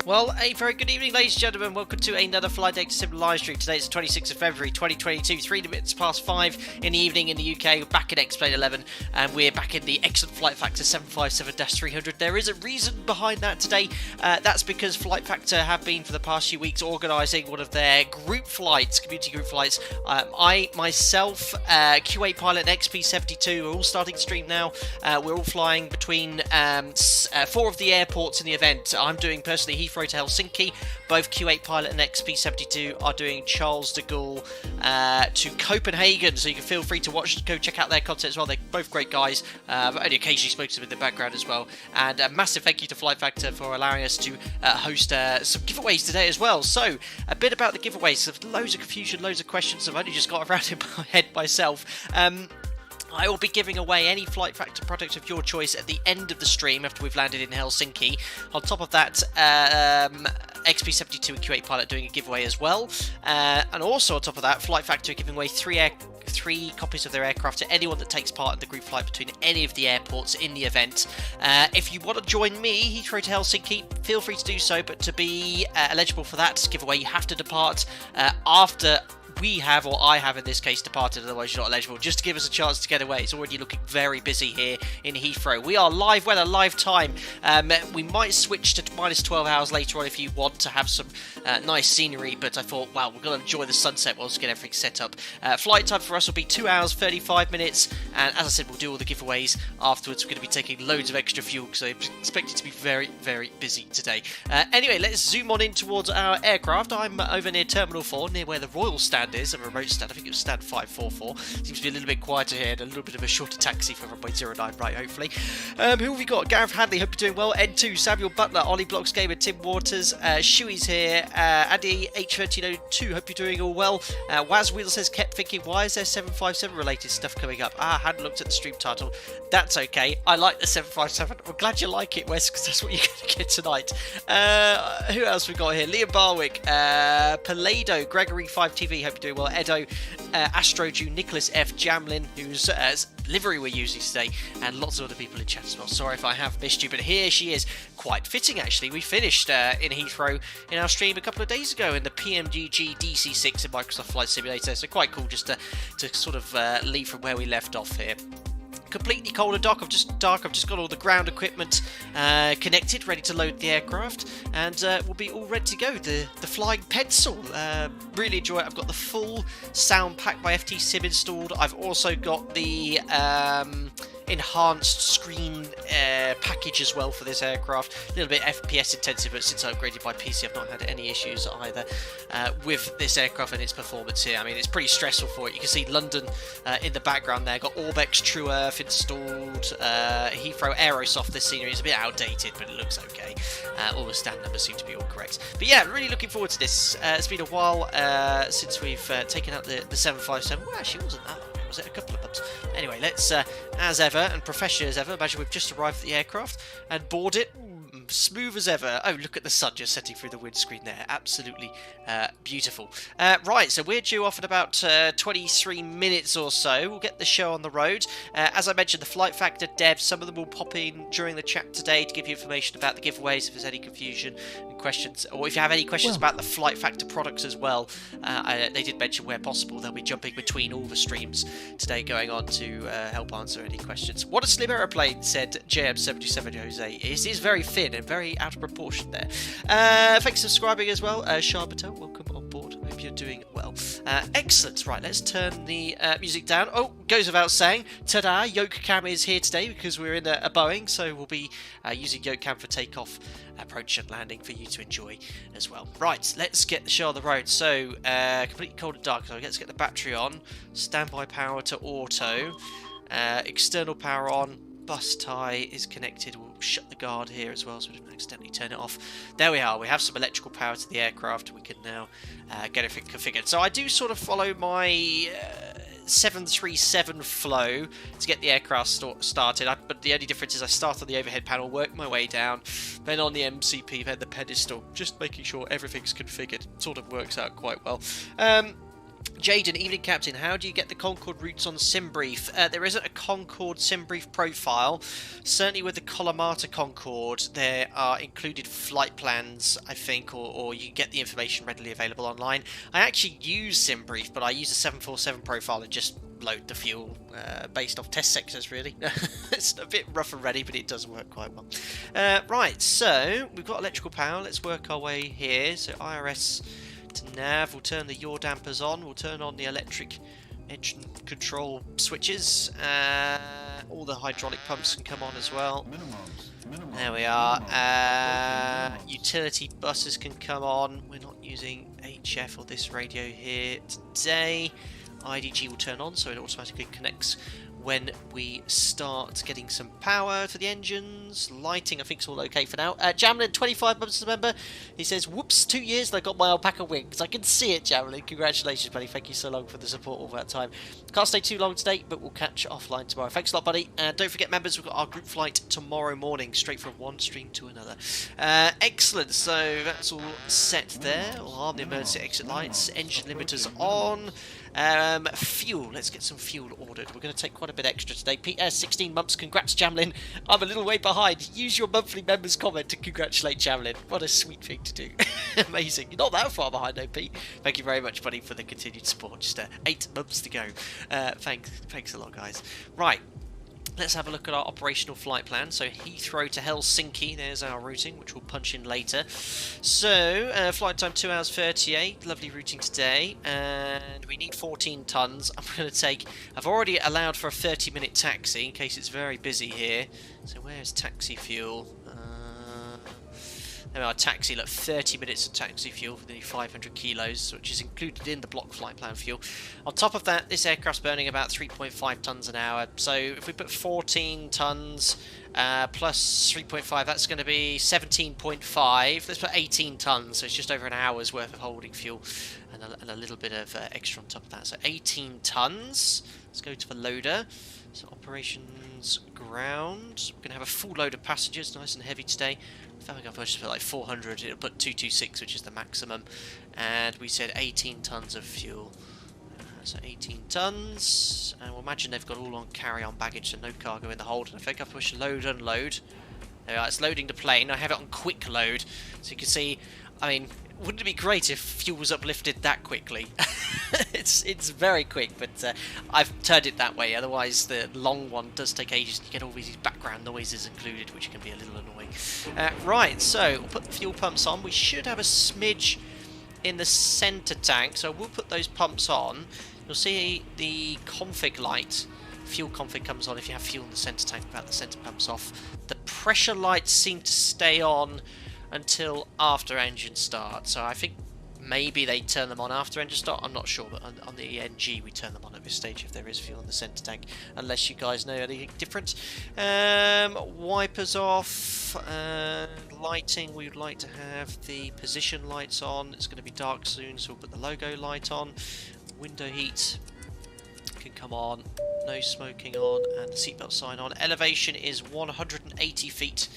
Well, a very good evening, ladies and gentlemen. Welcome to another FlightFactor Sim live stream. Today it's the 26th of February 2022, 3 minutes past 5 in the evening in the UK. We're back in X-Plane 11, and we're back in the excellent FlightFactor 757-300. There is a reason behind that today. That's because FlightFactor have been, for the past few weeks, organising one of their group flights, community group flights. I, myself, Q8Pilot and XP72 are all starting to stream now. We're all flying between 4 of the airports in the event. I'm doing, personally, Heathrow to Helsinki. Both Q8Pilot and XP72 are doing Charles de Gaulle to Copenhagen, so you can feel free to go check out their content as well. They're both great guys. I've only occasionally spoken to them in the background as well. And a massive thank you to FlightFactor for allowing us to host some giveaways today as well. So, a bit about the giveaways. There's loads of confusion, loads of questions. I've only just got around in my head myself. I will be giving away any FlightFactor product of your choice at the end of the stream after we've landed in Helsinki. On top of that, XP72 and Q8Pilot doing a giveaway as well. And also on top of that, FlightFactor are giving away three copies of their aircraft to anyone that takes part in the group flight between any of the airports in the event. If you want to join me, Heathrow to Helsinki, feel free to do so, but to be eligible for that giveaway, you have to depart after we have, or I have in this case, departed, otherwise you're not eligible, just to give us a chance to get away. It's already looking very busy here in Heathrow. We are live weather, live time. We might switch to minus 12 hours later on if you want to have some nice scenery, but I thought, well, we're going to enjoy the sunset whilst we get everything set up. Flight time for us will be 2 hours, 35 minutes, and as I said, we'll do all the giveaways afterwards. We're going to be taking loads of extra fuel, because I expect it to be very, very busy today. Anyway, let's zoom on in towards our aircraft. I'm over near Terminal 4, near where the Royal stand is, a remote stand. I think it was stand 544. Seems to be a little bit quieter here and a little bit of a shorter taxi for runway 09 right, hopefully. Who have we got? Gareth Hadley, hope you're doing well. N2, Samuel Butler, Ollie Blocks Gamer, Tim Waters, Shuey's here, Andy H1302, hope you're doing all well. Waz Wheel says, kept thinking, why is there 757 related stuff coming up? I hadn't looked at the stream title. That's okay. I like the 757. I'm glad you like it, Wes, because that's what you're going to get tonight. Who else we got here? Liam Barwick, Palado, Gregory 5TV, hope you're doing well. Edo, Astroju, Nicholas F. Jamlin, whose livery we're using today, and lots of other people in chat as well. Sorry if I have missed you, but here she is. Quite fitting, actually. We finished in Heathrow in our stream a couple of days ago in the PMGG DC6 in Microsoft Flight Simulator, so quite cool just to sort of leave from where we left off here. Completely cold and dark. I've just got all the ground equipment connected, ready to load the aircraft, and we'll be all ready to go. The flying pencil. Really enjoy it. I've got the full sound pack by FT Sim installed. I've also got the enhanced screen package as well for this aircraft. A little bit FPS intensive, but since I upgraded my PC, I've not had any issues either with this aircraft and its performance here. I mean, it's pretty stressful for it. You can see London in the background there. Got Orbex True Earth installed. Heathrow Aerosoft. This scenery is a bit outdated, but it looks okay. All the stand numbers seem to be all correct. But yeah, really looking forward to this. It's been a while since we've taken out the 757. Well, actually, it wasn't that long. Was it a couple of months? Anyway, let's, as ever, and professional as ever, imagine we've just arrived at the aircraft and board it. Smooth as ever. Oh, look at the sun just setting through the windscreen there. Absolutely beautiful. Right, so we're due off in about 23 minutes or so. We'll get the show on the road. As I mentioned, the FlightFactor devs, some of them will pop in during the chat today to give you information about the giveaways if there's any confusion and questions. Or if you have any questions about the FlightFactor products as well, they did mention where possible they'll be jumping between all the streams today going on to help answer any questions. What a slim aeroplane, said JM77 Jose. It is very thin and very out of proportion there. Thanks for subscribing as well. Charbatel, welcome on board. Hope you're doing well. Excellent. Right, let's turn the music down. Oh, goes without saying, ta-da, Yoke Cam is here today because we're in a Boeing, so we'll be using Yoke Cam for takeoff, approach and landing for you to enjoy as well. Right, let's get the show on the road. So, completely cold and dark, so let's get the battery on. Standby power to auto. External power on. Bus tie is connected. We'll shut the guard here as well so we don't accidentally turn it off. There we are. We have some electrical power to the aircraft. We can now get everything configured. So I do sort of follow my 737 flow to get the aircraft started, but the only difference is I start on the overhead panel, work my way down, then on the MCP, then the pedestal, just making sure everything's configured. It sort of works out quite well. Jaden, evening captain, how do you get the Concorde routes on SimBrief? There isn't a Concorde SimBrief profile. Certainly with the Kalamata Concorde, there are included flight plans, I think, or you get the information readily available online. I actually use SimBrief, but I use a 747 profile and just load the fuel based off test sectors, really. It's a bit rough and ready, but it does work quite well. Right, so we've got electrical power. Let's work our way here. So IRS to nav, we'll turn the yaw dampers on, we'll turn on the electric engine control switches, all the hydraulic pumps can come on as well. There we are. Utility buses can come on. We're not using HF or this radio here today. IDG will turn on, so it automatically connects when we start getting some power for the engines. Lighting, I think, is all okay for now. Jamlin, 25 months as a member. He says, whoops, 2 years and I got my alpaca wings. I can see it, Jamlin. Congratulations, buddy. Thank you so long for the support all that time. Can't stay too long today, but we'll catch offline tomorrow. Thanks a lot, buddy. Don't forget, members, we've got our group flight tomorrow morning, straight from one stream to another. Excellent. So that's all set there. We'll arm the emergency exit lights. Engine limiters on. Fuel. Let's get some fuel ordered. We're going to take quite a bit extra today. 16 months. Congrats, Jamlin. I'm a little way behind. Use your monthly members comment to congratulate Jamlin. What a sweet thing to do. Amazing. You're not that far behind, though, Pete. Thank you very much, buddy, for the continued support. Just 8 months to go. Thanks a lot, guys. Right. Let's have a look at our operational flight plan. So Heathrow to Helsinki, there's our routing, which we'll punch in later. So flight time 2 hours 38, lovely routing today, and we need 14 tons. I'm going to take, I've already allowed for a 30-minute taxi in case it's very busy here. So where's taxi fuel? There we are, taxi, look, 30 minutes of taxi fuel for nearly 500 kilos, which is included in the block flight plan fuel. On top of that, this aircraft's burning about 3.5 tons an hour. So if we put 14 tons plus 3.5, that's going to be 17.5. Let's put 18 tons, so it's just over an hour's worth of holding fuel and a little bit of extra on top of that. So 18 tons. Let's go to the loader. So operations ground. We're going to have a full load of passengers, nice and heavy today. I think I've just put like 400, it'll put 226, which is the maximum. And we said 18 tons of fuel. So 18 tons. And we'll imagine they've got all on carry-on baggage, so no cargo in the hold. And I think I push load, unload. There we are, it's loading the plane. I have it on quick load. So you can see, I mean, wouldn't it be great if fuel was uplifted that quickly? It's very quick, but I've turned it that way. Otherwise, the long one does take ages to get all these background noises included, which can be a little annoying. Right, so we'll put the fuel pumps on. We should have a smidge in the centre tank, so we'll put those pumps on. You'll see the config light. Fuel config comes on if you have fuel in the centre tank without the centre pumps off. The pressure lights seem to stay on until after engine start, so I think maybe they turn them on after engine start. I'm not sure, but on the NG we turn them on at this stage if there is fuel in the centre tank, unless you guys know anything different. Wipers off, lighting, we would like to have the position lights on. It's going to be dark soon, so we'll put the logo light on. Window heat can come on, no smoking on, and the seatbelt sign on. Elevation is 180 feet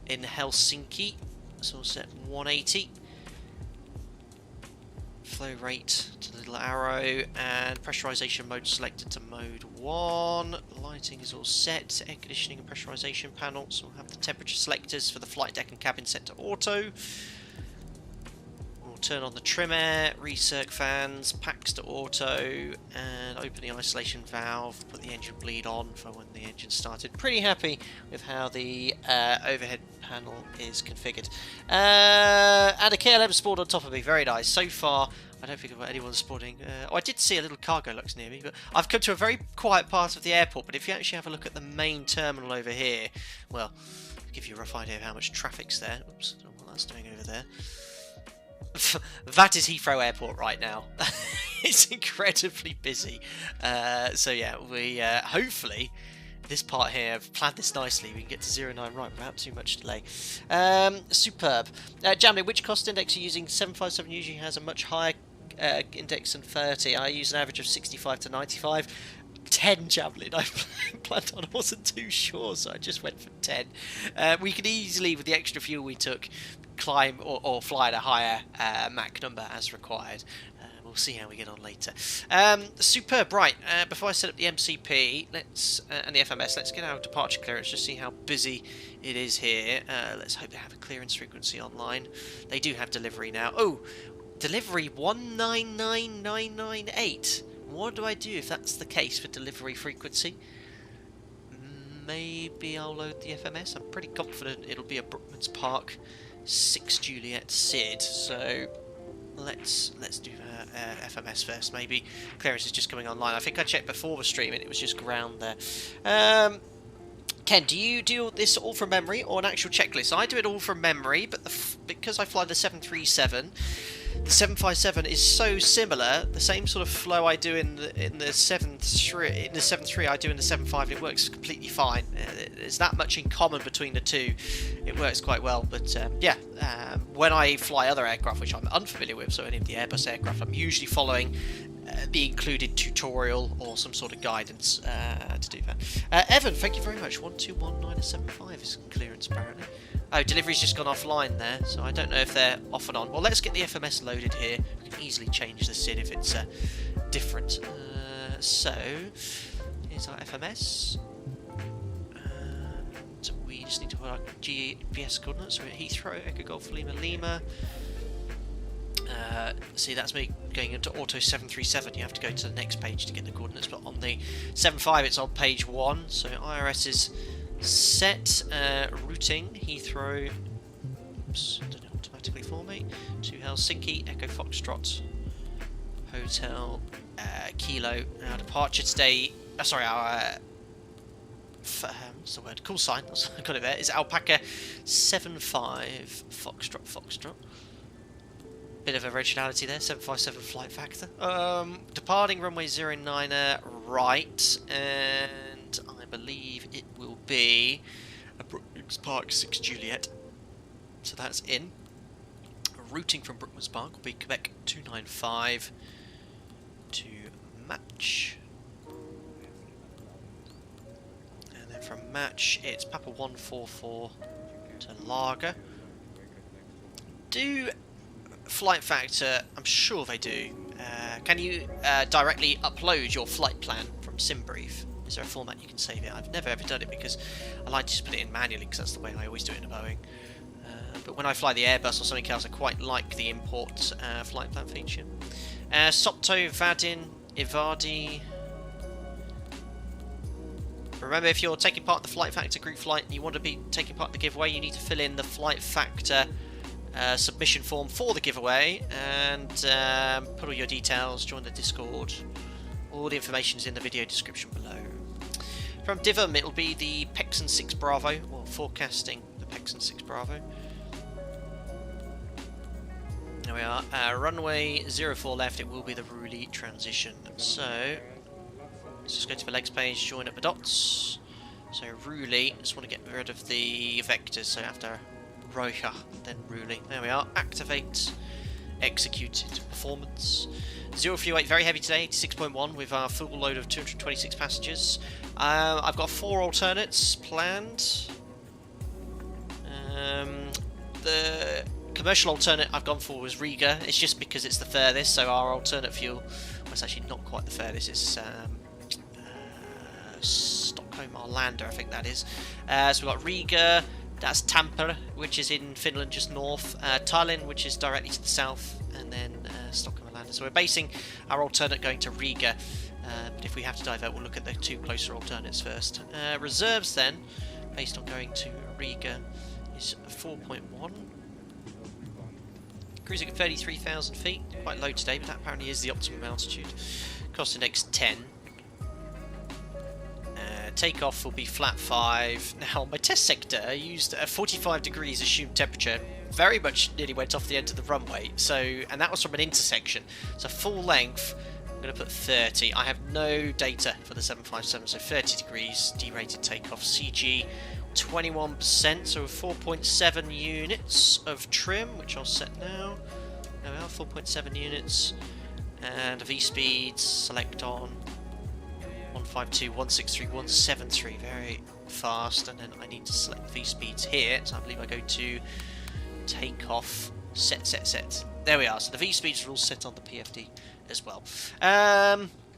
in Helsinki, so we'll set 180. Flow rate to the little arrow, and pressurization mode selected to mode 1. Lighting is all set, air conditioning and pressurization panels. We'll have the temperature selectors for the flight deck and cabin set to auto. We'll turn on the trim air, recirc fans, packs to auto, and open the isolation valve, put the engine bleed on for when the engine started. Pretty happy with how the overhead panel is configured. And a KLM spawned on top of me, very nice. So far, I don't think I've got anyone spawning. Oh, I did see a little cargo lux near me, but I've come to a very quiet part of the airport. But if you actually have a look at the main terminal over here, well, I'll give you a rough idea of how much traffic's there. Oops, I don't know what that's doing over there. That is Heathrow Airport right now. It's incredibly busy. So yeah, we hopefully this part here, I've planned this nicely. We can get to 09 right without too much delay. Superb. Jamlin, which cost index are you using? 757 usually has a much higher index than 30. I use an average of 65 to 95. 10, Jamlin. I planned on, I wasn't too sure, so I just went for 10. We could easily, with the extra fuel we took, climb or fly at a higher Mach number as required. We'll see how we get on later. Superb. Right, before I set up the MCP and the FMS, let's get our departure clearance, just see how busy it is here. Let's hope they have a clearance frequency online. They do have delivery now. Oh, delivery 199998. What do I do if that's the case for delivery frequency? Maybe I'll load the FMS. I'm pretty confident it'll be a Brookman's Park 6 Juliet Sid. So let's do FMS first. Maybe clearance is just coming online. I think I checked before the stream and it was just ground there. Ken, do you do this all from memory or an actual checklist? I do it all from memory, but because I fly the 737, the 757 is so similar. The same sort of flow I do in the 73 I do in the 75. It works completely fine. There's that much in common between the two. It works quite well. But when I fly other aircraft, which I'm unfamiliar with, so any of the Airbus aircraft, I'm usually following the included tutorial or some sort of guidance to do that. Evan, thank you very much. 121975 is clearance apparently. Oh, delivery's just gone offline there, so I don't know if they're off and on. Well, let's get the FMS loaded here. We can easily change the SID if it's different. So, here's our FMS. So we just need to put our GPS coordinates. We're at Heathrow, Echo Golf Lima Lima. See, that's me going into Auto 737. You have to go to the next page to get the coordinates, but on the 75 it's on page 1. So IRS is set. Routing Heathrow. Oops, did it automatically for me to Helsinki, Echo Foxtrot Hotel Kilo. Our departure today. Sorry, our what's the word? Call sign. I got it there. Is Alpaca 75 Foxtrot. Bit of originality there, 757 FlightFactor. Departing runway 09 right, and I believe it will be a Brookman's Park 6 Juliet. So that's in. Routing from Brookman's Park will be Quebec 295 to match. And then from match, it's Papa 144 to Lager. Do FlightFactor, I'm sure they do. Can you directly upload your flight plan from SimBrief? Is there a format you can save it? I've never ever done it because I like to just put it in manually because that's the way I always do it in a Boeing. But when I fly the Airbus or something else, I quite like the import flight plan feature. Sopto, Vadin, Ivadi. Remember, if you're taking part in the FlightFactor group flight and you want to be taking part in the giveaway, you need to fill in the FlightFactor submission form for the giveaway and put all your details, join the Discord. All the information is in the video description below. From Divam, it'll be the Pexon 6 Bravo, or forecasting the Pexon 6 Bravo. There we are, runway 04 left, it will be the Ruli transition. So, let's just go to the legs page, join up the dots. So Ruli, just want to get rid of the vectors, so after Roja, then Ruli. There we are. Activate. Executed. Performance. 038, very heavy today, 86.1 with our full load of 226 passengers. I've got 4 alternates planned. The commercial alternate I've gone for was Riga. It's just because it's the furthest, so our alternate fuel, well, it's actually not quite the furthest, it's Stockholm Arlanda, I think that is. So we've got Riga. That's Tampere, which is in Finland, just north. Tallinn, which is directly to the south, and then Stockholm Arlanda. So we're basing our alternate going to Riga. But if we have to divert, we'll look at the 2 closer alternates first. Reserves then, based on going to Riga, is 4.1. Cruising at 33,000 feet. Quite low today, but that apparently is the optimum altitude. Cost the next 10. Takeoff will be flat 5. Now, my test sector used a 45 degrees assumed temperature. Very much nearly went off the end of the runway. So, and that was from an intersection. So full length, I'm going to put 30. I have no data for the 757, so 30 degrees, derated takeoff. CG 21%, so 4.7 units of trim, which I'll set now. There we are, 4.7 units. And V-speed, select on. 152, 163, 173, very fast, and then I need to select V-speeds here, so I believe I go to takeoff, set. There we are, so the V-speeds are all set on the PFD as well.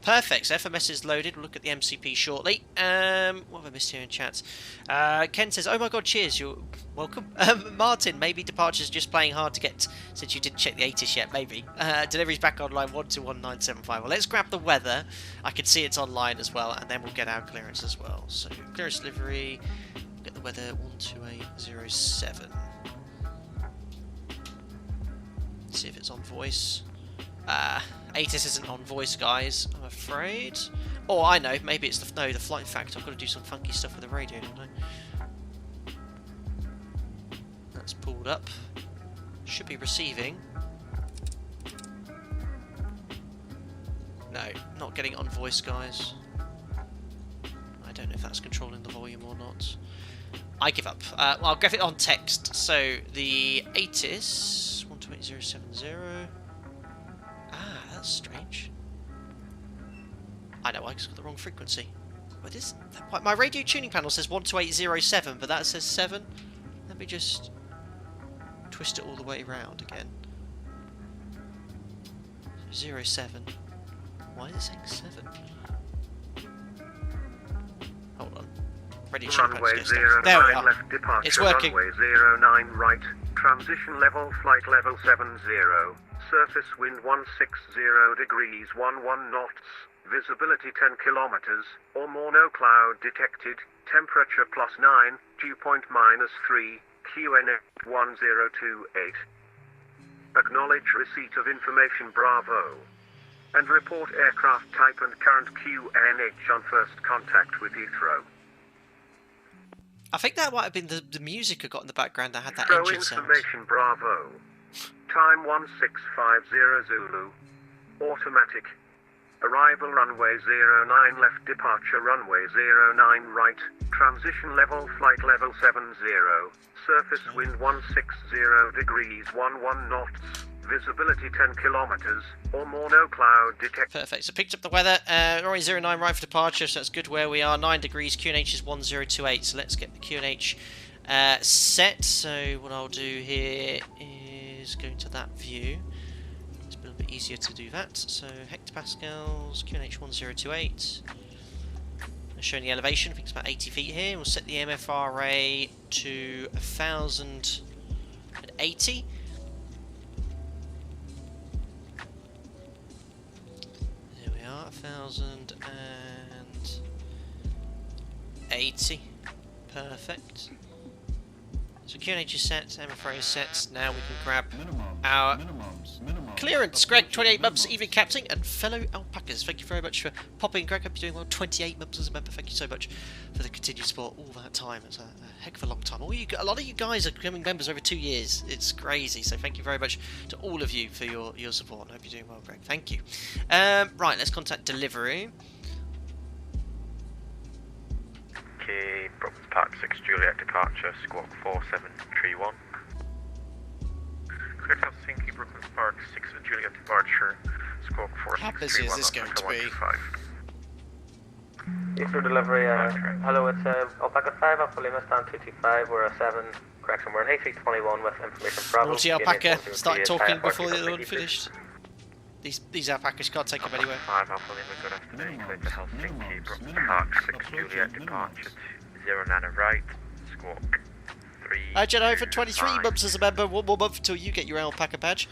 Perfect, so FMS is loaded. We'll look at the MCP shortly. What have I missed here in chat? Ken says, oh my god, cheers, you're welcome. Martin, maybe departure's just playing hard to get, since you didn't check the ATIS yet, maybe. Delivery's back online, 121975. Well, let's grab the weather. I can see it's online as well, and then we'll get our clearance as well. So, clearance delivery, get the weather 12807. Let's see if it's on voice. ATIS isn't on voice, guys, I'm afraid. Oh, I know, maybe it's the FlightFactor. I've got to do some funky stuff with the radio, don't I? That's pulled up. Should be receiving. No, not getting it on voice, guys. I don't know if that's controlling the volume or not. I give up. Well, I'll get it on text. So the ATIS 128070. Ah, that's strange. I know, I just got the wrong frequency. What is that? My radio tuning panel says 12807, but that says 7. Let me just twist it all the way around again. 07. Why is it saying 7? Hold on. Radio tuning panel. There we are. Left departure, it's working. Runway 09 right. Transition level, flight level 70. Surface wind 160 degrees 11 knots. Visibility 10 kilometers or more, no cloud detected. Temperature +9, dew point -3, QNH 1028. Acknowledge receipt of information Bravo. And report aircraft type and current QNH on first contact with Heathrow. I think that might have been the music I got in the background that had that Heathrow engine sound. information Bravo. Time 1650 Zulu. Automatic. Arrival runway 09 left, departure runway 09 right. Transition level, flight level 70. Surface wind 160 degrees 11 knots. Visibility 10 kilometers or more, no cloud detected. Perfect. So picked up the weather. Runway 09 right for departure, so that's good where we are. 9 degrees. QNH is 1028. So let's get the QNH set. So what I'll do here is go into that view. It's a little bit easier to do that. So hectopascals, QNH 1028. Showing the elevation. I think it's about 80 feet here. We'll set the MFRA to 1080. There we are, 1080. Perfect. So QNH is set, MFRA is set. Now we can grab our clearance. Greg, 28 months, evening captain, and fellow alpacas. Thank you very much for popping. Greg, hope you're doing well. 28 months as a member. Thank you so much for the continued support all that time. It's a heck of a long time. A lot of you guys are becoming members over 2 years. It's crazy. So thank you very much to all of you for your support. I hope you're doing well, Greg. Thank you. Right, let's contact delivery. Okay, Brooklyn Park 6 Juliet departure, squawk 4731. Clear to Helsinki, Brooklyn Park 6 Juliet departure, squawk 4631. How busy is this going to be? Heathrow delivery, hello, it's Alpaca 5, Alpha Lima, stand 225, we're a 7, correction, we're in A321 with information Bravo. Naughty alpaca, started talking before the other one finished. These alpacas can't take them anywhere. 5 Alpha Lima, good afternoon, clear to Helsinki, Brooklyn Park 6 Juliet departure, 09 right, squawk 3. Jenna for 23 months as a member, 1 more month until you get your alpaca badge.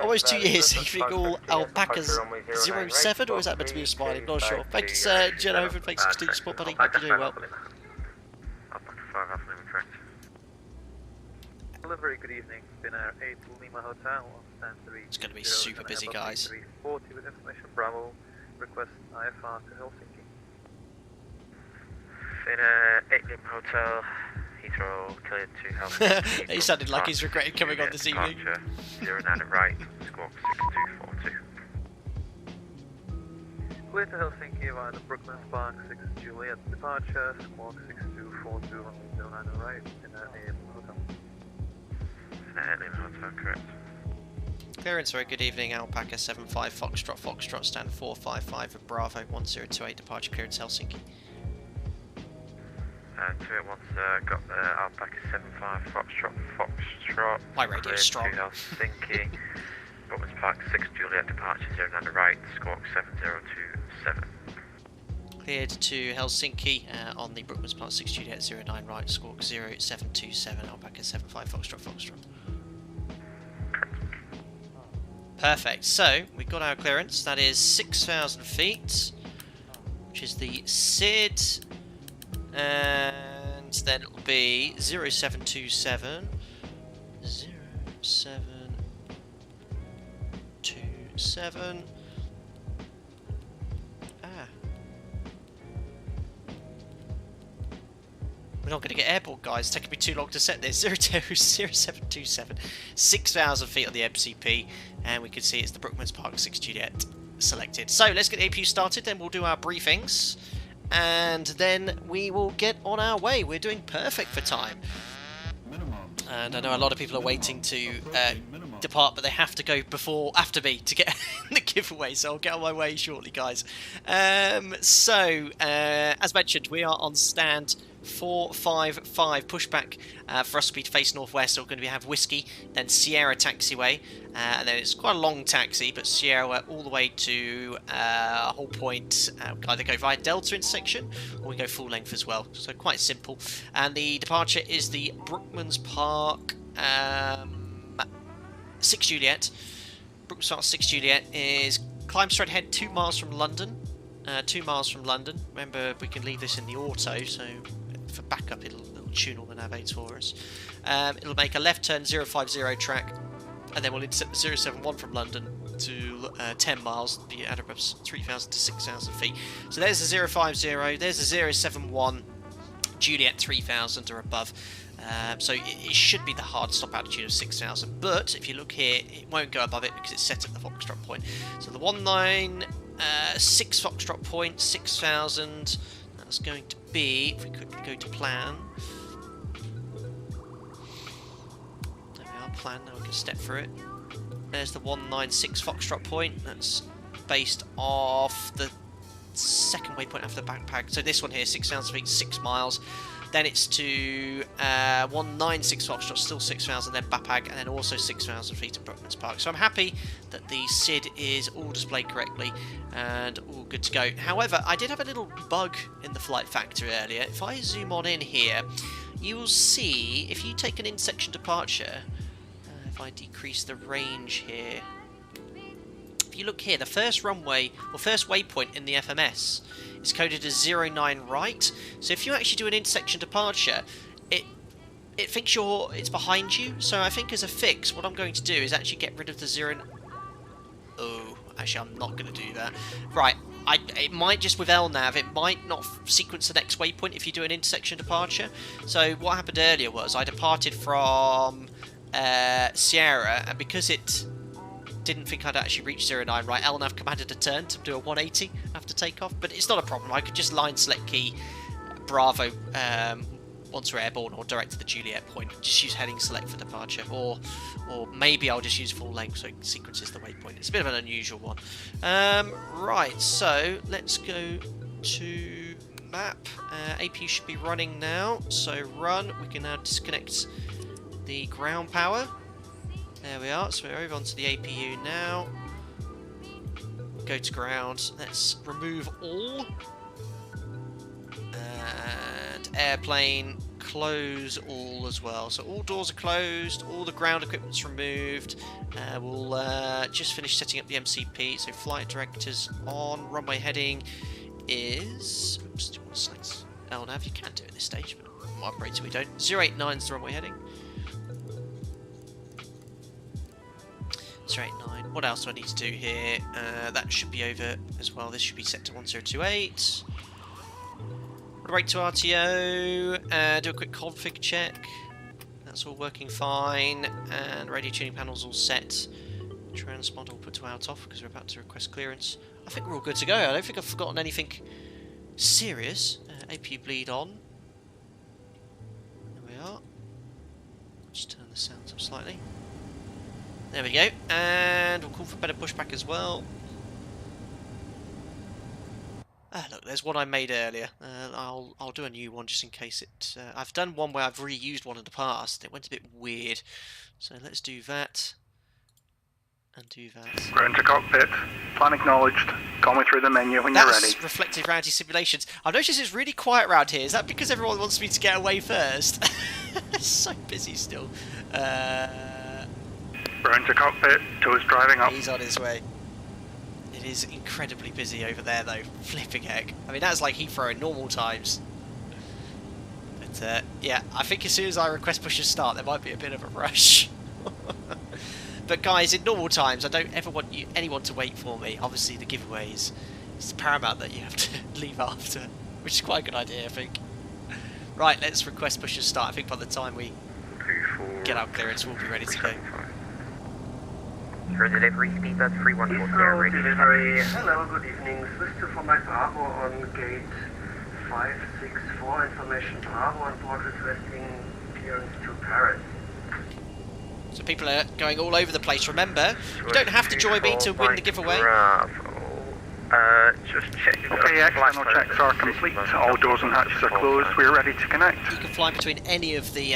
Almost 2 years, if you all alpacas 07, or is that meant to be a smiley? Not sure. Thanks, Jenna, for thanks for your support, buddy. Hope you're doing well. Alpaca 5 Alpha Lima, correct. Delivery, good evening. Dinner 8 Lima Hotel on stand 3. It's going to be super busy, guys. 340 with information Bravo. Request IFR to Helsinki. Dinner 8 Lima Hotel. Heathrow cleared to Helsinki. He sounded like he's regretting coming on this evening. 09 right, squawk 6242. Clear to Helsinki via the Brooklyn Spark 6 Juliet departure, squawk 6242 on 09 right in the AM Hotel. Hotel, correct. Clearance, very good evening. Alpaca 75 Foxtrot, stand 455 at Bravo 1028, departure clearance Helsinki. 281's got the Alpaca 75 Foxtrot. My radio's strong. To Helsinki. Brooklands Park 6 Juliet, departure 09 right, squawk 7027. Cleared to Helsinki on the Brooklands Park 6 Juliet 09 right, squawk 0727, Alpaca 75 Foxtrot Foxtrot. Perfect, so we've got our clearance, that is 6,000 feet, which is the SID, and then it will be 0727, 0727, we're not going to get airborne, guys. It's taking me too long to set this. 0727, 6,000 feet on the MCP, and we can see it's the Brooklands Park 6 Juliet selected. So let's get the APU started, then we'll do our briefings, and then we will get on our way. We're doing perfect for time. And I know a lot of people are waiting to depart, but they have to go after me to get the giveaway, so I'll get on my way shortly, guys. As mentioned, we are on stand 455 pushback for us to be to face northwest. So we're going to have Whiskey, then Sierra taxiway, and then it's quite a long taxi, but Sierra all the way to Hull Point. We can either go via Delta intersection or we go full length as well, so quite simple. And the departure is the Brooklands Park 6 Juliet. Brooklands Park 6 Juliet is climb straight ahead 2 miles from London. 2 miles from London. Remember, we can leave this in the auto, so for backup it'll tune all the nav aids for us. It'll make a left turn 050 track, and then we'll intercept the 071 from London to 10 miles, be at about 3,000 to 6,000 feet. So there's the 050, there's the 071 Juliet 3,000 or above. So it should be the hard stop altitude of 6,000, but if you look here, it won't go above it because it's set at the Foxtrot point. So the 196 Foxtrot point, 6,000, that's going to be, if we could go to plan, there we are, plan, now we can step through it. There's the 196 Foxtrot point, that's based off the second waypoint after the backpack. So this one here, 6,000 feet, 6 miles. Then it's to 196 Foxtrot, still 6,000, then Bapag, and then also 6,000 feet at Brooklands Park. So I'm happy that the SID is all displayed correctly and all good to go. However, I did have a little bug in the FlightFactor earlier. If I zoom on in here, you will see, if you take an intersection departure, if I decrease the range here, if you look here, the first runway, or first waypoint in the FMS, is coded as 09 right. So if you actually do an intersection departure, it thinks it's behind you. So I think as a fix, what I'm going to do is actually get rid of the 0. Oh, actually I'm not going to do that. Right, it might just with LNAV, it might not sequence the next waypoint if you do an intersection departure. So what happened earlier was I departed from Sierra, and because it didn't think I'd actually reach 09 right, LNAV commanded a turn to do a 180 after takeoff, but it's not a problem. I could just line select key Bravo once we're airborne, or direct to the Juliet point, just use heading select for departure, or maybe I'll just use full length so it sequences the waypoint. It's a bit of an unusual one. Right, so let's go to map. APU should be running now, so run. We can now disconnect the ground power. There we are, so we're over onto the APU now. Go to ground, let's remove all. And airplane, close all as well. So all doors are closed, all the ground equipment's removed. We'll just finish setting up the MCP. So flight directors on, runway heading is... Oops, do you want to select LNAV? You can do it at this stage, but operator we don't. 089 is the runway heading. 089. What else do I need to do here? That should be over as well. This should be set to 1028. Right to RTO. Do a quick config check. That's all working fine. And radio tuning panel's all set. Transponder will put to out off because we're about to request clearance. I think we're all good to go. I don't think I've forgotten anything serious. APU bleed on. There we are. Just turn the sounds up slightly. There we go, and we'll call for better pushback as well. Look, there's one I made earlier. I'll do a new one just in case it... I've done one where I've reused one in the past. It went a bit weird. So let's do that. Undo that. Ground to cockpit. Plan acknowledged. Call me through the menu when you're ready. That's reflective reality simulations. I've noticed it's really quiet around here. Is that because everyone wants me to get away first? It's so busy still. Ground to cockpit. Toes driving up. He's on his way. It is incredibly busy over there though. Flipping heck. I mean, that's like Heathrow in normal times. But yeah, I think as soon as I request push to start, there might be a bit of a rush. But guys, in normal times, I don't ever want anyone to wait for me. Obviously, the giveaways, it's paramount that you have to leave after, which is quite a good idea, I think. Right, let's request push to start. I think by the time we get our clearance, we'll be ready to go. For delivery, speedbird 3140, Heathrow ready. delivery. Hello, good evening. Swiss to for my Bravo on gate 564. Information Bravo on board requesting clearance to Paris. So people are going all over the place. Remember, you don't have to join me to win the giveaway. Just checking. Okay, external checks are complete. All doors and hatches are closed. We're ready to connect. You can fly between any of the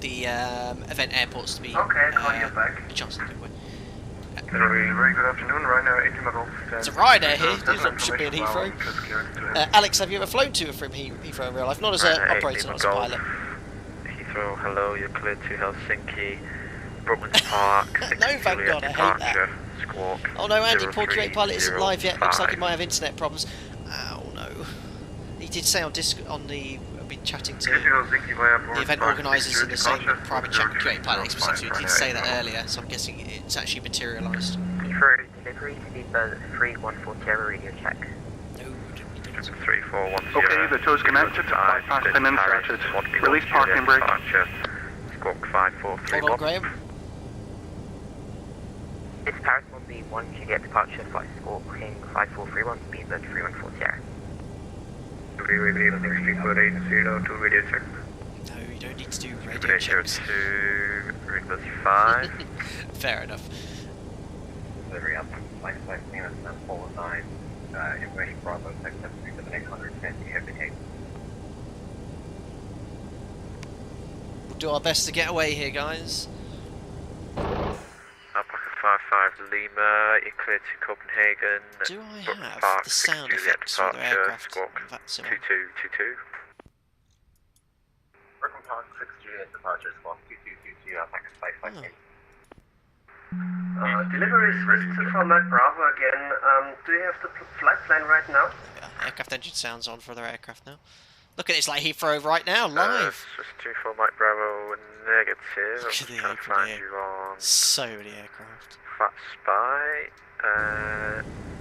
event airports to be Okay, call you back. a chance of the giveaway. Very good afternoon, Ryanair 80 Golf. It's a Ryanair here. There's not should be in Heathrow. Alex, have you ever flown to or from Heathrow in real life? Not as an operator, not as a pilot. Heathrow, hello. You're cleared to Helsinki. Brooklands Park. No, thank God, I hate that. Squawk. Oh no, Andy, Paul8Pilot isn't live yet. Looks like he might have internet problems. Oh no. He did say on I've been chatting to the event organisers in the same private chat with Q8Pilot XP72. He did say that earlier, so I'm guessing it's actually materialised. Heathrow delivery, speedbird 314 radio check. No, don't need that. 3410. Okay, the toes connected. Bypass pin inserted. Release parking brake. Squawk 5431. Hold on, Graham. This Paris will be 1 Juliet departure, flight squawking 5431, speedbird 3140. Speedbird 802 radio check. No, you don't need to do radio checks. 2, Ringo 5. Fair enough. Delivery up. Flight clean at 749. Information Bravo 757-800. EFHK. We'll do our best to get away here, guys. Alpaca 55 Lima, you're cleared to Copenhagen. Do I Brooklands have Park, the 6 sound Juliet effects for the departure, aircraft? Squawk That's 2222. Brooklands Park 6 Juliet departure. Squawk 2222. Alpaca 55. Delivery Swiss to format Bravo again. Do you have the flight plan right now? Yeah, aircraft engine sounds on for their aircraft now. Look at this, like Heathrow right now, live. Swiss 24 Mike Bravo, negative. Look at the I'm trying to find aircraft. you on So many aircraft. Fat Spy.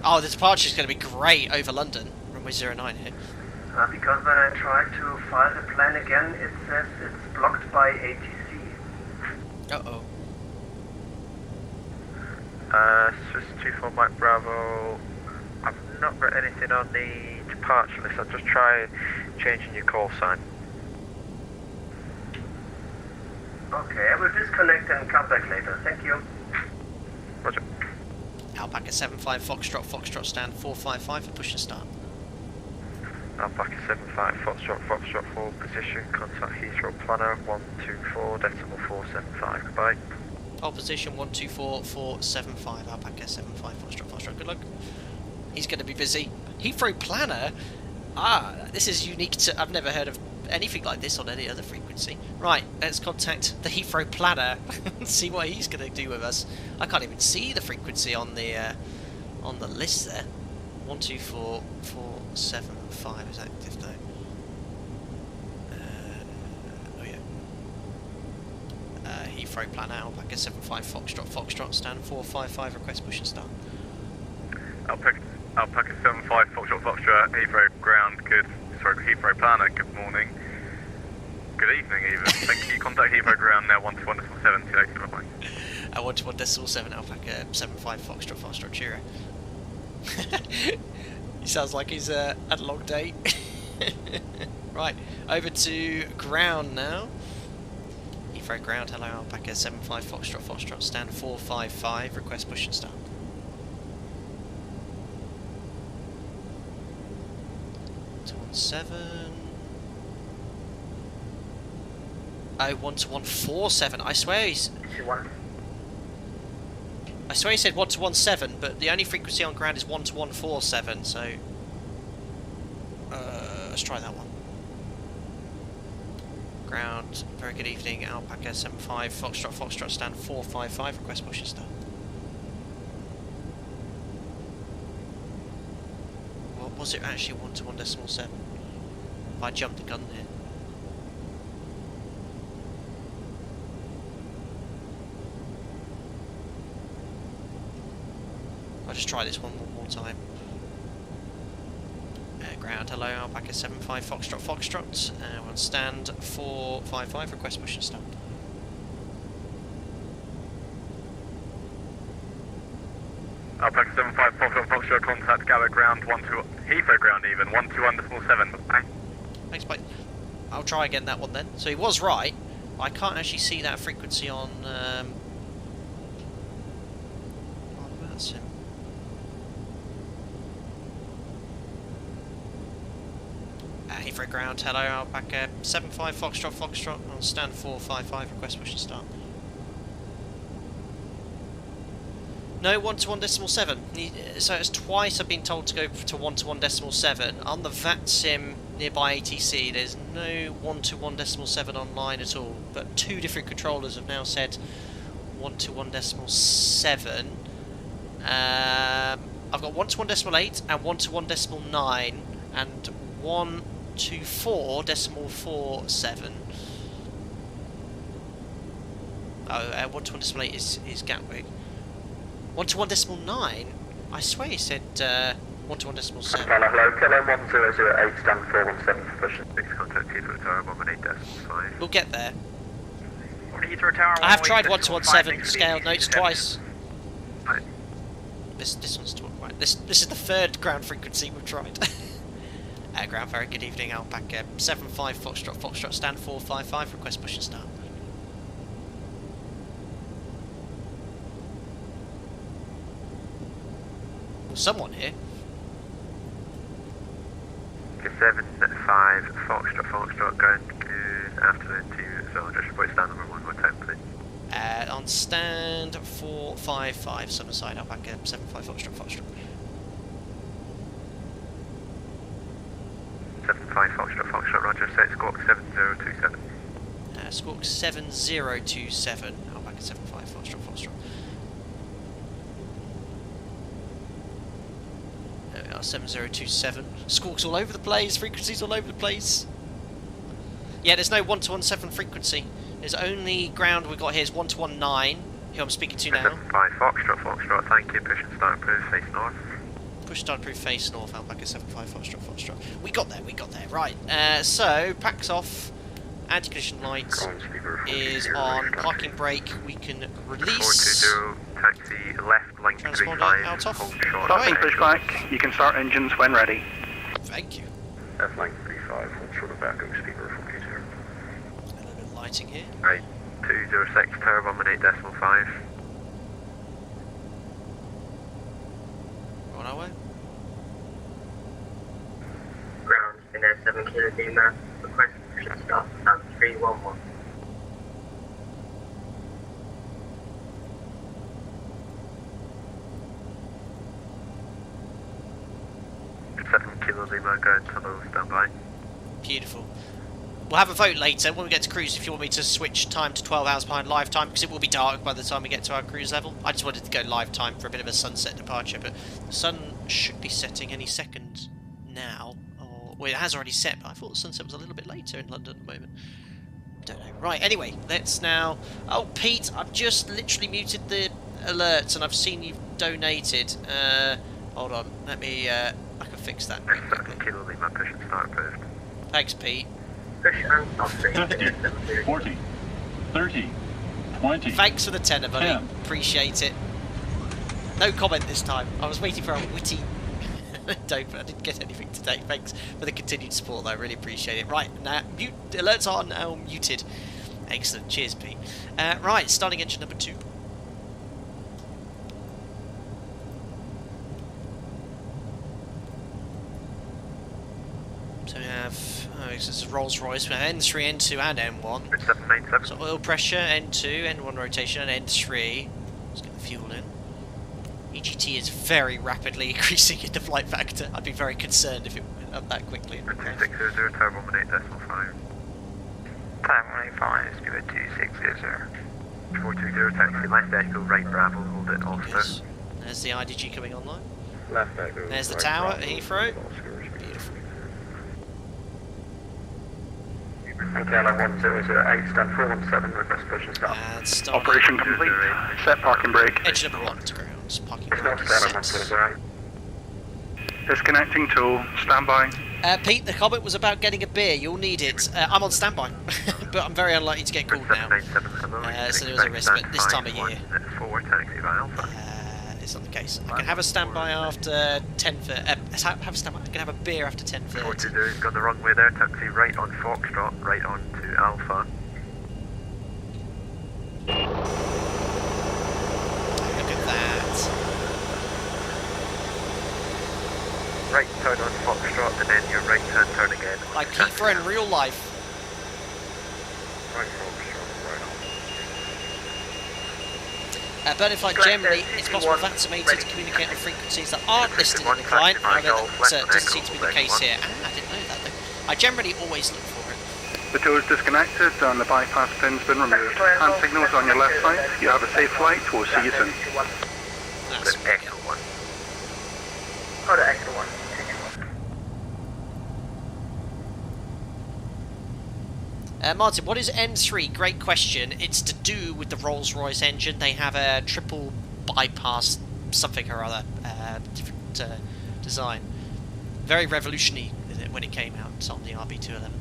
Oh, the departure is going to be great over London. Runway 09 here. Because when I try to file the plan again, it says it's blocked by ATC. Uh-oh. Swiss 24 Mike Bravo. I've not got anything on the departure list. I'll just try changing your call sign. Okay, I will disconnect and come back later. Thank you. Roger. Alpaca 75 Foxtrot stand 455 for push and start. Alpaca 75 Foxtrot 4 position. Contact Heathrow planner 124.475. Goodbye. Hold position 124475 Alpaca 75 Foxtrot. Good luck. He's going to be busy. Heathrow planner? Ah, this is unique to... I've never heard of anything like this on any other frequency. Right, let's contact the Heathrow planner and see what he's going to do with us. I can't even see the frequency on the list there. 124475 is active though. Oh yeah. Heathrow planner, Alpaca 75 Foxtrot stand 455 request push and start. Alpaca 75 Foxtrot, Heathrow ground, Heathrow planner, good morning. Good evening even. Thank you, contact Heathrow ground now 121.7, bye bye. 121.7 Alpaca 75 Foxtrot Cheerio. He sounds like he's had a long day. Right, over to ground now. Heathrow ground, hello Alpaca 75 Foxtrot stand 455 request push and start. 217. Oh, 12147. I swear he's... I swear he said 1217, but the only frequency on ground is 12147, so... let's try that one. Ground, very good evening, Alpaca 75, Foxtrot stand 455, request push and start. What was it actually 121.7? If I jumped the gun here. I'll just try this one more time. Ground, hello, Alpaca 75, Foxtrot, on stand 455, request push and start. Alpaca 75, Foxtrot, contact Gaulle ground, 12, Heathrow ground even, 121.7. Thanks, bye. I'll try again that one then. So he was right. I can't actually see that frequency on... oh, that's him. Heathrow ground, hello, Alpaca 75, Foxtrot, on stand 455, request push and start. No, 121.7. So it's twice I've been told to go to 121.7. On the VATSIM nearby ATC, there's no 121.7 online at all. But two different controllers have now said 121.7. I've got 121.8 and 121.9 and 124.47. Oh, 121.8 is Gatwick. 121.9? I swear he said 121.7. Hello, Kilo 1008, stand 417 for pushing. 6 contact Heathrow Tower 118.5. We'll get there. Heathrow Tower. I have tried 121.7 scale notes twice. Right. This one's right. This is the third ground frequency we've tried. Ground, very good evening, Alpaca 75, Foxtrot, stand 455, request push and start. Someone here. 75, Foxtrot, going good afternoon to you, so just report stand number 1 more time, please. On stand 455, Summerside, Alpaca 75, Foxtrot. 75, Foxtrot, roger, set squawk 7027. Squawk 7027, Alpaca 75, Foxtrot. There we are, 7027. Squawks all over the place, frequencies all over the place. Yeah, there's no 121.7 frequency. There's only ground we've got here is 121.9, who I'm speaking to now. 75, Foxtrot, thank you, push and start approved, face north. Push start approved, face north, Alpaca 75, Foxtrot. We got there, right. So, packs off, anti-collision light is on, parking brake, we can release. 420, taxi left, link Transponder 35, out off. hold short. Stop and pushback. You can start engines when ready. Thank you. F line 35, hold short of back, speaker from Heathrow. A little bit of lighting here. Right, 206, tower 118.5. On our way. Ground, in there 7 kilo Lima, request should start at 311. Kilo Lima, going to low, stand by. Beautiful. We'll have a vote later when we get to cruise if you want me to switch time to 12 hours behind live time, because it will be dark by the time we get to our cruise level. I just wanted to go live time for a bit of a sunset departure, but the sun should be setting any second now. Well, it has already set, but I thought the sunset was a little bit later in London at the moment. Don't know. Right, anyway, let's now... Oh, Pete, I've just literally muted the alerts and I've seen you've donated. Hold on, let me... I can fix that. 7 Kilo Lima, push and start approved. Thanks, Pete. Push and stop 50, 40, 30, 20. Thanks for the tenner, buddy. 10. Appreciate it. No comment this time. I was waiting for a witty dope, but I didn't get anything today. Thanks for the continued support, though. I really appreciate it. Right, now, alerts are now muted. Excellent. Cheers, Pete. Right, starting engine number 2. So we have, this is Rolls Royce, we have N3, N2 and N1. 797. So oil pressure, N2, N1 rotation and N3. Let's get the fuel in. EGT is very rapidly increasing in the flight factor. I'd be very concerned if it went up that quickly. 2600, turbo 18.5. Time 185, speed at 2600. 420, taxi left echo, right Bravo, hold it, Ulster. Yes. There's the IDG coming online. Left echo. There's the tower at Heathrow. Beautiful. KLM 1008, stand 417, request push and stop. And start. Operation complete. Set parking brake. Edge number 1 to ground. Parking It's not brake KLM is set. 1008. Disconnecting tool. Standby. Pete, the comment was about getting a beer. You'll need it. I'm on standby, but I'm very unlikely to get called now. So there was a risk, but this time of year, 4, taxi by Alpha. it's not the case. I can have a standby after 10. Have a standby. I can have a beer after 10:30. 420's gone the wrong way there, taxi right on Foxtrot, right on to Alpha. Look at that. Right turn on Foxtrot and then your right hand turn again. Like Heathrow in real life. Right Foxtrot, right on. Burning flight generally, it's possible for VATSimator to communicate on frequencies that aren't listed in the client. However, that doesn't seem to be the case here. I didn't know that though. I generally always look for it. The tow is disconnected and the bypass pin's been removed. Hand signals on your left side. You have a safe flight. We'll see you soon. That's Echo 1. Oh, the extra one. Martin, what is N3? Great question. It's to do with the Rolls-Royce engine. They have a triple bypass something or other, different design. Very revolutionary when it came out. It's on the RB211.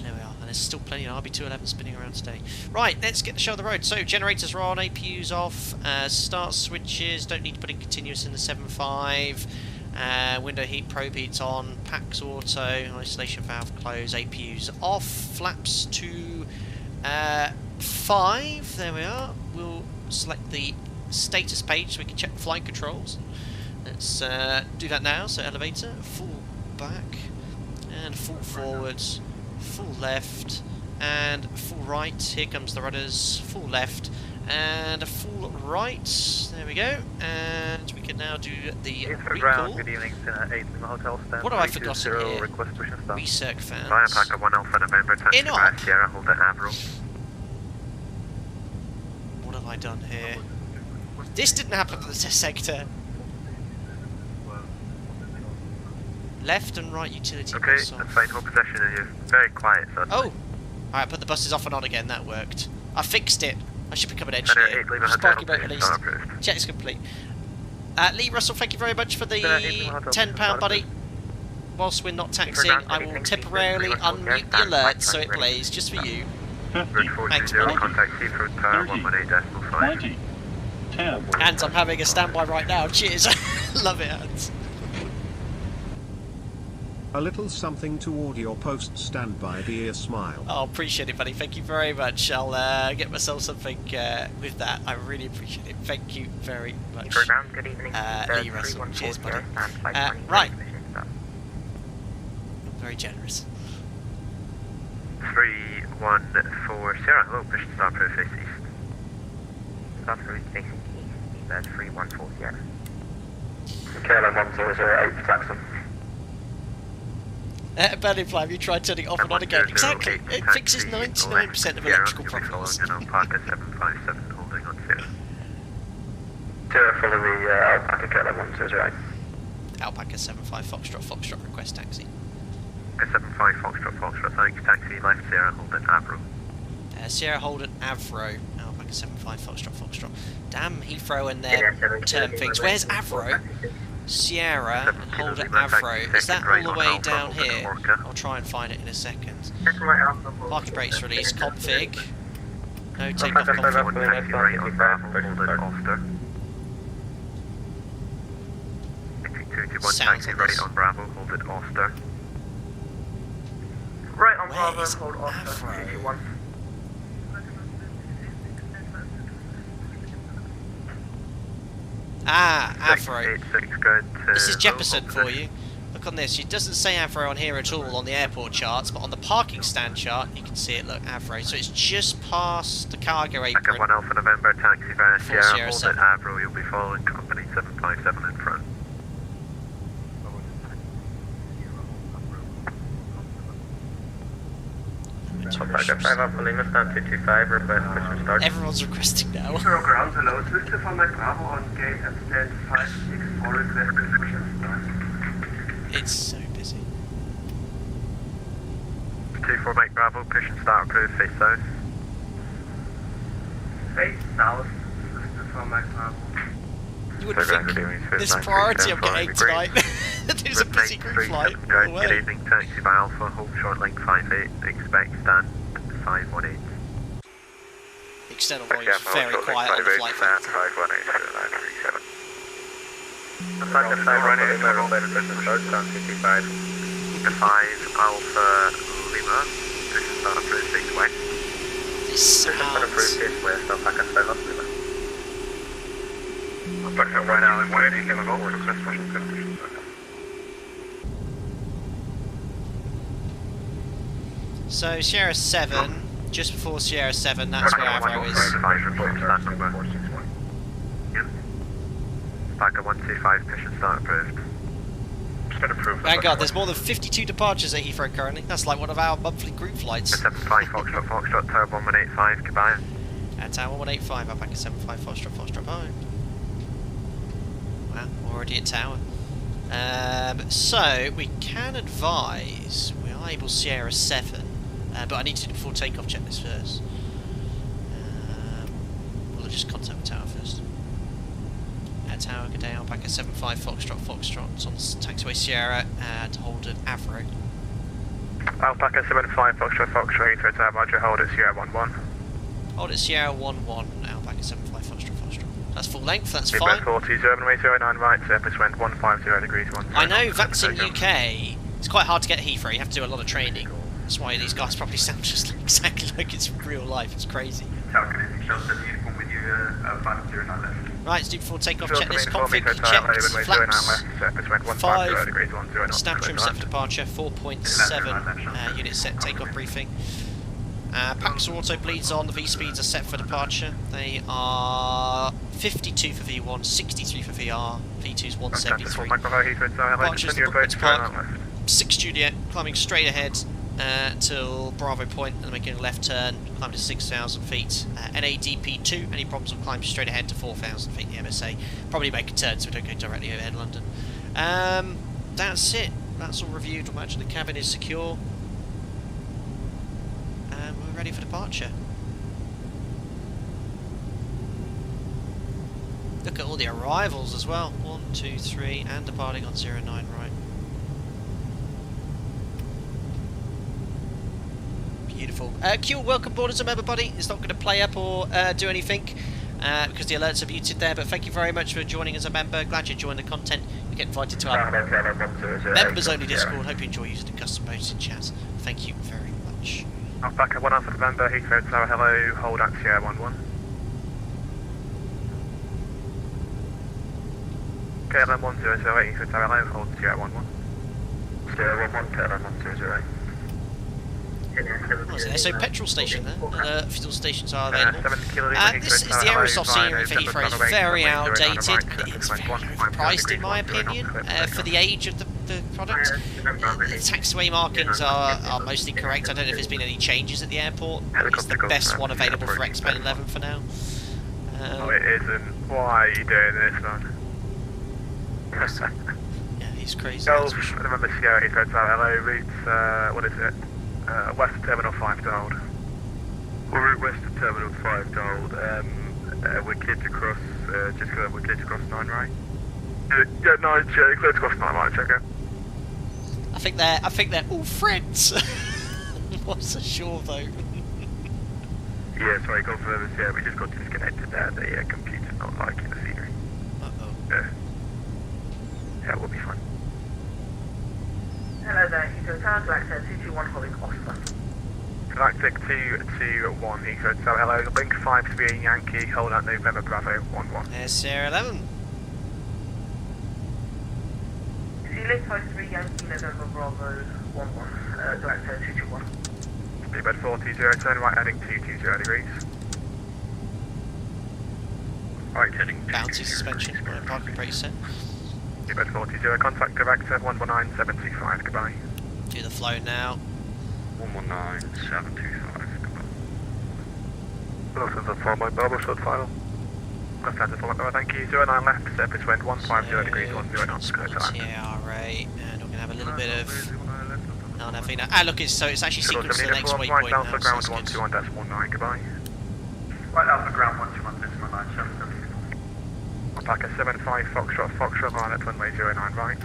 There we are. And there's still plenty of RB211 spinning around today. Right, let's get the show on the road. So, generators are on, APU's off, start switches, don't need to put in continuous in the 7.5. Window heat probe heat's on, packs auto, isolation valve closed, APU's off, flaps to 5, there we are. We'll select the status page so we can check flight controls. Let's do that now. So elevator, full back, and full forwards, full left, and full right. Here comes the rudders, full left, and a full right. There we go. And we can now do the recall. Good evening, 8 in the hotel stand. What have I forgotten here? Request push and stop. Recirc fans. Firepacker 1 Alpha November, taxi In on. by Sierra, hold it Avro. What have I done here? This didn't happen to the test sector. Left and right utility Okay, bus that's off. fine, hold possession and you're very quiet, son. Oh! Alright, put the buses off and on again, that worked. I fixed it. I should become an Center engineer. 8, leave a Just hotel, parking brake please, released. not approved. Check is complete. Lee Russell, thank you very much for the £10, buddy. Whilst we're not taxiing, I will temporarily unmute the alert so it plays just for you. 50, Route Thanks, 420, buddy. contact Heathrow Tower 30, 118.5. 20, 10. Hans, I'm having a standby right now. Cheers. Love it, Hans. A little something toward your post standby, be a smile. Oh, appreciate it, buddy. Thank you very much. I'll get myself something with that. I really appreciate it. Thank you very much. Ground, good evening. Lee Russell. Cheers, buddy. Right. Very generous. 314 Sierra, hello, push to start proof face east. Start through facing east, bed 314 Sierra. KLM 1008, Saxon. Burning fly, have you tried turning it off and on again? Exactly. It fixes 99% of electrical problems. Alpaca 757 holding on Sierra. Sierra follow the Alpaca KLM 1008. Alpaca 75 Foxtrot request taxi. 75 Foxtrot, thanks, taxi left Sierra, hold it Avro. Sierra Holden Avro. Alpaca 75 Foxtrot. Damn Heathrow and their term things. Where's Avro? Sierra and hold at Avro. Is that all the way down here? I'll try and find it in a second. Parking brakes release, config. No takeoff config. Taxi right on Bravo, hold it Ulster. 221 Sounds taxi like right this. on Bravo, hold it Ulster. Right on Where Bravo, is hold Oscar, Avro? 221. Ah, Avro. 686 good. This is Jefferson for you. Look on this, it doesn't say Avro on here at all on the airport charts, but on the parking stand chart, you can see it, look, Avro. So it's just past the cargo apron. Second 1 Alpha November, taxi via Sierra, Sierra, hold 7. at Avro, you'll be following company 757 in front. Alpaca 5 Alpha Lima, stand 225, request mission start. Everyone's requesting now. Heathrow ground, hello, Swift for my Bravo on gate at stand 564, request mission start. It's so busy. 24 Mike Bravo, push and start approved, face south. Face south, Swift for my Bravo. You wouldn't think there's priority I'm getting tonight. There's a busy group flight. Good evening, taxi by Alpha, hold short link 58, expect stand 518. External volume is very quiet on the flight factor. 518, Alpaca 5 Alpha Lima, request mission start, stand 225. 5 Alpha Lima, push and start approved, face west. This Mission start approved, sounds... face west, Alpaca 5 Alpha Lima. Alpaca 1 Allen 180, Kilo Golf, request mission start. So Sierra 7, just before Sierra 7, that's where Avro is. Alpaca 125, push and start approved. Vanguard, there's more than 52 departures at Heathrow currently. That's like one of our monthly group flights. 75 Foxtrot, Tower 1185, goodbye. Tower 1185, Alpaca 75, Foxtrot, bye. Wow, we're already at Tower. So, we can advise, we are able Sierra 7, but I need to do the full takeoff checklist first. We'll just contact the Tower first. Tower, good day, Alpaca 75, Foxtrot, it's on the taxiway Sierra, to hold at Avro. Alpaca 75, Foxtrot, Heathrow Tower, Roger, hold at Sierra 11. Hold at Sierra 11, Alpaca 75, Foxtrot. That's full length, that's fine. 40, 09 right, surface wind 150 degrees 1. I know that's in UK, it's quite hard to get Heathrow, you have to do a lot of training. That's why these guys probably sound just exactly like it's real life, it's crazy. Tower connecting shelter, uniform with you, 509 left. Right, let's do full takeoff checklist, config checked, flaps, 5, stab trim set for departure, 4.7 units set takeoff briefing. Packs are auto bleeds on, the V-speeds are set for departure. They are 52 for V1, 63 for VR, V2's 173. Departures the Brooklyn Park, 6 Juliet, climbing straight ahead till Bravo Point and making a left turn, climb to 6,000 feet. NADP2, any problems will climb straight ahead to 4,000 feet, the MSA. Probably make a turn so we don't go directly overhead London. That's it, that's all reviewed. We'll imagine the cabin is secure. And we're ready for departure. Look at all the arrivals as well. 1, 2, 3, and departing on 09 right. Beautiful. Q, welcome aboard as a member, buddy. It's not going to play up or do anything because the alerts are muted there, but thank you very much for joining as a member. Glad you joined the content. You get invited to our members only Discord. Hope you enjoy using the custom modes in chat. Thank you very much. Alpaca 1 Alpha November, Heathrow Tower, hello, hold at Sierra 11. KLM 1008, Heathrow Tower, hello, hold Sierra 11. Sierra 11, KLM 1008. What's it? So petrol station there, fuel stations are available. This is the aerosol scenery for Heathrow. It's very outdated, it's very overpriced in my opinion, for the age of the product. The taxiway markings are mostly correct. I don't know if there's been any changes at the airport. It's the best one available for XP11 for now. No, it isn't. Why are you doing this, man? Yeah, he's crazy. Gulf, November Sierra, Heathrow Tower, hello, route, what is it? West of Terminal 5 to hold. We're route west of Terminal 5 to hold. We're cleared to cross, just go, we're cleared to cross 9 right. Yeah, 9, cleared to cross 9 right, check out. I think they're all friends. Not so sure though. Yeah, sorry, confirm this, yeah, we just got disconnected there, the computer's not liking the scenery. Uh-oh. Yeah, we'll be fine. Hello there, Heathrow Tower, Galactic 221 holding Oscar. Galactic 221, Heathrow Tower, hello, Link 53 Yankee, hold out November Bravo 11. There's Sierra 11. Delay 53 Yankee November Bravo 11, direct 221. Speedbird 420, turn right heading 220 degrees. Right heading Bouncy suspension, right parking brake set. Speedbird 420, contact director 119.725, goodbye. Do the flow now. 119.725, goodbye. Left hand to Flight Bravo, short final. Left hand to Flight Bravo, thank you. 09 left, surface wind 150 degrees, 10 knots, clear to land. TARA, and we're going to have a little bit of... Oh, nothing. Ah, look, so it's actually sequenced to the next waypoint now, so that's good. 121.9, goodbye. Right Alpha ground 121.9, Chester. Alpaca 75 Foxtrot, line at runway 09 right.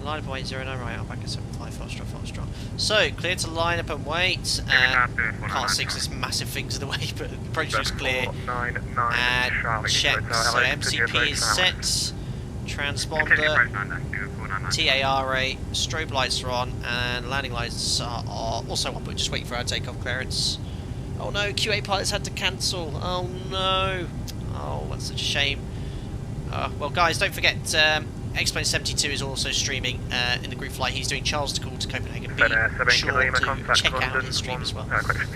Line up and wait, 09 right, Alpaca 75 Foxtrot. So, clear to line up and wait. Can't see 'cause there's massive things in the way, but the approach is clear. And check, so MCP is set. Transponder, TARA, strobe lights are on, and landing lights are also on, but just waiting for our takeoff clearance. Oh no, Q8Pilot's had to cancel. Oh no. Oh, that's such a shame. Well guys, don't forget, XP72 is also streaming in the group flight. He's doing Charles de Gaulle to Copenhagen. Be sure to check out his stream as well.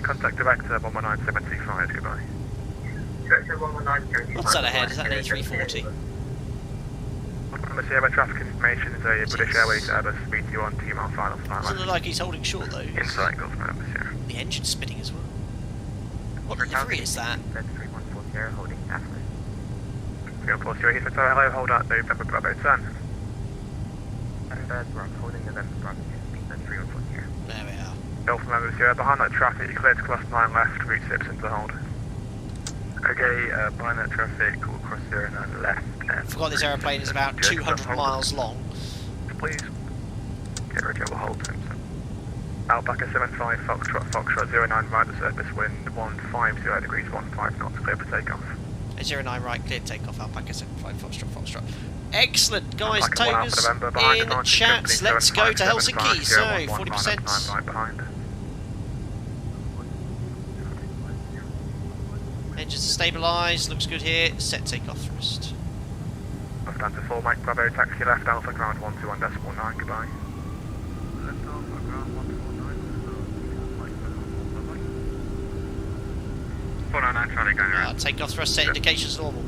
Contact director 119.725, goodbye. What's that ahead? Is that an A340? The Sierra traffic information is a British Airways Airbus B2 T-mile final flight. Doesn't look like he's holding short though. Inside Gulf Member Sierra. The engine's spinning as well. What livery is that? 3140 holding Atlas. 340 Heathrow Tower, hello, hold out November Bravo 10. And we're holding November Bravo 10, 3140. There we are. Gulf Member Sierra, behind that traffic, you cleared to cross 9 left, route 6 into hold. Okay, behind that traffic, we'll cross 09 left. Forgot this aeroplane is about 200 miles long. Please. Get ready, we'll hold him. Alpaca 75 Foxtrot 09 right, the surface wind 150 degrees, 15 knots, clear for takeoff. 09 right, clear takeoff, Alpaca 75 Foxtrot. Excellent, guys, Alpaca Toners in chat. Let's go to Helsinki. So, 40%. Right behind. Engines are stabilised, looks good here. Set takeoff thrust. Left hand to 4 Mike Bravo, taxi left, Alpha ground 121.9, goodbye. Left Alpha ground 121.9, 499 Charlie going around. Takeoff thrust set indications normal.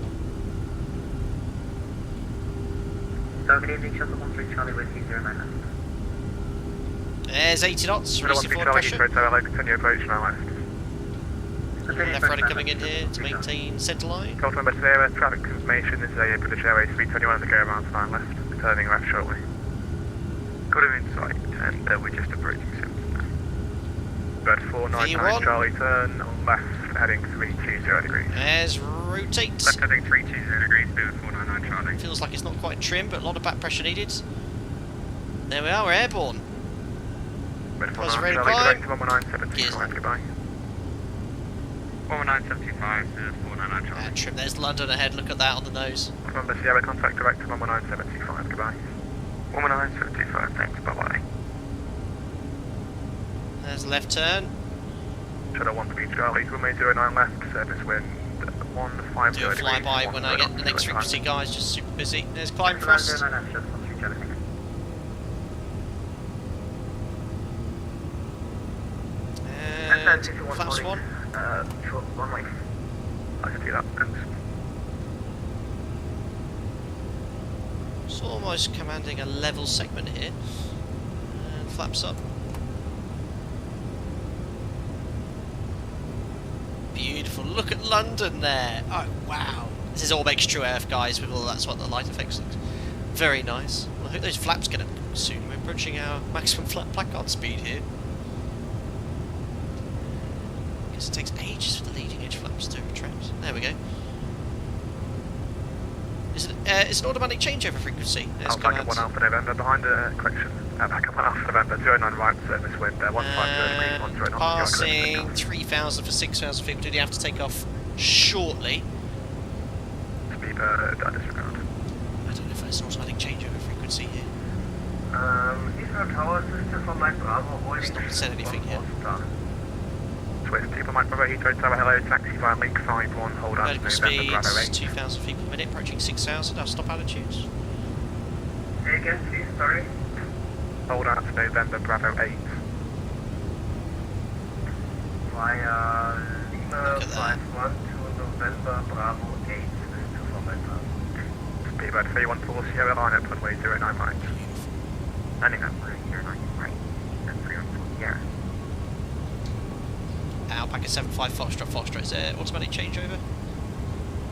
So good evening, Chester 13 Charlie with E09 left. There's 80 knots, releasing forward pressure. Continue approach now left. Left rudder coming in here to maintain centre line. Gulf Member Sierra, traffic information is a British Airways 321 to go around 9 left, turning left shortly. Got him in sight, and we're just approaching Simpson now. Bird 499 Charlie, turn left, heading 320 degrees. There's rotate. Left heading 320 degrees, Bird 499 Charlie. Feels like it's not quite trim, but a lot of back pressure needed. There we are, we're airborne. Bird Was 499 ready to Charlie, climb. direct to 119.75, goodbye. 119.75 to 499 Charlie. Trim, there's London ahead, look at that on the nose. Remember Sierra, contact direct to 119.75, goodbye. 119.75, thanks, bye bye. There's the left turn. Shadow 1 Charlie, runway 09 left, surface wind 150 Do a degrees. flyby when I get the next frequency, guys, just super busy. There's climb thrust. And flaps one. One way. I can do that, thanks. It's almost commanding a level segment here. And flaps up. Beautiful. Look at London there. Oh, wow. This is Orbex True Earth, guys, with all that's what the light effects looks. Very nice. Well, I hope those flaps get up soon. We're approaching our maximum flap placard speed here. Guess it takes ages for the leading edge flaps to retract. There we go. It's an automatic changeover frequency. Alpaca 1 Alpha November behind the correction. Alpaca 1 Alpha November 09 right surface wind 150 degrees 10 knots. Passing 3,000 for 6,000 feet. Do you have to take off shortly? Speedbird, disregard. I don't know if it's an automatic changeover frequency here. Heathrow Tower system for Mike Bravo. It's not said anything here. Swift, people Mike Bravo, Heathrow Tower, hello, taxi via link 51, hold on to Vertical November Bravo 8. speeds 2,000 feet per minute, approaching 6,000. Our stop altitudes. Say again, please, sorry. Hold out to November Bravo 8. Via Lima 51 to November Bravo 8. This is for my time. Speedbird 314 Sierra line up runway 09 right. Landing up runway 09 right. And 314 Sierra. Alpaca 75 Foxtrot, is there automatic changeover?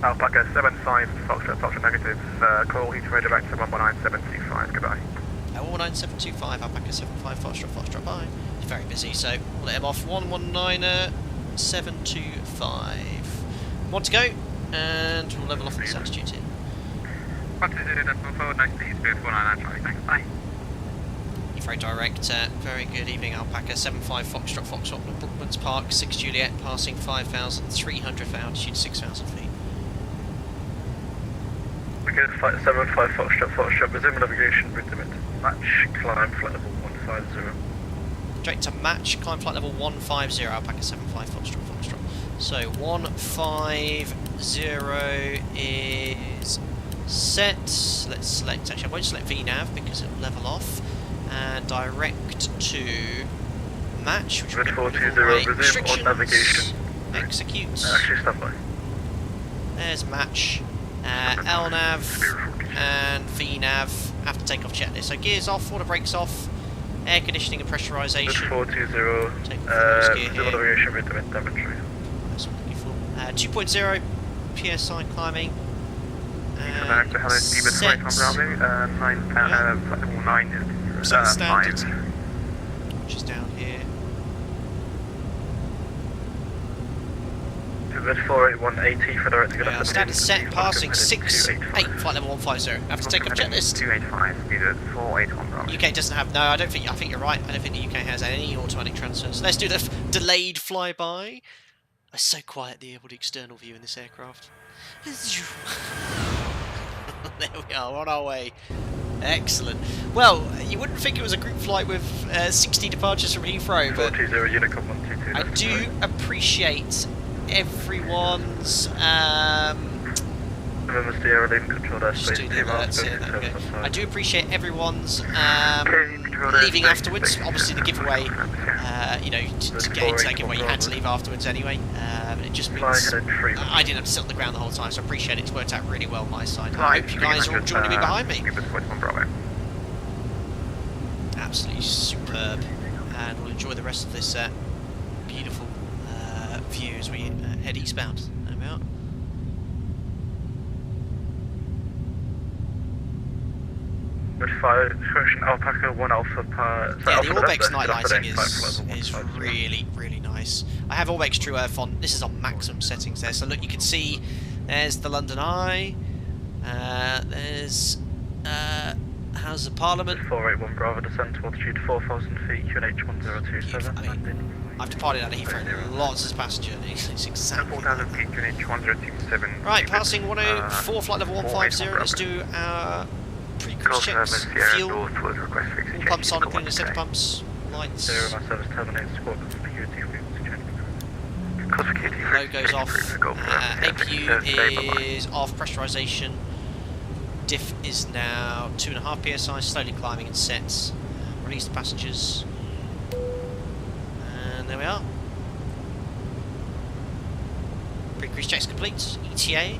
Alpaca 75 Foxtrot negative. Call Heathrow direct to 119725. Goodbye. 119725, Alpaca 75 Foxtrot, bye. It's very busy, so we'll let him off. 119725. One to go, and we'll level off on this altitude here. 120.4, nice to meet you, 499 thanks, bye. Heathrow direct, very good evening, Alpaca 75 Foxtrot, Brooklands Park, 6 Juliet, passing 5,300 for altitude 6,000 feet. We get flight 75 Foxtrot, resume navigation, route limit, match, climb, flight level 150. Direct to match, climb flight level 150, Alpaca 75 Foxtrot. So 150 is set. Let's select, actually I won't select VNAV because it'll level off. And direct to match, which will get 420, resume on navigation. Execute. Actually, stand by. There's match. LNAV and VNAV have to take off checklist. So gears off, water brakes off, air conditioning and pressurisation. 420, take the gear here. navigation, route limit, damage. That's what I'm looking for. 2.0 PSI climbing. Back to hello, Steven, set. 9 is Set standard, which is down here. 48180 for direct to get Standard set, passing 68, flight level 150. Have to take off checklist. 285, speed at 481. UK doesn't have, no, I think you're right. I don't think the UK has any automatic transfers. Let's do the delayed flyby. It's so quiet, the external view in this aircraft. There we are, on our way. Excellent. Well, you wouldn't think it was a group flight with 60 departures from Heathrow, but 420 Unicom 122. I do appreciate everyone's I do appreciate everyone's leaving afterwards. Obviously the giveaway, you know, to get into that giveaway you had to leave afterwards anyway. It just means I didn't have to sit on the ground the whole time, so I appreciate it's worked out really well on my side. I hope you guys are all joining me behind me. Absolutely superb, and we'll enjoy the rest of this beautiful view as we head eastbound. There we are. Alpaca 1 Alpha per... Yeah, the Orbex night lighting is really, really nice. I have Orbex True Earth on, this is on maximum settings there, so look, you can see there's the London Eye, there's Houses of Parliament. 481 Bravo, descent to altitude 4,000 feet, QNH 1027. I mean, I've departed out of Heathrow, lots of passenger, it's exactly 4,000 feet, QNH 1027. Right, passing 104, flight level 150, let's do our pre-cruise checks, fuel, all pumps on, including the centre pumps, lights, logos off, APU is off, pressurisation, diff is now 2.5 psi, slowly climbing in sets, release the passengers, and there we are. Pre-cruise checks complete, ETA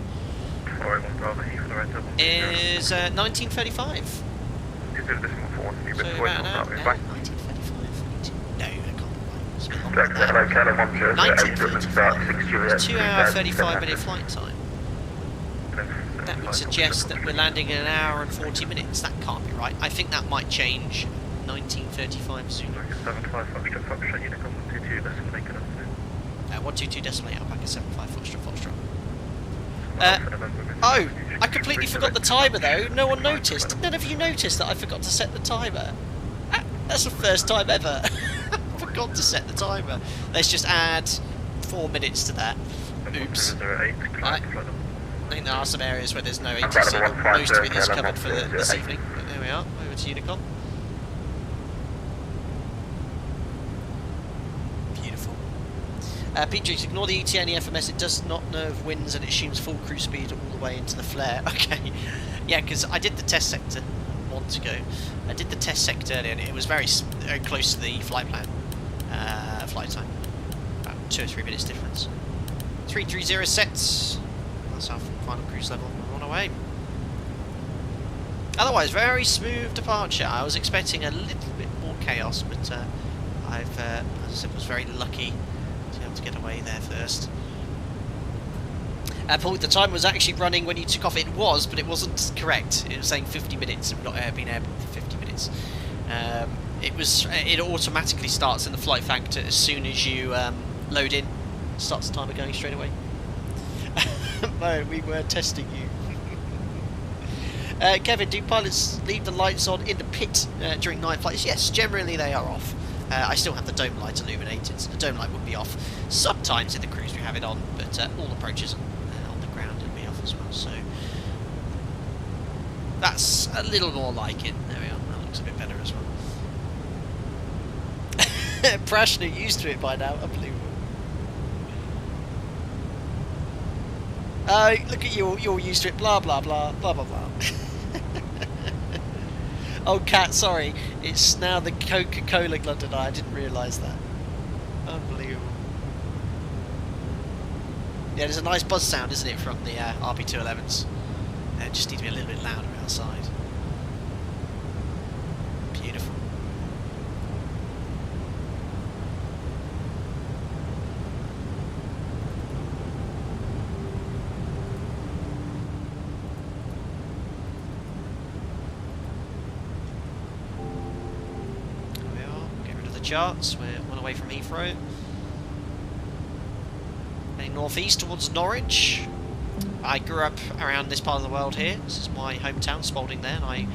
is 1935. So about an hour, 1935. No, I can't. No, 1935. It's 2 hour 35 minute flight time. That would suggest that we're landing in an hour and 40 minutes. That can't be right. I think that might change. 1935 Zulu. 122 decimal 8 Alpaca 75 Foxtrot. Oh, I completely forgot the timer though. No one noticed. None of you noticed that I forgot to set the timer. That's the first time ever. I forgot to set the timer. Let's just add 4 minutes to that. Oops. I think there are some areas where there's no ATC, but most of it is covered for this evening. But there we are, over to Unicom. Beautiful. PGs, ignore the ETA and the FMS, it does not know of winds and it assumes full cruise speed all the way into the flare. Okay, yeah, because I did the test sector want to go. I did the test sector earlier, and it was very close to the flight plan, flight time, about 2 or 3 minutes difference. 330 sets. That's our final cruise level. We're on our way. Otherwise, very smooth departure. I was expecting a little bit more chaos, but as I said, was very lucky to be able to get away there first. Paul, the time was actually running when you took off. It was, but it wasn't correct. It was saying 50 minutes and not been airborne for 50 minutes. It automatically starts in the FlightFactor as soon as you load in. Starts the timer going straight away. No, we were testing you. Kevin, do pilots leave the lights on in the pit during night flights? Yes, generally they are off. I still have the dome light illuminated, so the dome light would be off. Sometimes in the cruise we have it on, but all approaches on the ground would be off as well, so that's a little more like it. There we are, that looks a bit better as well. Prashna used to it by now, unbelievable. Look at you, you're used to it, blah blah blah, blah blah blah. Oh, Cat, sorry. It's now the Coca-Cola London Eye. I didn't realise that. Unbelievable. Yeah, there's a nice buzz sound, isn't it, from the RB211s. It just need to be a little bit louder outside. Beautiful. Charts. We're one away from Heathrow. Heading northeast towards Norwich. I grew up around this part of the world here. This is my hometown, Spalding there, and I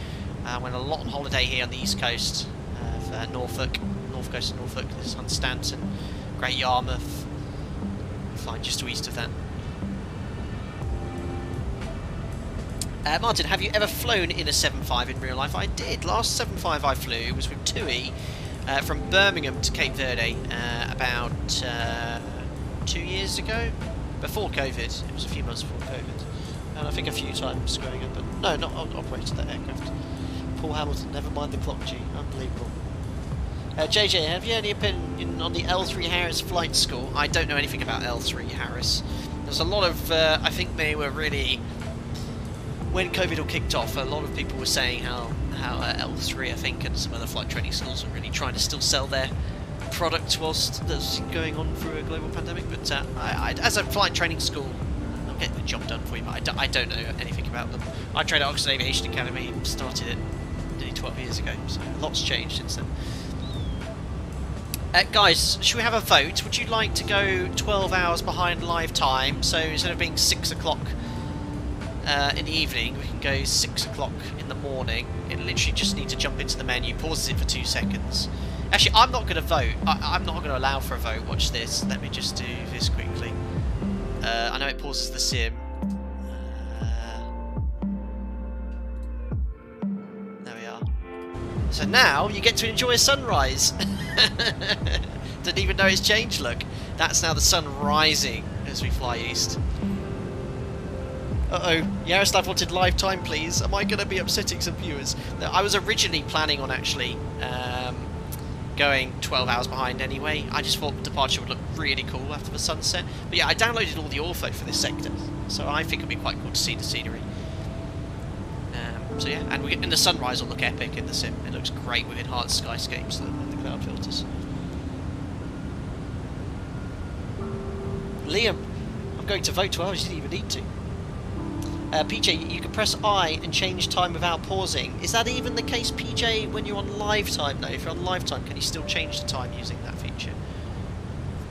went a lot on holiday here on the east coast of Norfolk, north coast of Norfolk. This is Hunstanton, Great Yarmouth, flying just to east of that. Martin, have you ever flown in a 7.5 in real life? I did. Last 7.5 I flew was with TUI. From Birmingham to Cape Verde about 2 years ago, before COVID. It was a few months before COVID, and I think a few times growing up. But no, not operated that aircraft. Paul Hamilton, never mind the clock G, unbelievable. JJ, have you any opinion on the L3 Harris flight school? I don't know anything about L3 Harris. There's a lot of, I think they were really, when COVID all kicked off, a lot of people were saying how L3, I think, and some other flight training schools are really trying to still sell their product whilst that's going on through a global pandemic. But as a flight training school, I'll get the job done for you, but I don't know anything about them. I trained at Oxford Aviation Academy, started it nearly 12 years ago, so a lot's changed since then. Guys, should we have a vote? Would you like to go 12 hours behind live time? So instead of being 6 o'clock in the evening, we can go 6 o'clock in the morning. It literally just need to jump into the menu, pauses it for 2 seconds. Actually, I'm not going to vote. I'm not going to allow for a vote. Watch this. Let me just do this quickly. I know it pauses the sim. There we are. So now you get to enjoy a sunrise. Didn't even know it's changed, look. That's now the sun rising as we fly east. Uh-oh, Yaroslav wanted live time, please. Am I going to be upsetting some viewers? I was originally planning on actually going 12 hours behind anyway. I just thought departure would look really cool after the sunset. But yeah, I downloaded all the ortho for this sector, so I think it'd be quite cool to see the scenery. So yeah, and the sunrise will look epic in the sim. It looks great with enhanced skyscapes and the cloud filters. Liam, I'm going to vote 12 hours, you didn't even need to. PJ, you can press I and change time without pausing. Is that even the case, PJ, when you're on live time? No, if you're on live time, can you still change the time using that feature?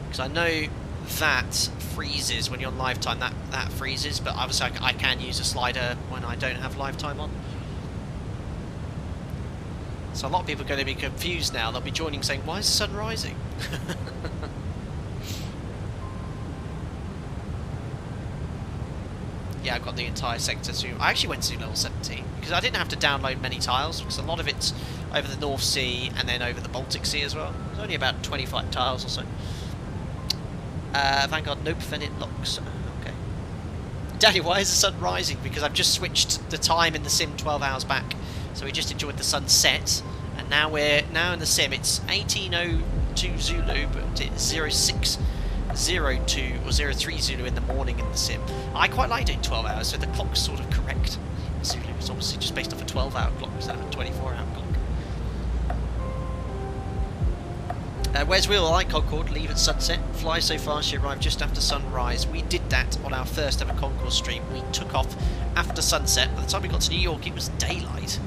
Because I know that freezes when you're on live time, that freezes, but obviously I can use a slider when I don't have live time on. So a lot of people are going to be confused now. They'll be joining saying, why is the sun rising? Yeah, I've got the entire sector to... I actually went to level 17 because I didn't have to download many tiles because a lot of it's over the North Sea and then over the Baltic Sea as well. There's only about 25 tiles or so. Vanguard, nope, then it locks. Okay. Daddy, why is the sun rising? Because I've just switched the time in the sim 12 hours back So we just enjoyed the sunset, and now we're in the sim. It's 18:02 Zulu, but it's 06:02 or 03 Zulu in the morning in the sim. I quite like doing 12 hours, so the clock's sort of correct. Zulu is obviously just based off a 12-hour clock instead of a 24-hour clock. Where's Will? I Concorde, leave at sunset, fly so fast you arrive just after sunrise. We did that on our first ever Concorde stream. We took off after sunset. By the time we got to New York, it was daylight.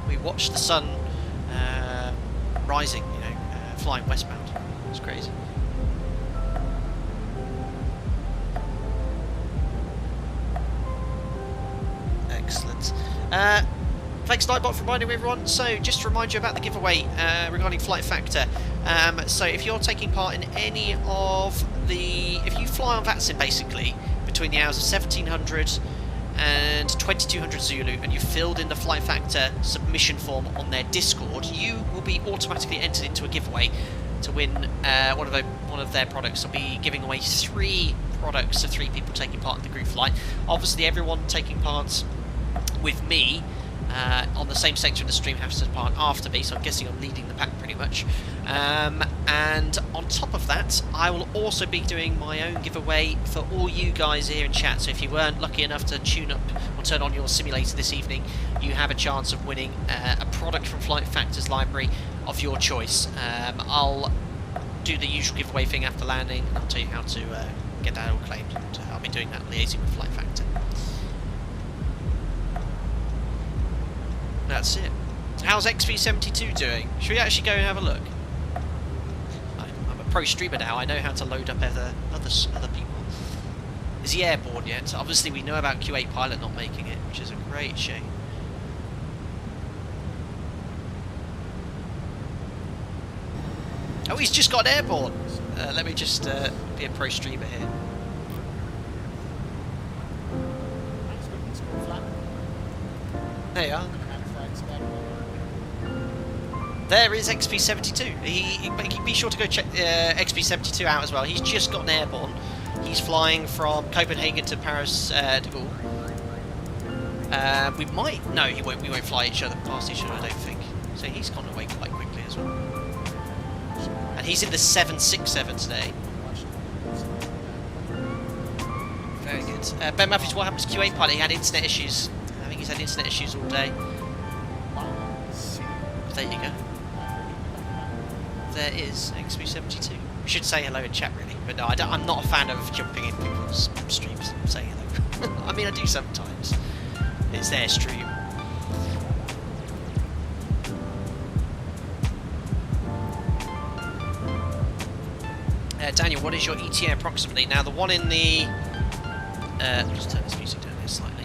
We watched the sun rising, you know, flying westbound. It was crazy. Excellent. Thanks Nightbot for reminding everyone. So just to remind you about the giveaway regarding FlightFactor. So if you're taking part in any of the... If you fly on VATSIM basically between the hours of 1700 and 2200 Zulu and you filled in the FlightFactor submission form on their Discord, you will be automatically entered into a giveaway to win one of their products. I'll be giving away 3 products to 3 people taking part in the group flight. Obviously everyone taking part with me on the same sector of the stream has to part after me, so I'm guessing I'm leading the pack pretty much. And on top of that, I will also be doing my own giveaway for all you guys here in chat. So if you weren't lucky enough to tune up or turn on your simulator this evening, you have a chance of winning a product from FlightFactor's library of your choice. I'll do the usual giveaway thing after landing. I'll tell you how to get that all claimed. I'll be doing that liaising with FlightFactor. That's it. How's XP72 doing? Should we actually go and have a look? I'm a pro streamer now. I know how to load up other people. Is he airborne yet? Obviously, we know about Q8Pilot not making it, which is a great shame. Oh, he's just got airborne. Let me just be a pro streamer here. There you are. There is XP72. Be sure to go check XP72 out as well. He's just gotten airborne. He's flying from Copenhagen to Paris de Gaulle. We might... No, we won't fly each other past each other, I don't think. So he's gone away quite quickly as well. And he's in the 767 today. Very good. Ben Matthews, what happened to Q8Pilot? He had internet issues. I think he's had internet issues all day. There you go. There is XP72. We should say hello in chat, really. But no, I'm not a fan of jumping in people's streams and saying hello. I mean, I do sometimes. It's their stream. Daniel, what is your ETA approximately? Now, the one in the... I'll just turn this music down here slightly.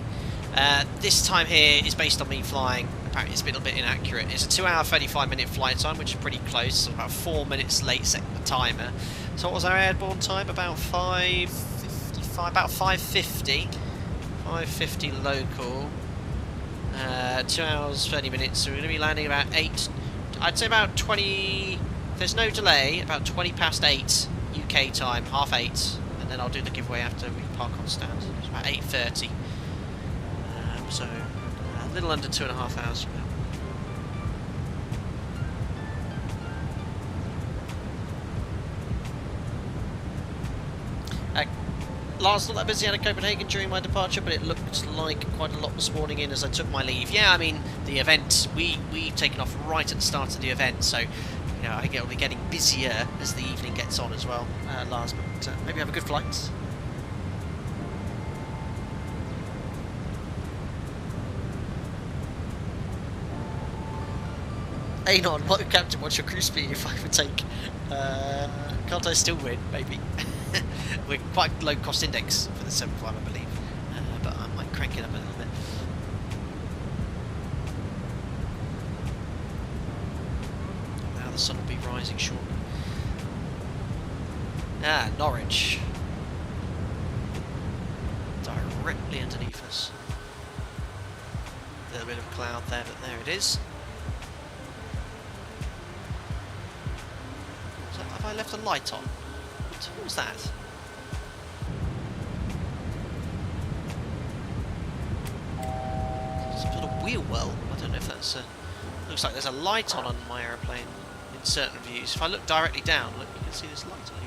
This time here is based on me flying. Apparently it's a little bit inaccurate. It's a 2-hour 35-minute flight time, which is pretty close. So about 4 minutes late setting the timer. So what was our airborne time? About 5:55. About 5:50. 5:50 local. 2 hours 30 minutes. So we're going to be landing about 8. I'd say about 20. If there's no delay, about 20 past 8 UK time, 8:30, and then I'll do the giveaway after we park on stand. It's about 8:30. So a little under 2.5 hours from now. Lars, not that busy out of Copenhagen during my departure, but it looked like quite a lot was spawning in as I took my leave. Yeah, I mean, the event, we've taken off right at the start of the event, so you know, I think it'll be getting busier as the evening gets on as well, Lars, but maybe have a good flight. Anon, what, Captain, what's your cruise speed if I would take? Can't I still win? Maybe. We're quite low cost index for the 7.5, I believe, but I might crank it up a little bit. Now the sun will be rising shortly. Ah, Norwich. Directly underneath us. A little bit of cloud there, but there it is. Have I left a light on? What was that? Some sort of wheel well. I don't know if that's looks like there's a light on my aeroplane in certain views. If I look directly down, look, you can see this light on it.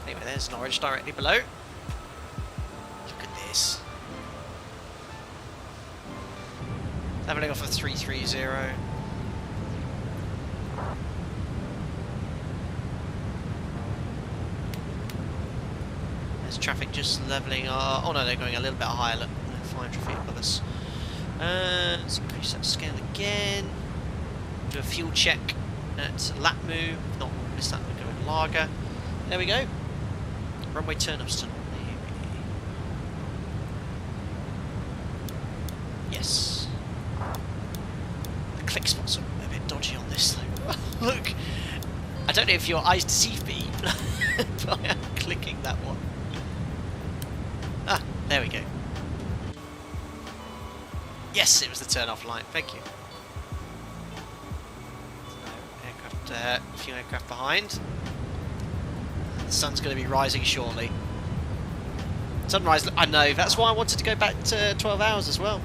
Anyway, there's Norwich directly below. Look at this. Leveling off of 330. There's traffic just leveling. Oh no, they're going a little bit higher. Look, 500 feet above us. Let's increase that scale again. Do a fuel check at Lapmu. Not miss that, we're going Lager. There we go. Runway turn-ups to yes. The click spots are a bit dodgy on this though. Look, I don't know if your eyes deceive me, but I am clicking that one. Ah, there we go. Yes, it was the turn-off line. Thank you. So, aircraft, a few aircraft behind. The sun's going to be rising shortly. Sunrise, I know. That's why I wanted to go back to 12 hours as well.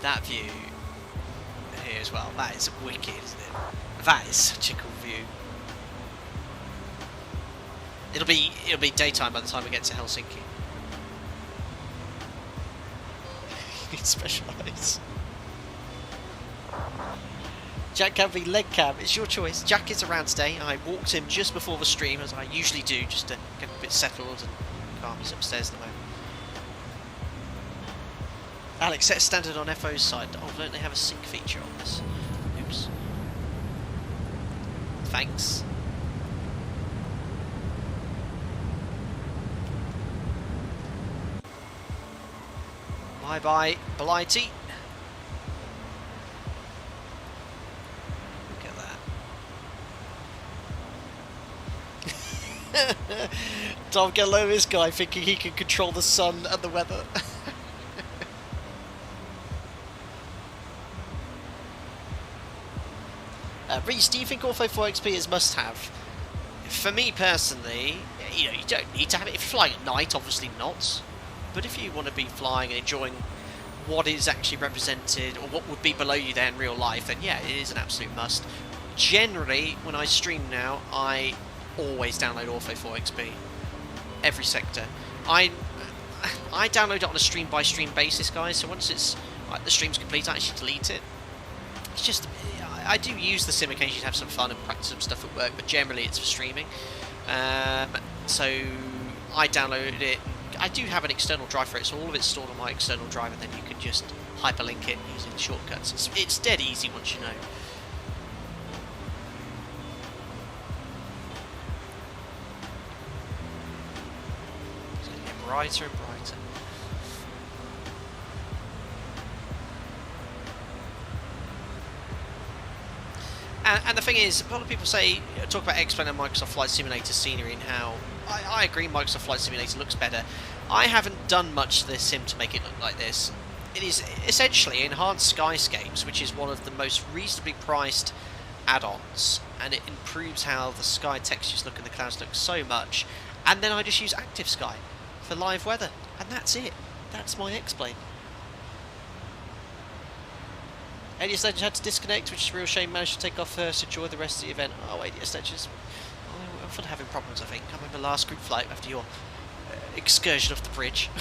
That view here as well. That is wicked, isn't it? That is such a cool view. It'll be daytime by the time we get to Helsinki. Need special eyes. Jack can be leg cam. It's your choice. Jack is around today. I walked him just before the stream, as I usually do, just to get a bit settled and calm. He's upstairs at the moment. Alex, set standard on FO's side. Oh, don't they have a sync feature on this? Oops. Thanks. Bye-bye, Blighty. Look at that. Don't get low this guy thinking he can control the sun and the weather. Reese, do you think Ortho 4XP is must-have? For me personally, you know, you don't need to have it. If you're flying at night, obviously not. But if you want to be flying and enjoying what is actually represented, or what would be below you there in real life, then yeah, it is an absolute must. Generally, when I stream now, I always download Ortho 4XP. Every sector. I download it on a stream-by-stream basis, guys, so once it's like the stream's complete, I actually delete it. It's just, I do use the sim occasionally to have some fun and practice some stuff at work, but generally it's for streaming. So I downloaded it. I do have an external drive for it, so all of it's stored on my external drive, and then you can just hyperlink it using shortcuts. It's dead easy once you know. It's going to get brighter and brighter. And the thing is, a lot of people talk about X-Plane and Microsoft Flight Simulator scenery and how I agree Microsoft Flight Simulator looks better. I haven't done much to this sim to make it look like this. It is essentially enhanced skyscapes, which is one of the most reasonably priced add-ons, and it improves how the sky textures look and the clouds look so much. And then I just use Active Sky for live weather, and that's it. That's my X-Plane. ADS Legends had to disconnect, which is a real shame. Managed to take off first, enjoy the rest of the event. Oh, ADS Legends, I'm often having problems, I think. I remember last group flight after your excursion off the bridge.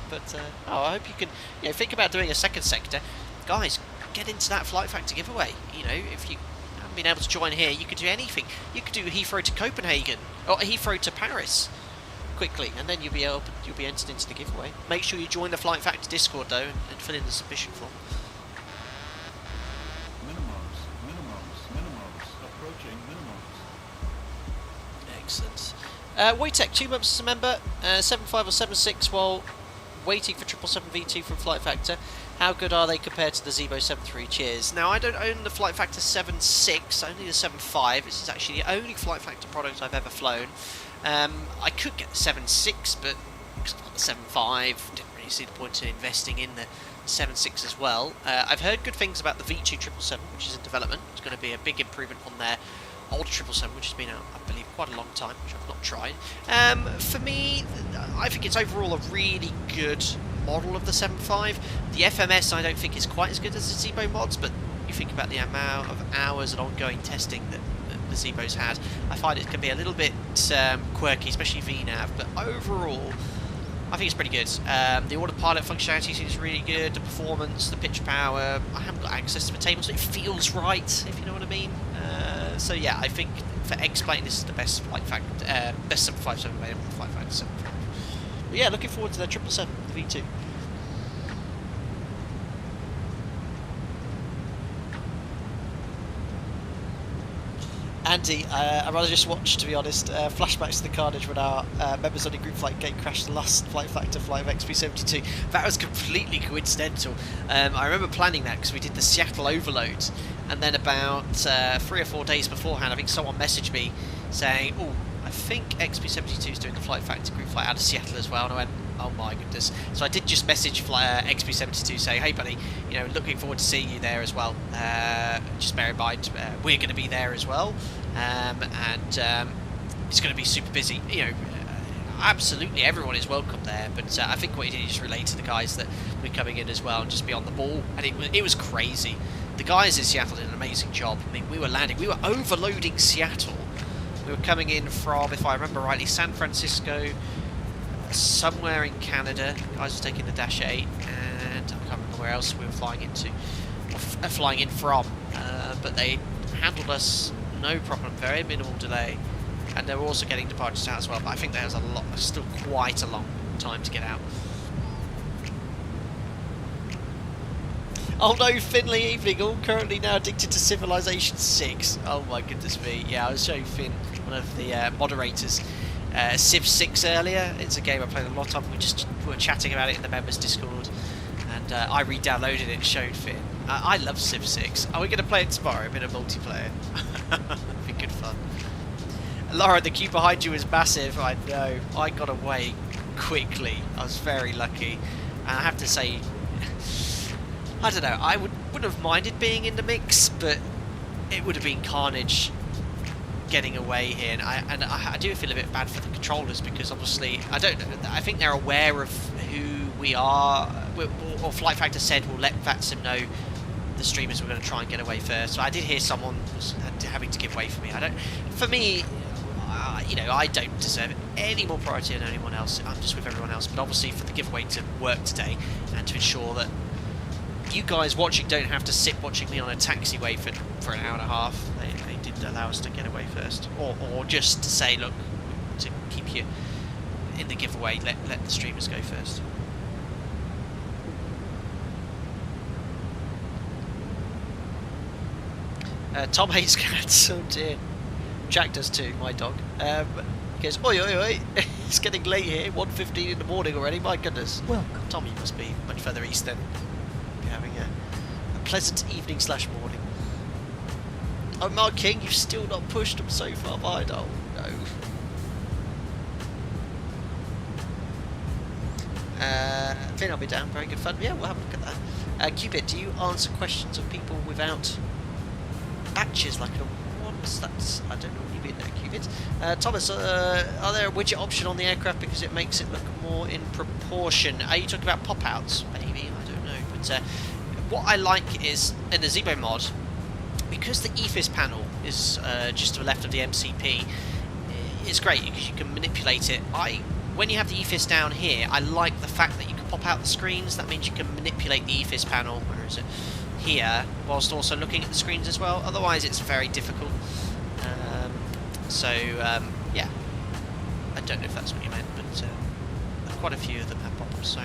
But, I hope you can, think about doing a second sector. Guys, get into that FlightFactor giveaway. You know, if you haven't been able to join here, you could do anything. You could do Heathrow to Copenhagen, or Heathrow to Paris quickly, and then you'll be entered into the giveaway. Make sure you join the FlightFactor Discord, though, and fill in the submission form. Excellent. Wojtek, 2 months as a member, 7.5 or 7.6 while waiting for 777-V2 from FlightFactor. How good are they compared to the Zebo 7.3? Cheers. Now, I don't own the FlightFactor 7.6, only the 7.5. This is actually the only FlightFactor product I've ever flown. I could get the 7.6, but because I've got the 7.5, didn't really see the point in investing in the 7.6 as well. I've heard good things about the V2 777, which is in development. It's going to be a big improvement on their older 777, which has been out, I believe, quite a long time, which I've not tried. For me, I think it's overall a really good model of the 7.5. The FMS I don't think is quite as good as the Zibo mods, but you think about the amount of hours and ongoing testing that the Zibo's had, I find it can be a little bit quirky, especially VNAV, but overall I think it's pretty good. The autopilot functionality seems really good, the performance, the pitch power. I haven't got access to the tables, but it feels right, if you know what I mean. So yeah, I think for X-Plane this is the best FlightFactor, best 757 available for FlightFactor 7. But yeah, looking forward to the 777, the V2. Andy, I'd rather just watch, to be honest, flashbacks to the carnage when our members on the group flight gate crashed the last FlightFactor flight of XP72. That was completely coincidental. I remember planning that because we did the Seattle overload, and then about 3 or 4 days beforehand, I think someone messaged me saying, oh, I think XP72 is doing the FlightFactor group flight out of Seattle as well, and I went, oh my goodness. So I did just message XP72 saying, hey buddy, you know, looking forward to seeing you there as well. Just bear in mind, we're going to be there as well, and it's going to be super busy. You know, absolutely everyone is welcome there, but I think what he did is relate to the guys that were coming in as well and just be on the ball, and it was crazy. The guys in Seattle did an amazing job. I mean, we were overloading Seattle. We were coming in from, if I remember rightly, San Francisco, somewhere in Canada. Guys were taking the Dash 8, and I can't remember where else we were flying into, or flying in from. But they handled us no problem, very minimal delay, and they were also getting departures out as well. But I think there was still quite a long time to get out. Oh no, Finley evening, all currently now addicted to Civilization 6. Oh my goodness me. Yeah, I was showing Finn, one of the moderators, Civ 6 earlier. It's a game I played a lot of. We were chatting about it in the members Discord, and I re-downloaded it and showed Finn. I love Civ 6. Are we going to play it tomorrow? A bit of multiplayer. It'd be good fun. Laura, the queue behind you is massive. I know. I got away quickly. I was very lucky. And I have to say, I don't know, I wouldn't have minded being in the mix, but it would have been carnage getting away here, and I do feel a bit bad for the controllers, because obviously, I don't know, I think they're aware of who we are, or FlightFactor said we'll let VATSIM know the streamers were going to try and get away first. So I did hear someone was having to give way for me. For me, you know, I don't deserve any more priority than anyone else. I'm just with everyone else, but obviously for the giveaway to work today, and to ensure that you guys watching don't have to sit watching me on a taxiway for an hour and a half. They did allow us to get away first, or just to say, look, to keep you in the giveaway, let the streamers go first. Tom hates cats. Oh dear. Jack does too, my dog. He goes, oi oi oi, it's getting late here, 1:15 in the morning already, my goodness. Well, Tom, you must be much further east then. Having a pleasant evening / morning. Oh, Mark King, you've still not pushed them so far behind. Oh no. Finn, I'll be down. Very good fun. Yeah, we'll have a look at that. Qubit, do you answer questions of people without batches like a that's, I don't know what you mean there, Qubit. Thomas, are there a widget option on the aircraft because it makes it look more in proportion? Are you talking about pop-outs? Maybe, I don't know. But what I like is, in the Zibo mod, because the EFIS panel is just to the left of the MCP, it's great because you can manipulate it. When you have the EFIS down here, I like the fact that you can pop out the screens. That means you can manipulate the EFIS panel, where is it? Here, whilst also looking at the screens as well. Otherwise it's very difficult. Yeah, I don't know if that's what you meant, but quite a few of them have pop-ups. So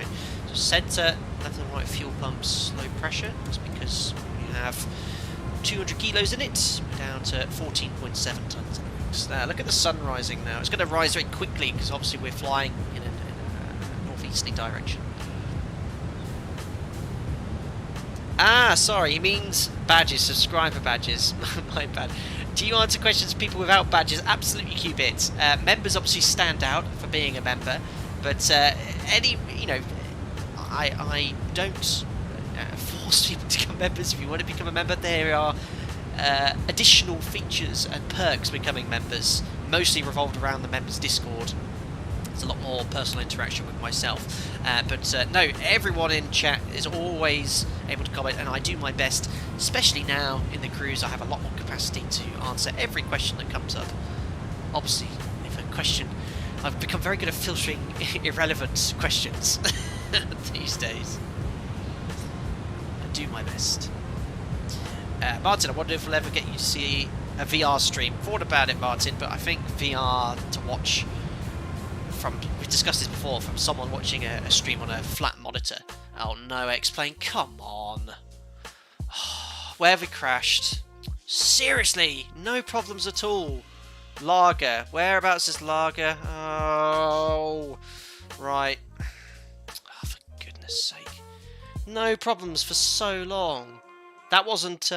centre, left and right fuel pumps, low pressure. That's because you have 200 kilos in it, down to 14.7 tons. Now look at the sun rising now. It's going to rise very quickly because obviously we're flying in a northeasterly direction. Ah, sorry, he means badges, subscriber badges. My bad. Do you answer questions of people without badges? Absolutely, Qubit. Members obviously stand out for being a member, but I don't force people to become members. If you want to become a member, there are additional features and perks becoming members, mostly revolved around the members' Discord. It's a lot more personal interaction with myself. No, everyone in chat is always able to comment, and I do my best, especially now in the cruise. I have a lot more capacity to answer every question that comes up. Obviously, if a question... I've become very good at filtering irrelevant questions these days. I do my best. Martin, I wonder if we'll ever get you to see a VR stream. Thought about it, Martin, but I think VR to watch from... We've discussed this before, from someone watching a stream on a flat monitor. Oh no, X-Plane, come on. Where have we crashed? Seriously, no problems at all. Lager. Whereabouts is Lager? Oh, right. Oh, for goodness sake. No problems for so long. That wasn't...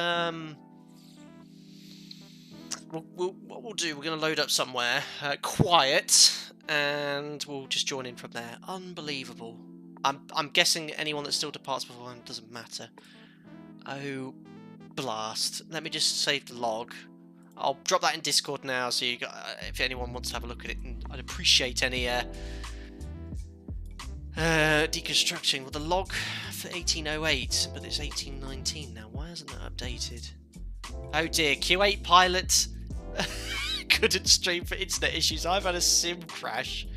what we'll do, we're going to load up somewhere quiet, and we'll just join in from there. Unbelievable. I'm guessing anyone that still departs beforehand doesn't matter. Oh, blast. Let me just save the log. I'll drop that in Discord now, so you got, if anyone wants to have a look at it, and I'd appreciate any deconstructing. Well, the log for 1808, but it's 1819 now. Why hasn't that updated? Oh dear, Q8Pilot couldn't stream for internet issues. I've had a sim crash.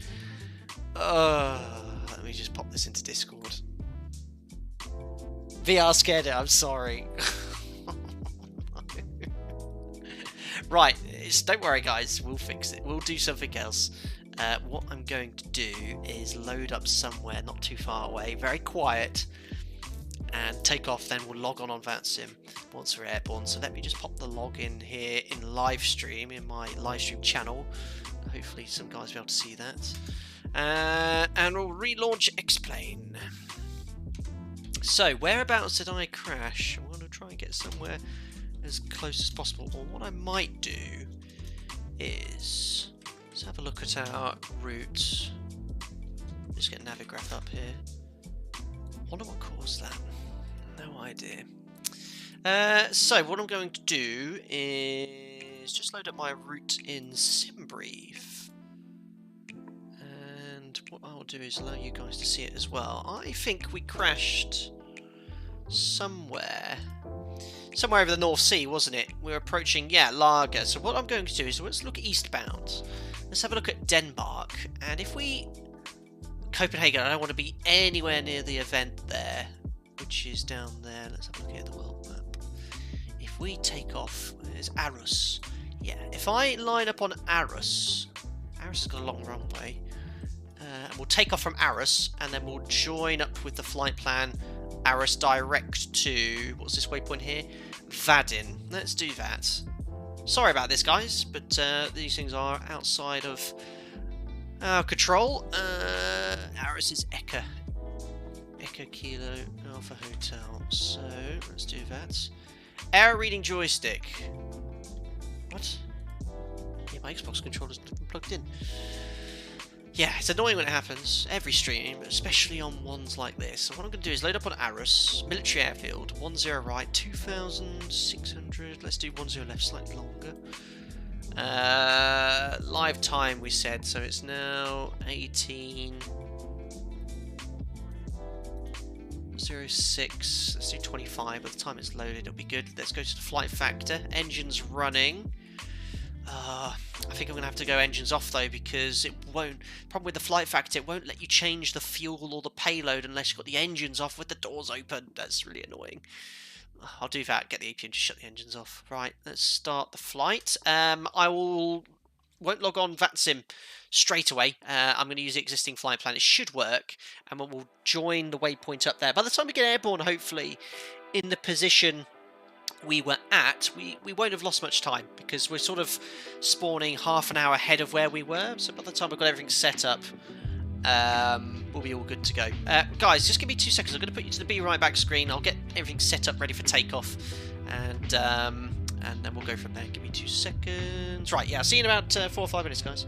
Let me just pop this into Discord. VR scared it, I'm sorry. Right, don't worry guys, we'll fix it. We'll do something else. What I'm going to do is load up somewhere not too far away, very quiet, and take off. Then we'll log on VATSIM once we're airborne. So let me just pop the log in here in live stream, in my live stream channel. Hopefully some guys will be able to see that. And we'll relaunch X-Plane. So whereabouts did I crash? I'm going to try and get somewhere as close as possible. Or what I might do is let's have a look at our route. Just get Navigraph up here. Wonder what caused that. No idea. So what I'm going to do is just load up my route in SimBrief. And what I'll do is allow you guys to see it as well. I think we crashed somewhere over the North Sea, wasn't it? We're approaching, yeah, Lager. So what I'm going to do is let's look eastbound. Let's have a look at Denmark. And if we... Copenhagen, I don't want to be anywhere near the event there, which is down there. Let's have a look at the world map. If we take off, there's Aarhus. Yeah, if I line up on Aarhus has got a long runway. And we'll take off from Aarhus, and then we'll join up with the flight plan Aarhus direct to, what's this waypoint here? Vadin. Let's do that. Sorry about this, guys, but these things are outside of our control. Aarhus is Eka. Eka Kilo Alpha Hotel. So, let's do that. Error reading joystick. What? Yeah, my Xbox controller's plugged in. Yeah, it's annoying when it happens, every stream, especially on ones like this. So what I'm going to do is load up on Aarhus, military airfield, 10 right, 2,600, let's do 10 left, slightly longer. Live time we said, so it's now 18:06, let's do 25, by the time it's loaded it'll be good. Let's go to the FlightFactor, engines running. I think I'm going to have to go engines off though, because it won't, problem with the FlightFactor, it won't let you change the fuel or the payload unless you've got the engines off with the doors open. That's really annoying. I'll do that, get the APM to shut the engines off. Right, let's start the flight. I won't log on VATSIM straight away. I'm going to use the existing flight plan. It should work, and we'll join the waypoint up there. By the time we get airborne, hopefully, in the position we were at, we won't have lost much time, because we're sort of spawning half an hour ahead of where we were. So by the time we've got everything set up, we'll be all good to go. Guys, just give me 2 seconds. I'm going to put you to the Be Right Back screen. I'll get everything set up ready for takeoff, and then we'll go from there. Give me 2 seconds. Right, yeah, I'll see you in about 4 or 5 minutes, guys.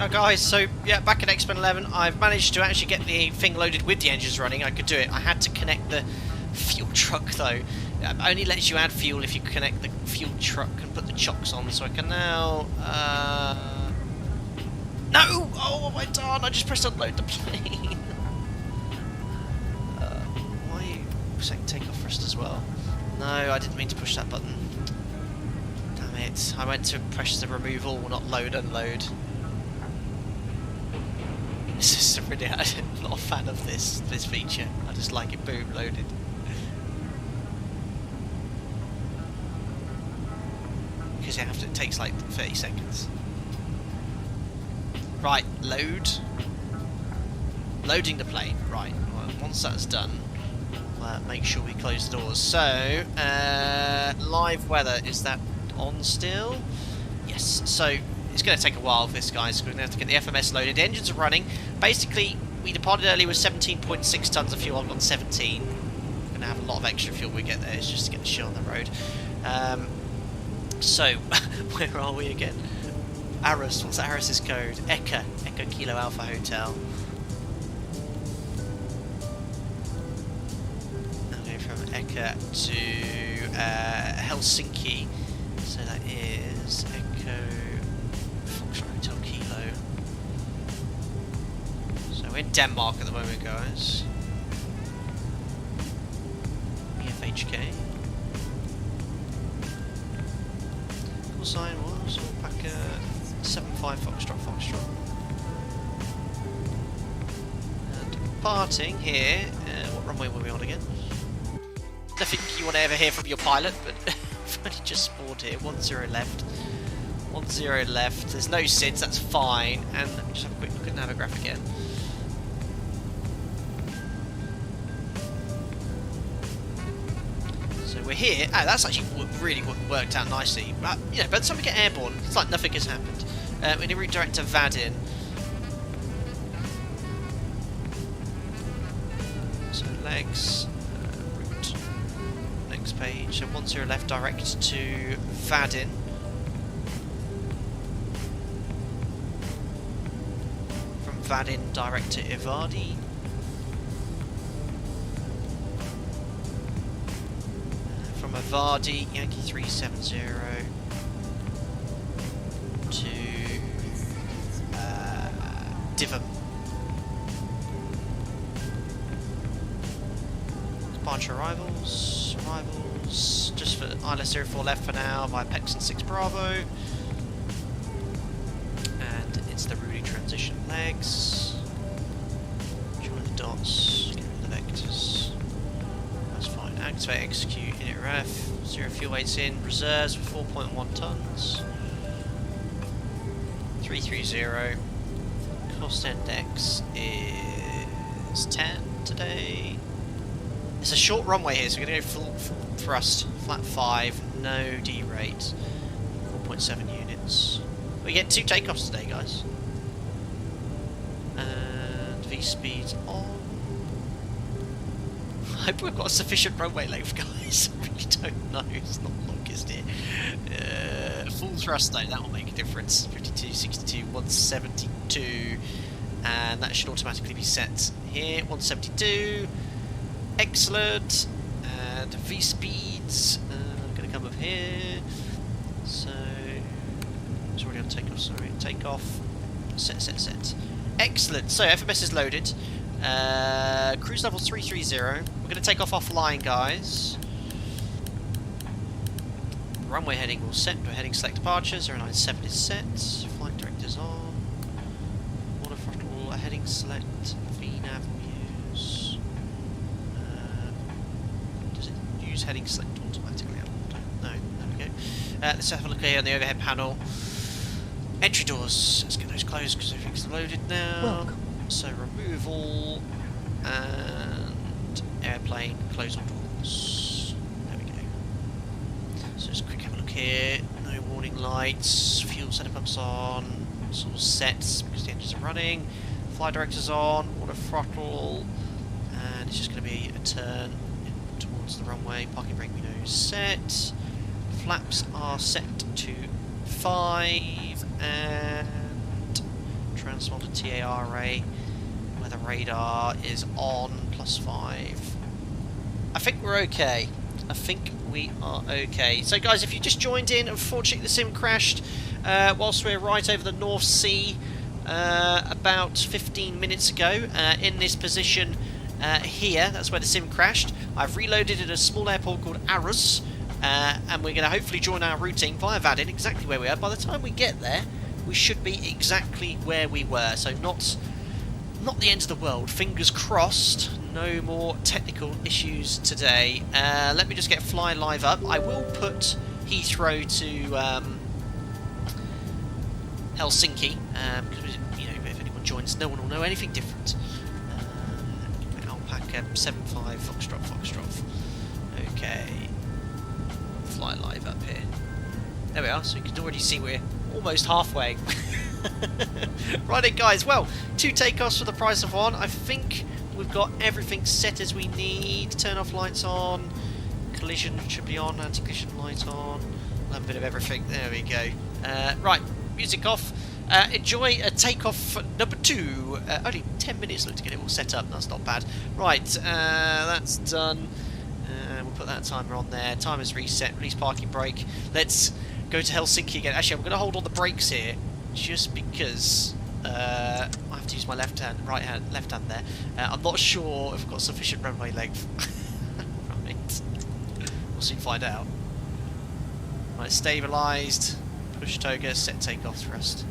Guys, so yeah, back at XP11, I've managed to actually get the thing loaded with the engines running. I could do it. I had to connect the fuel truck though. It only lets you add fuel if you connect the fuel truck and put the chocks on. So I can now. No! Oh, what have I done? I just pressed unload the plane. Why are you setting takeoff thrust as well? No, I didn't mean to push that button. Damn it! I went to press the removal, not load, unload. This is really, I'm not a fan of this feature. I just like it boom loaded. Because it takes like 30 seconds. Right, load. Loading the plane. Right, well, once that's done, make sure we close the doors. So, live weather, is that on still? Yes, so it's going to take a while for this, guys. We're going to have to get the FMS loaded. The engines are running. Basically, we departed earlier with 17.6 tons of fuel. I've got 17. We're going to have a lot of extra fuel when we get there. It's just to get the shit on the road. So, where are we again? Aris, what's Aris's code? Echo Kilo Alpha Hotel. Okay, from Echo to Helsinki. So that is Echo Foxtrot Hotel Kilo. So we're in Denmark at the moment, guys. EFHK. Call sign was Alpaca 75 Foxtrot. And departing here, what runway were we on again? Nothing you want to ever hear from your pilot, but I've only just spawned here. 10 left. 10 left. There's no SIDS, that's fine. And just have a quick look at Navigaph again. So we're here. Oh, that's actually really worked out nicely. But, you know, by the time we get airborne, it's like nothing has happened. We're going to redirect to Vadin. So legs, route, next page. So 10 left, direct to Vadin. From Vadin, direct to Ivadi. From Ivadi, Yankee 370 to Divham. Departure arrivals, just for ILS 04 left for now by Pexon 6 Bravo. And it's the Rudy transition legs. Join the dots, get rid of the vectors. That's fine. Activate, execute, init ref, 0 fuel weights in, reserves for 4.1 tons. 330. Cost index is 10 today. It's a short runway here, so we're going to go full thrust, flat 5, no D-rate, 4.7 units. We get 2 takeoffs today, guys. And V-speed's on. I hope we've got a sufficient runway length, guys. I really don't know. It's not the longest here. Full thrust, though, that will make a difference. 52, 62, 172. And that should automatically be set here. 172. Excellent. And V-speeds. I'm going to come up here. So, it's already on takeoff, sorry. Takeoff. Set. Excellent. So, FMS is loaded. Cruise level 330. We're going to take off offline, guys. Runway heading will set. We're heading select departure. 097 is set. Flight director's on. Water throttle heading select. VNAV will use. Does it use heading select automatically? No, there we go. Let's have a look here on the overhead panel. Entry doors. Let's get those closed because everything's loaded now. Welcome. So removal and airplane close all doors. There we go. So just quick have a look here. No warning lights. Fuel center pumps on. It's all set because the engines are running. Flight director's on. Water throttle. And it's just going to be a turn towards the runway. Parking brake we know is set. Flaps are set to 5 and transponder TARA. Weather radar is on, +5. I think we're okay. I think we are okay. So guys, if you just joined in, unfortunately the sim crashed whilst we're right over the North Sea about 15 minutes ago in this position here. That's where the sim crashed. I've reloaded at a small airport called Arus, and we're going to hopefully join our routing via Vadin, exactly where we are. By the time we get there, we should be exactly where we were, so not the end of the world. Fingers crossed, no more technical issues today. Let me just get Fly Live up. I will put Heathrow to Helsinki, because if anyone joins, no one will know anything different. Alpaca 75 Foxtrot. Okay, Fly Live up here. There we are. So you can already see we're almost halfway. Right then, guys. Well, 2 takeoffs for the price of 1. I think we've got everything set as we need. Turn off lights on. Collision should be on. Anti-collision light on. A bit of everything. There we go. Right, music off. Enjoy a takeoff number 2. Only 10 minutes to get it all set up. That's not bad. Right, that's done. We'll put that timer on there. Timer's reset. Release parking brake. Let's go to Helsinki again. Actually, I'm going to hold on the brakes here, just because I have to use my left hand there. I'm not sure if I've got sufficient runway length. Right. We'll soon find out. Right, stabilised. Push toga, set takeoff thrust.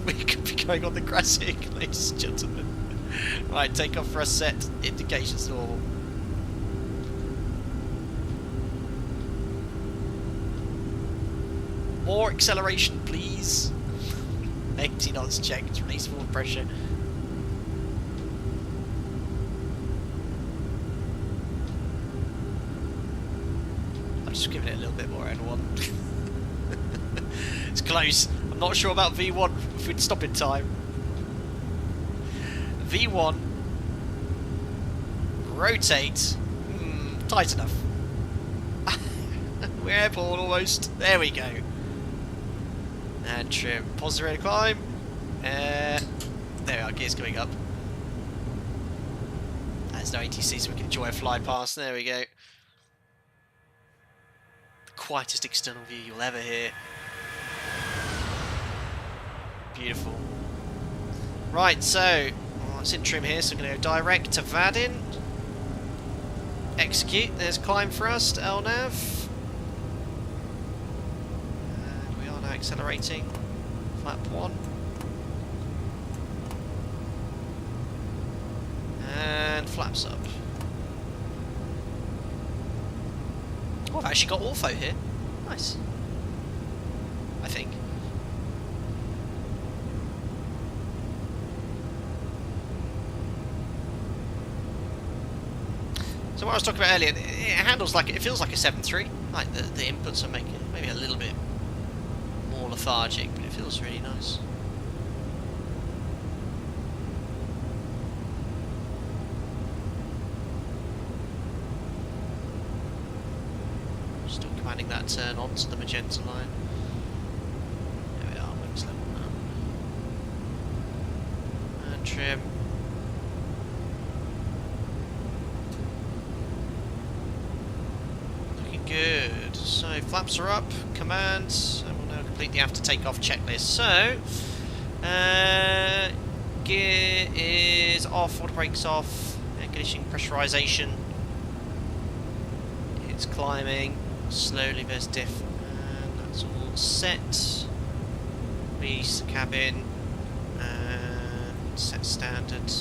We could be going on the grassy, ladies and gentlemen. Right, takeoff thrust set, indications normal. More acceleration, please. 80 knots checked, release forward pressure. I'm just giving it a little bit more N1. It's close. I'm not sure about V1 if we'd stop in time. V1. Rotate. Tight enough. We're airborne almost. There we go. And trim. Positive rate of climb. There we are, gears going up. There's no ATC, so we can enjoy a fly past. There we go. The quietest external view you'll ever hear. Beautiful. Right, so it's in trim here, so we're going to go direct to Vadin. Execute. There's climb thrust, LNAV. And we are now accelerating. Flap 1. And flaps up. Oh, I've actually got ortho here. Nice. I think. So what I was talking about earlier, it handles like, it feels like a 7.3. Like the inputs are making it maybe a little bit more lethargic, but it feels really nice. Still commanding that turn onto the magenta line. There we are, wings level now. And trim. Good. So flaps are up, command, and we'll now complete the after takeoff checklist. So gear is off, water brakes off, air conditioning pressurization. It's climbing slowly, there's diff, and that's all set. Release the cabin and set standard.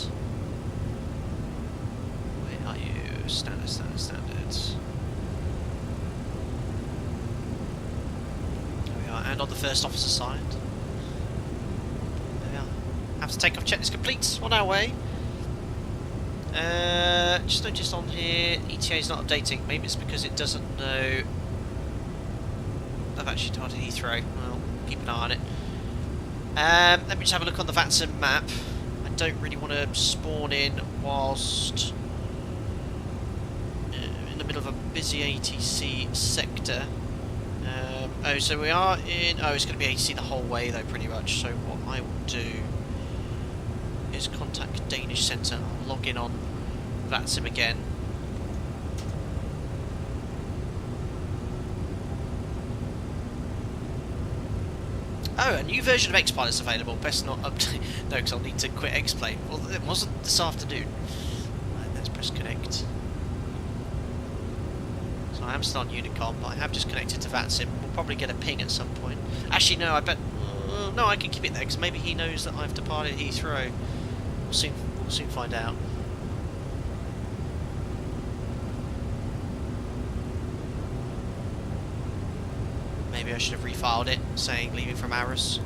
Where are you? Standard. And on the first officer side. There we are. Have to take off checklist complete. On our way. Just noticed on here, ETA is not updating. Maybe it's because it doesn't know. I've actually started Heathrow. Well, keep an eye on it. Let me just have a look on the VATSIM map. I don't really want to spawn in whilst in the middle of a busy ATC sector. Oh, so we are in... Oh, it's going to be AC the whole way, though, pretty much. So what I will do is contact Danish Centre. I'll log in on VATSIM again. Oh, a new version of XPilot's available. Best not update. No, because I'll need to quit X-Plane. Well, it wasn't this afternoon. Right, let's press connect. So I am still on Unicom, but I have just connected to VATSIM. We'll probably get a ping at some point. Actually, no, I bet... no, I can keep it there, because maybe he knows that I've departed Heathrow. We'll soon find out. Maybe I should have refiled it, saying leaving from Arras.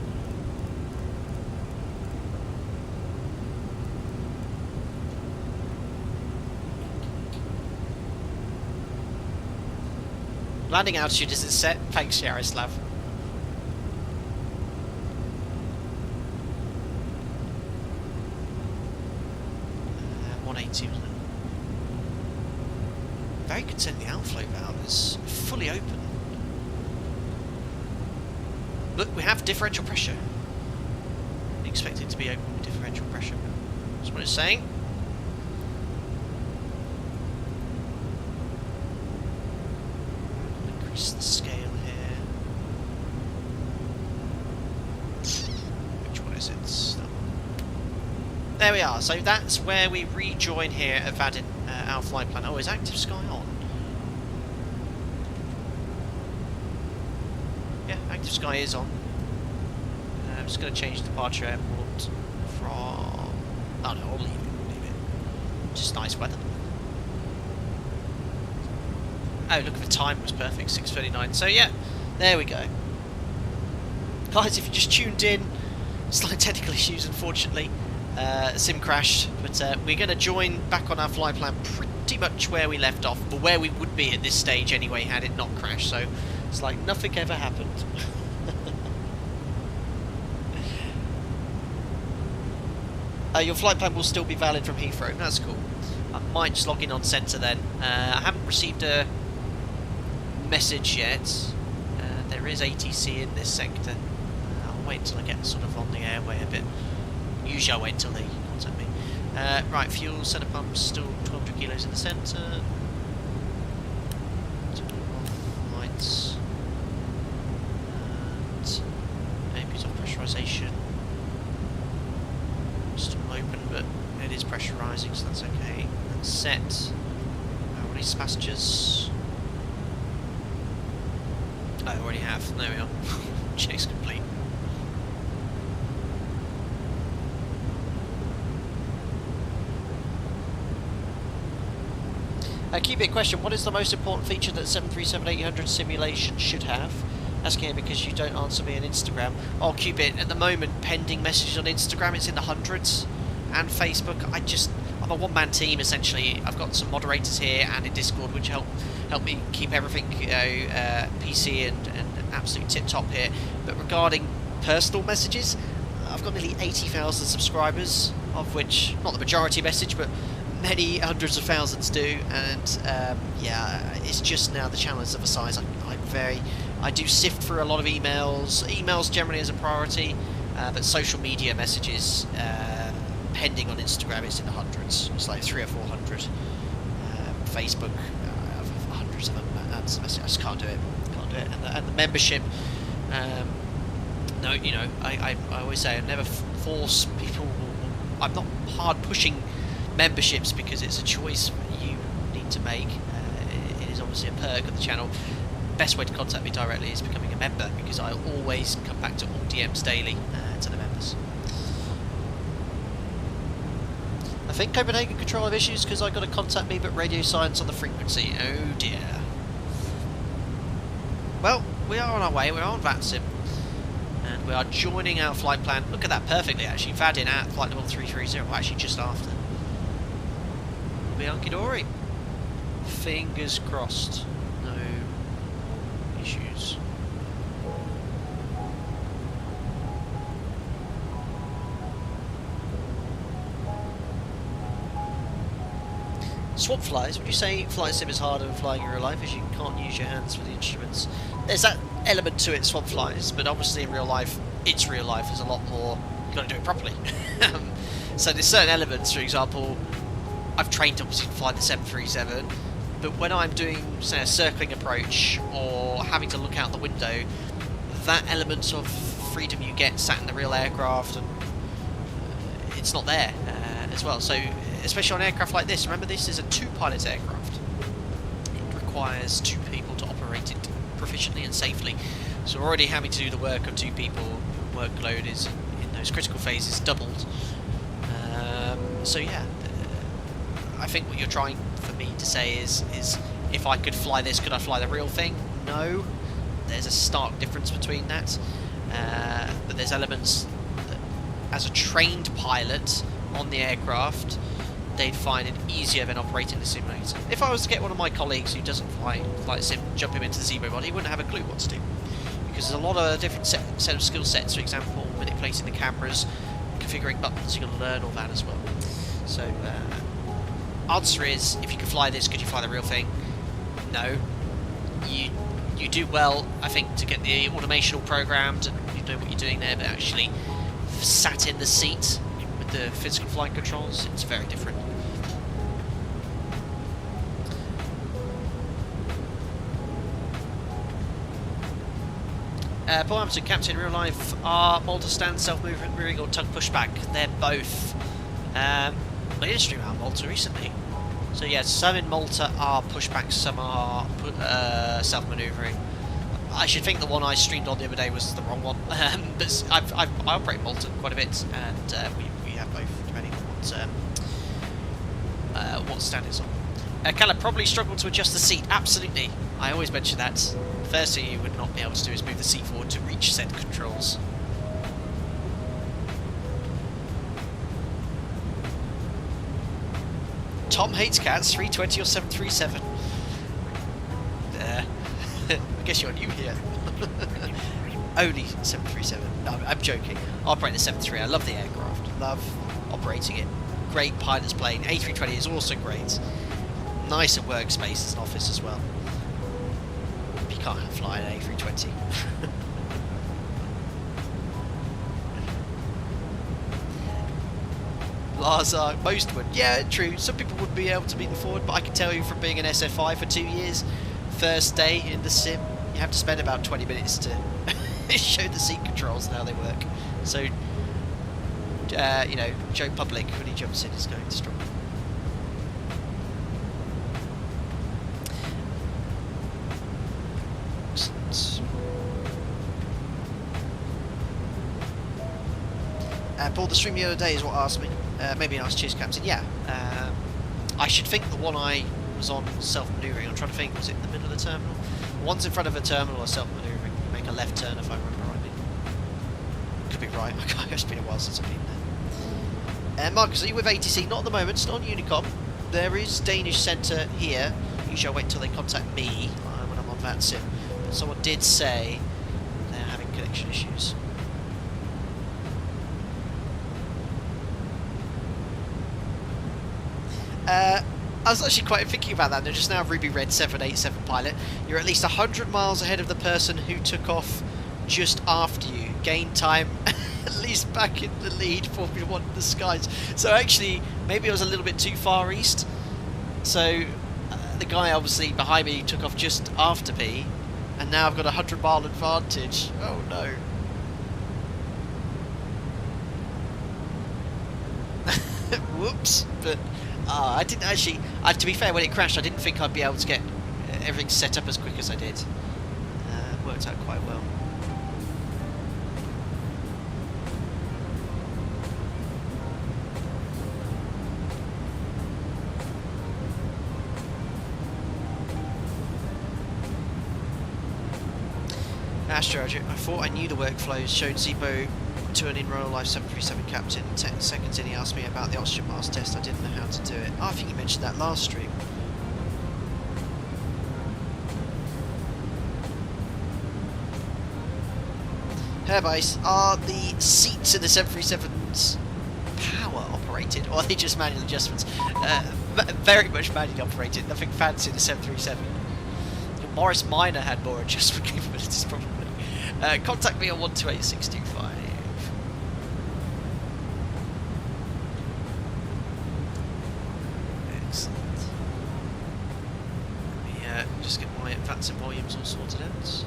Landing altitude isn't set. Thanks, Yaroslav. 180, wasn't it? Very content the outflow valve is fully open. Look, we have differential pressure. Expect it to be open with differential pressure. That's what it's saying. Increase the scale here. Which one is it? That one. There we are. So that's where we rejoin here at Vadin, our flight plan. Oh, is active sky on? Yeah, active sky is on. I'm just going to change departure airport from... Oh no, I'll leave it. Just nice weather. Oh, look at the time, it was perfect, 6:39. So yeah, there we go. Guys, if you just tuned in, slight technical issues unfortunately. Sim crashed, but we're going to join back on our flight plan pretty much where we left off, or where we would be at this stage anyway had it not crashed, so it's like nothing ever happened. Your flight plan will still be valid from Heathrow, that's cool. I might just log in on centre then. I haven't received a message yet. There is ATC in this sector. I'll wait until I get sort of on the airway a bit. Usually I'll wait until they contact me. Right, fuel, centre pumps, still 1,200 kilos in the centre. Lights. And AP's off pressurisation. Still open, but it is pressurising, so that's okay. And set. Release passengers. I already have. There we are. Chase complete. Keep it question, what is the most important feature that 737-800 simulation should have? Asking here because you don't answer me on Instagram. Oh, Cupid, at the moment, pending messages on Instagram, it's in the hundreds. And Facebook, I'm a one-man team, essentially. I've got some moderators here and in Discord, which help me keep everything, PC and absolute tip-top here. But regarding personal messages, I've got nearly 80,000 subscribers, of which, not the majority message, but many hundreds of thousands do, and yeah, it's just now the channel is of a size I do sift through a lot of emails generally as a priority, but social media messages pending on Instagram is in the hundreds. It's like 300 or 400. Facebook, hundreds of them. I just can't do it. And the membership. No, you know, I always say I never force people. I'm not hard pushing memberships because it's a choice you need to make. It is obviously a perk of the channel. Best way to contact me directly is becoming a member, because I always come back to all DMs daily to the members. I think Copenhagen control have issues because I got to contact me but radio silence on the frequency. Oh dear. Well, we are on our way, we're on VATSIM and we are joining our flight plan. Look at that perfectly actually, Vadin at flight level 330, actually just after. Bianchidori. Fingers crossed. No issues. Swap flies. Would you say flight sim is harder than flying in real life as you can't use your hands for the instruments? There's that element to it, swap flies, but obviously in real life, it's real life. There's a lot more. You've got to do it properly. So there's certain elements, for example, I've trained obviously to fly the 737, but when I'm doing, say, a circling approach or having to look out the window, that element of freedom you get sat in the real aircraft, and it's not there as well. So especially on aircraft like this, remember this is a 2-pilot aircraft. It requires 2 people to operate it proficiently and safely. So already having to do the work of 2 people, workload is in those critical phases doubled. So yeah, I think what you're trying for me to say is if I could fly this, could I fly the real thing? No. There's a stark difference between that. But there's elements that, as a trained pilot on the aircraft, they'd find it easier than operating the simulator. If I was to get one of my colleagues who doesn't fly sim, jump him into the Zebo mod, he wouldn't have a clue what to do. Because there's a lot of different set of skill sets, for example, manipulating the cameras, configuring buttons, you've got to learn all that as well. So, answer is, if you could fly this, could you fly the real thing? No. You do well, I think, to get the automation all programmed and you know what you're doing there, but actually sat in the seat with the physical flight controls, it's very different. Paul Hampton, Captain, real life, are Malta stand self-moving or tug pushback? They're both. The industry around Malta recently. So yeah, some in Malta are pushbacks, some are self-manoeuvring. I should think the one I streamed on the other day was the wrong one, but I operate Malta quite a bit, and we have both, depending on what stand it's on. Callum, probably struggled to adjust the seat. Absolutely, I always mention that. First thing you would not be able to do is move the seat forward to reach said controls. Tom hates cats, 320 or 737. I guess you're new here. Only 737. No, I'm joking. I operate the 73. I love the aircraft. Love operating it. Great pilot's plane. A320 is also great. Nicer workspace as an office as well. You can't fly an A320. Lazar, most would. Yeah, true. Some people would be able to beat them forward, but I can tell you from being an SFI for 2 years, first day in the sim, you have to spend about 20 minutes to show the seat controls and how they work. So, you know, Joe Public, when he jumps in, is going to struggle. Paul, the stream the other day is what asked me. Maybe asked Cheers Captain. Yeah. I should think the one I was on was self-manoeuvring. I'm trying to think, was it in the middle of the terminal? The ones in front of a terminal are self-manoeuvring. You make a left turn if I remember rightly. Could be right. It's been a while since I've been there. Marcus, are you with ATC? Not at the moment. It's not on Unicom. There is Danish Centre here. Usually I wait until they contact me when I'm on that sim. But someone did say they're having connection issues. I was actually quite thinking about that. They're just now Ruby Red 787 pilot. You're at least 100 miles ahead of the person who took off just after you. Gain time at least back in the lead, Formula 1 in the skies. So actually, maybe I was a little bit too far east. So the guy obviously behind me took off just after me, and now I've got a 100-mile advantage. Oh no. Whoops. But I didn't actually, to be fair, when it crashed I didn't think I'd be able to get everything set up as quick as I did. It worked out quite well. Astro, I thought I knew the workflows, showed Zebo to an in-roll life 737 captain. 10 seconds in he asked me about the oxygen mask test. I didn't know how to do it. Oh, I think you mentioned that last stream. Airbase, are the seats in the 737s power operated, or are they just manual adjustments? Very much manually operated, nothing fancy in the 737. Morris Minor had more adjustment capabilities probably. Contact me on 128625. Excellent. Let me just get my VATs and volumes all sorted out.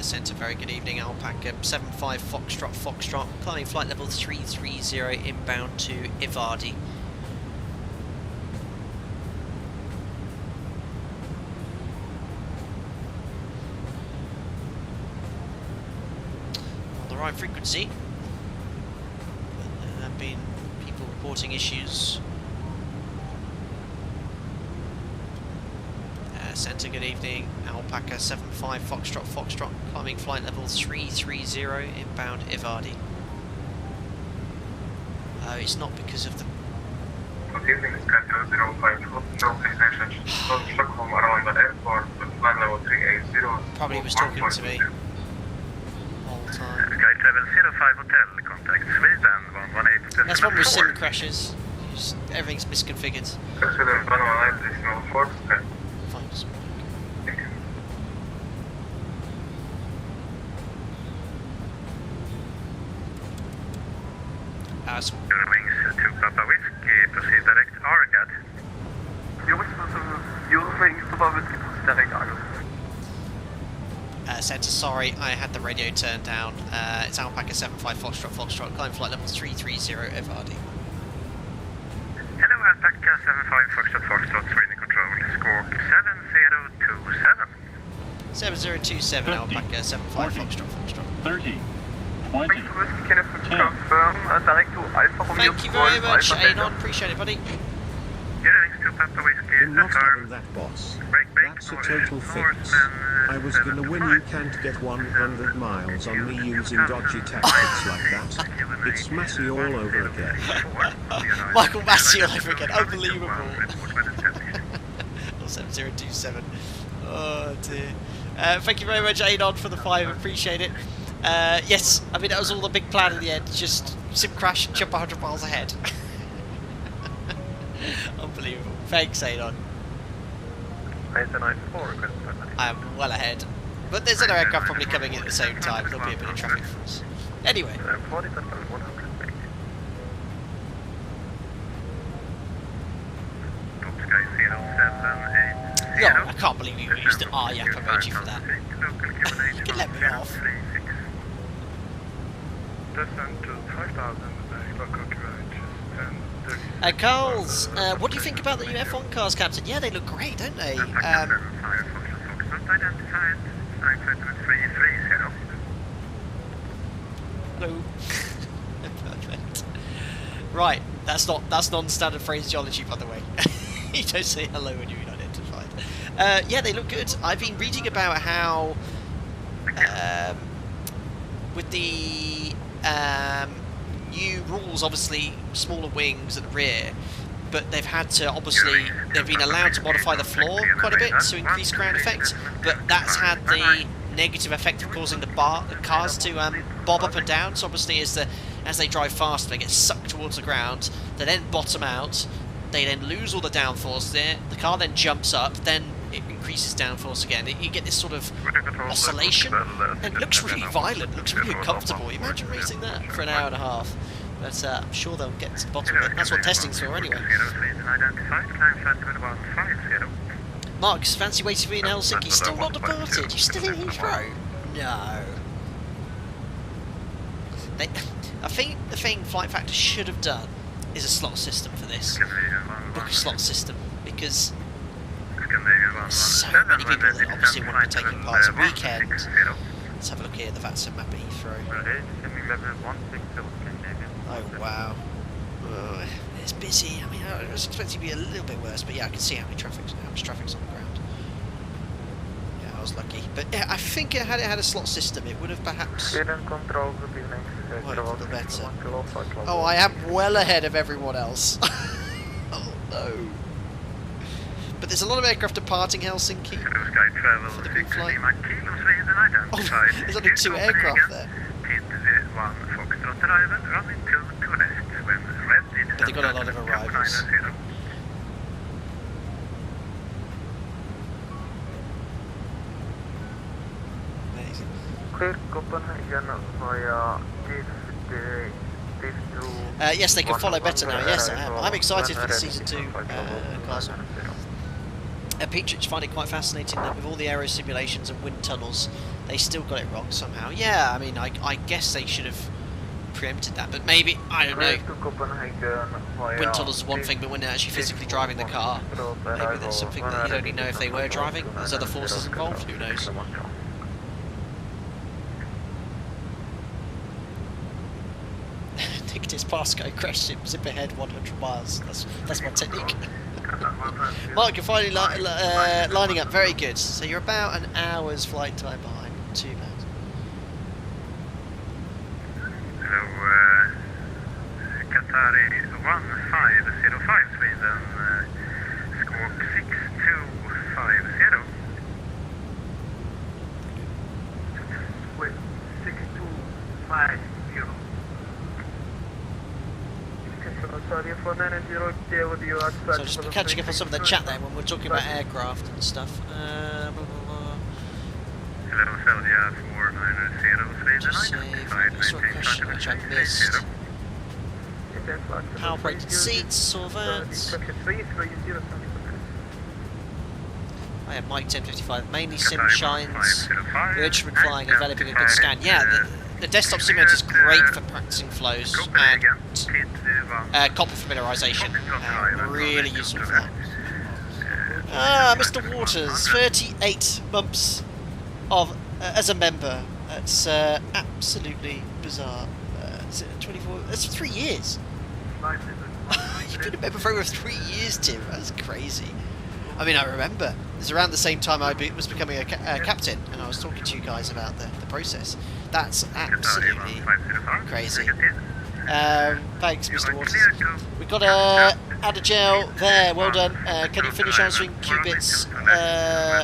Centre, very good evening. Alpaca 75 Foxtrot, climbing flight level 330 inbound to Ivadi. On the right frequency, but there have been people reporting issues. Centre, good evening. Alpaca 75 Foxtrot, climbing flight level 330 inbound Ivadi. It's not because of the... Good evening, Skype 05, please mention Stockholm around the airport with flight level 380. Probably was talking to me all the time. Sky Travel 05 Hotel, contact Sweden 118. That's one with sim crashes. Everything's misconfigured. Sweden 119.4. Fine. Eurowings to Papa Whiskey, proceed direct Argad. Eurowings to Papa Whiskey, proceed direct Argad. Centre, sorry, I had the radio turned down. It's Alpaca 75 Foxtrot, climb flight level 330 Ivadi. Hello, Alpaca 75 Foxtrot, Sweden control, squawk 7027. 7027, 50, Alpaca 75 40, Foxtrot. 30, 20, Can you 10. confirm direct to Alpha Romeo? Thank you very much, Anon. Appreciate it, buddy. Eurowings to Papa Whiskey, In not having affirm. that boss. Break, That's a total fix. I was gonna win you can't get 100 miles on me using dodgy tactics like that. It's Massey all over again. Michael Massey all over again. Unbelievable. 7027. Oh dear. Thank you very much, Anon, for the 5. Appreciate it. Yes, I mean that was all the big plan in the end. Just sim crash and jump 100 miles ahead. Unbelievable. Thanks, Anon. I am well ahead. But there's another aircraft probably coming in at the same time. There'll be a bit of traffic for us. Anyway. No, I can't believe you used the RYAP emoji for that. You can let me off. Carls, what do you think about the new F1 cars, Captain? Yeah, they look great, don't they? Hello. Perfect. Right, that's non-standard phraseology, by the way. You don't say hello when you're unidentified. Yeah, they look good. I've been reading about how with the new rules, obviously smaller wings at the rear, but they've had to, obviously, they've been allowed to modify the floor quite a bit to increase ground effect, but that's had the negative effect of causing the cars to bob up and down. So obviously as they drive faster, they get sucked towards the ground, they then bottom out, they then lose all the downforce there, the car then jumps up, then it increases downforce again. You get this sort of oscillation, and it looks really violent, it looks really uncomfortable. Imagine racing that for an hour and a half. But I'm sure they'll get to the bottom of it. That's what testing's for anyway. Marks, fancy waiting for you in Helsinki. Still not departed? You're still in Heathrow? No. I think the thing FlightFactor should have done is a slot system for this. Book a slot system, because there's so many people that obviously want to be taking part. It's a weekend. Let's have a look here at the VATSIM map at Heathrow. Oh wow. It's busy. I mean, I was expecting to be a little bit worse, but yeah, I can see how much traffic's on the ground. Yeah, I was lucky. But yeah, I think it had a slot system, it would have perhaps worked a little better. Oh, I am well ahead of everyone else. Oh no. But there's a lot of aircraft departing Helsinki for the big flight. Oh, there's only 2 aircraft there. But they've got a lot of arrivals. Clear Copenhagen via diff to... Yes, they can follow better now. Yes, I am. I'm excited for the Season 2 class. Petrich find it quite fascinating that with all the aero simulations and wind tunnels, they still got it wrong somehow. Yeah, I mean, I guess they should have preempted that, but maybe, I don't know. Wind tunnels is one thing, but when they're actually physically driving the car, maybe there's something that you'd only know if they were driving. There's other forces involved, who knows. Nictus Pasco crashed him, zip ahead 100 miles. That's my technique. Mark, you're finally lining up, very good. So you're about an hour's flight time behind, not too bad. Hello, Qatari 1505 Sweden, squawk 6250. Wait, 6250. So just catching up on some of the chat there when we're talking about aircraft and stuff. Hello, Saudia 490 Just Sweden. save this one question which I missed. Power operated seats, or that. I have Mike 1055, mainly sim shines, the instrument flying and developing a good scan. Yeah, the desktop simulator is great for practicing flows and cockpit familiarisation. Really useful for that. Mr. Waters, 38 months of as a member. That's absolutely bizarre. 24. That's 3 years. You've been a member for over 3 years, Tim. That's crazy. I mean, I remember. It was around the same time I was becoming a captain, and I was talking to you guys about the process. That's absolutely crazy. Thanks, Mr. Waters. We've got Adagel there. Well done. Can you finish answering Qubits?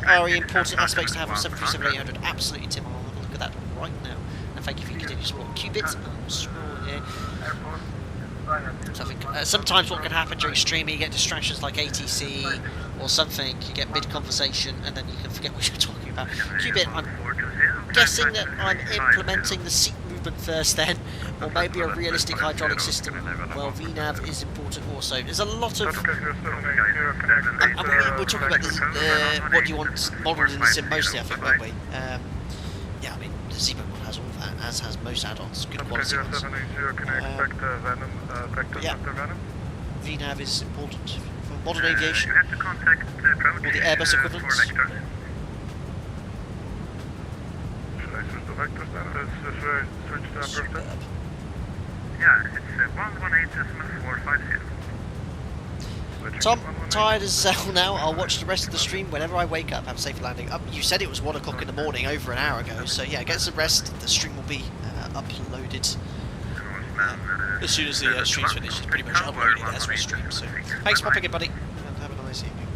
Are important aspects to have on 737-800? Absolutely, Tim. I'll have a look at that right now. And thank you for your continued support. Qubits. So I think sometimes what can happen during streaming, you get distractions like ATC or something, you get mid-conversation and then you can forget what you're talking about. Qubit, I'm guessing that I'm implementing the seat movement first then, or maybe a realistic hydraulic system. Well, VNAV is important also. There's a lot of... we're talking about this, what you want modelled in the sim mostly, I think, weren't we? Yeah, I mean, the Zebra one has all of that, as has most add-ons, good quality ones. Yeah, VNAV is important for modern aviation, or the Airbus equivalents. Superb. Yeah, it's 118.450. Tom, tired as hell now. I'll watch the rest of the stream whenever I wake up. Have a safe landing. You said it was 1 o'clock in the morning, over an hour ago, so yeah, get some rest. The stream will be uploaded as soon as the stream's finished. It's pretty much uploaded as we stream, so thanks for popping in, buddy, and have a nice evening.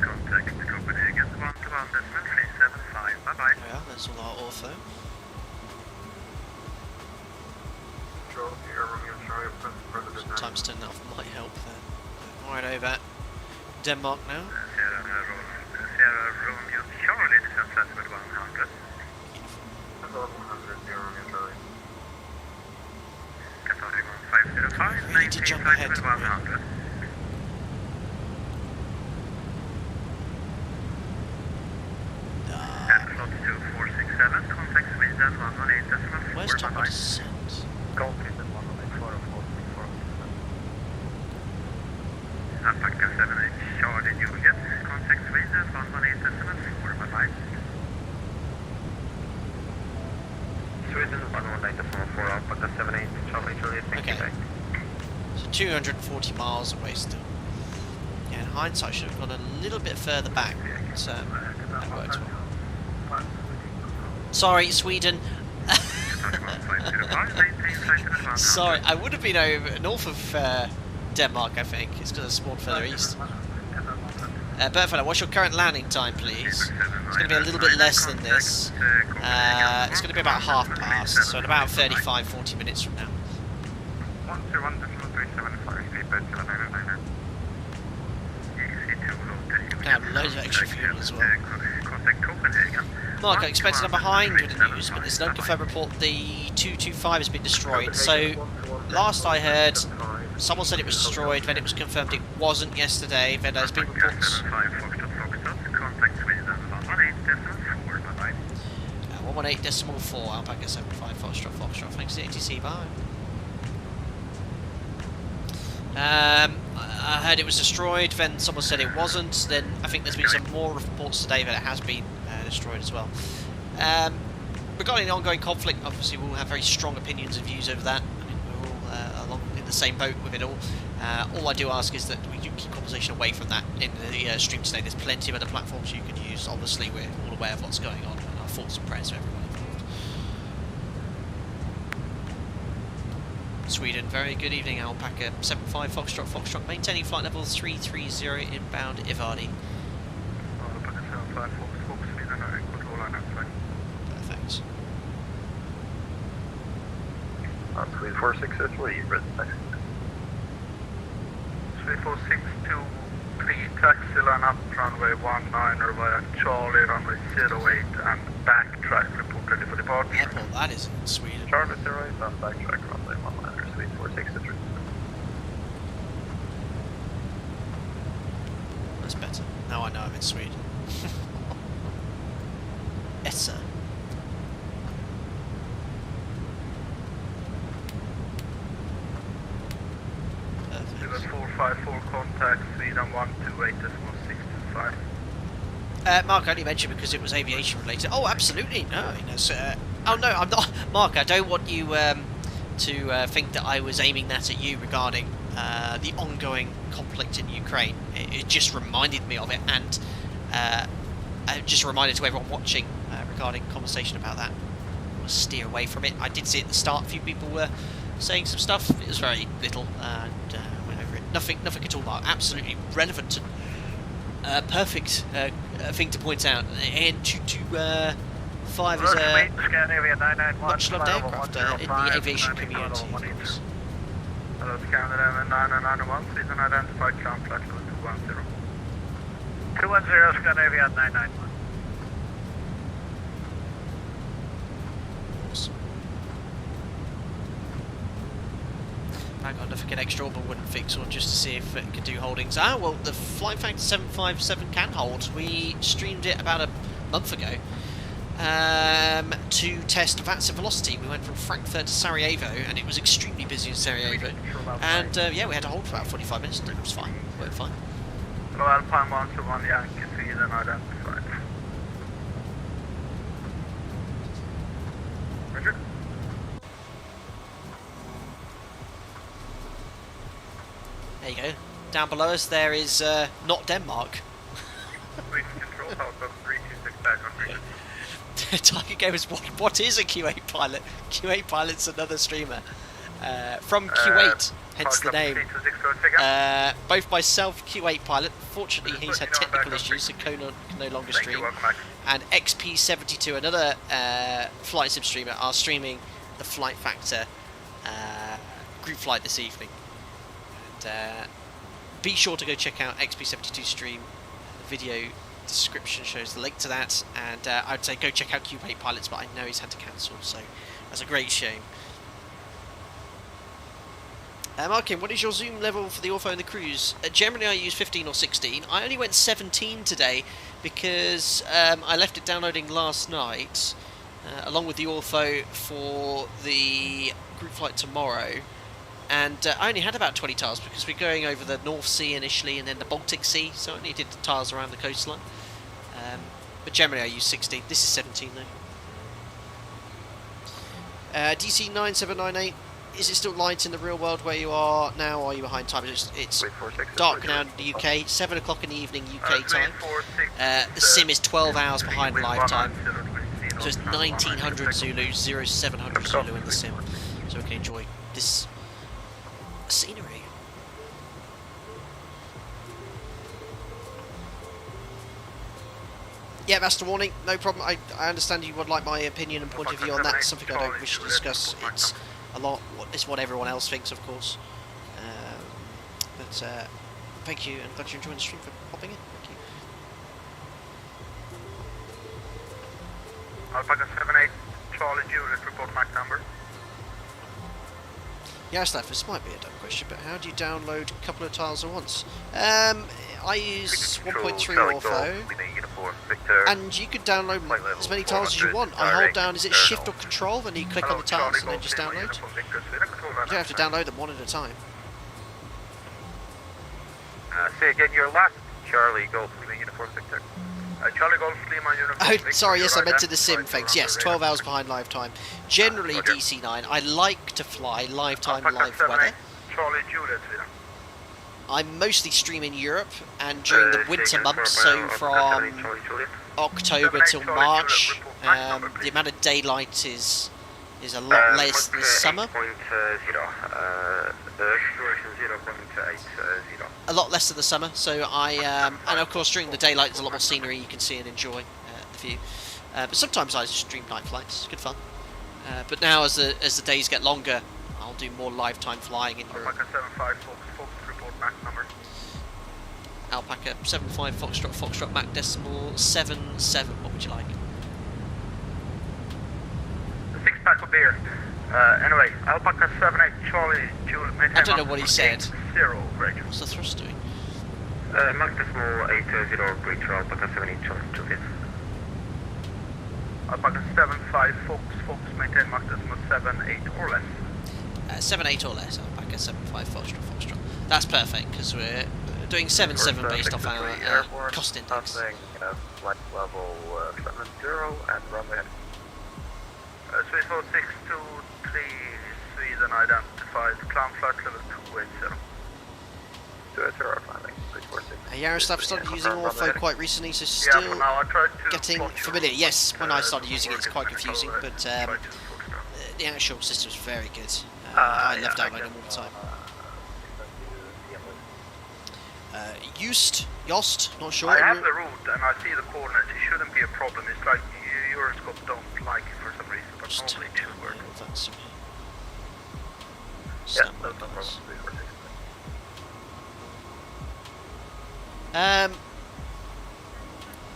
Contact Copenhagen 121.375. Bye-bye. Yeah, that's all our ortho. Sometimes turning off might help there. Right over Denmark now. Sierra Romeo Charlie descends with 100. Qatari 1505, We need to jump ahead. 100. Slot 2467, contact Sweden 118.4. Where's time to descent? Gaulle 184.4. Alpaca 78 Charlie Juliet, contact Sweden 118.4. Bye-bye. Sweden 118.4, Alpaca 78 Charlie Juliet, thank you. Okay. So 240 miles away still. Yeah, in hindsight, I should have gone a little bit further back, but that worked well. Sorry, Sweden. Sorry, I would have been over north of Denmark, I think. It's because I spawned further east. Bertfellow, what's your current landing time, please? It's going to be a little bit less than this. It's going to be about half past, so in about 35-40 minutes from now. 121.375, pumped out loads of extra fuel as well. Contact Copenhagen. Mark, I expected I'm behind with the news, but there's an unconfirmed report the 225 has been destroyed. So, last I heard, someone said it was destroyed, then it was confirmed it wasn't yesterday, then there's been reports... 118.4, Alpaca 75 Foxtrot, thanks to the ATC, bye. I heard it was destroyed, then someone said it wasn't, then I think there's been some more reports today that it has been destroyed as well. Regarding the ongoing conflict, obviously we'll have very strong opinions and views over that. I mean, we're all along in the same boat with it all. All I do ask is that we do keep conversation away from that in the stream today. There's plenty of other platforms you can use. Obviously we're all aware of what's going on, and our thoughts and prayers for everyone involved. Sweden, very good evening, Alpaca 75 Foxtrot, maintaining flight level 330 inbound Ivadi. Alpaca 75 Fox, Sweden are in control line outside. Perfect. Swede 463, red taxi. Swede 462, taxi line up runway 19 via Charlie, runway 08 and backtrack report ready for departure. Airport, that is in Sweden. Charlie 08 and backtrack runway 19, Swede 463. That's better. Now I know I'm in Sweden. Essa. Perfect. 454 contact, Sweden 128.625. Mark only mentioned because it was aviation related. Oh, absolutely. No, oh no, I'm not. Mark, I don't want you to think that I was aiming that at you regarding the ongoing conflict in Ukraine. It just reminded me of it, and just a reminder to everyone watching regarding conversation about that. I want to steer away from it. I did see at the start a few people were saying some stuff. It was very little, and went over it. Nothing at all, Mark. Absolutely relevant and perfect thing to point out. And 225 is a much loved aircraft in the aviation community, of course. Hello, Canada 991, Sweden identified count flight level 210. 210, Scandinavia 991. Hang on, if I get extra orbital wouldn't fix, or just to see if it could do holdings. Ah, well, the FlightFactor 757 can hold. We streamed it about a month ago to test VATS velocity. We went from Frankfurt to Sarajevo, and it was extremely busy in Sarajevo. And yeah, we had to hold for about 45 minutes, and it was fine. It worked fine. Hello, Alpine 121, Yankee, Sweden identified. Roger. There you go. Down below us there is not Denmark. Please control Southwest 326 back on region. Tiger Gamers, what is a Q8Pilot? Q8Pilot's another streamer. From Q8, hence the name. Both myself, Q8Pilot, fortunately he's had technical issues, so can no longer stream. And XP72, another flight sim streamer, are streaming the FlightFactor group flight this evening. And be sure to go check out XP72 stream. The video description shows the link to that, and I'd say go check out Q8Pilots, but I know he's had to cancel, so that's a great shame. Markin, what is your zoom level for the Ortho and the Cruise? Generally I use 15 or 16. I only went 17 today because I left it downloading last night along with the Ortho for the group flight tomorrow, and I only had about 20 tiles because we're going over the North Sea initially and then the Baltic Sea, so I only did the tiles around the coastline. But generally I use 16. This is 17 though. DC 9798, is it still light in the real world where you are now, or are you behind time? It's dark now in the UK, 7 o'clock in the evening UK time. The sim is 12 hours behind live time, so it's 1900 Zulu, 0700 Zulu in the sim, so we can enjoy this scenery. Yeah, Master Warning, no problem. I understand you would like my opinion and point of view on that. Something I don't wish to discuss. It's it's what everyone else thinks, of course. But thank you, and glad you're enjoying the stream for popping in. Thank you. Alpaca 78, Charlie Juliet, report Mac number. Yaroslav, this might be a dumb question, but how do you download a couple of tiles at once? I use 1.3 Ortho, and you can download as many tiles as you want. I hold down, is it Shift or Control, and you click on the tiles and then just download? You don't have to download them one at a time. Say again your last. Charlie Golf Lima Uniform Victor. Charlie Golf Lima Uniform Victor. Oh, sorry, yes, I meant to the sim, thanks. Yes, 12 hours behind live time. Generally DC9. I like to fly live time, live weather. Charlie Juliet. I'm mostly stream in Europe, and during the winter months, so from October till March, the amount of daylight is a lot less this summer. A lot less in the summer, so and of course during the daylight there's a lot more scenery you can see and enjoy the view. But sometimes I just stream night flights, it's good fun. But now as the days get longer, I'll do more live time flying in Europe. Alpaca 75 Fox report Mac number. Alpaca 75 Foxtrot Mac decimal 77, what would you like? 6-pack of beer. Anyway, Alpaca 78 Charlie Juliet. I don't know what he said. 0, great. What's the thrust doing? Mac decimal 80, breach for Alpaca 78 Charlie Juliet. Alpaca 75 Fox, maintain Mac decimal 78 or less. 78 or less, Alpaca 75 Foxtrot. That's perfect, because we're doing 77 based off our cost index. Flight level 70 and runway. 3462 Sweden identified, climb flight level 280. 280, climbing 346. Yaroslav started using Ortho quite recently, so still getting familiar. Yes, when I started using it, it's quite confusing, but the actual system's very good. I love downloading them all the time. Yost, not sure. I have the route and I see the coordinates. It shouldn't be a problem. It's like Euroscope don't like it for some reason, but Just normally it should work. Yeah, no problem.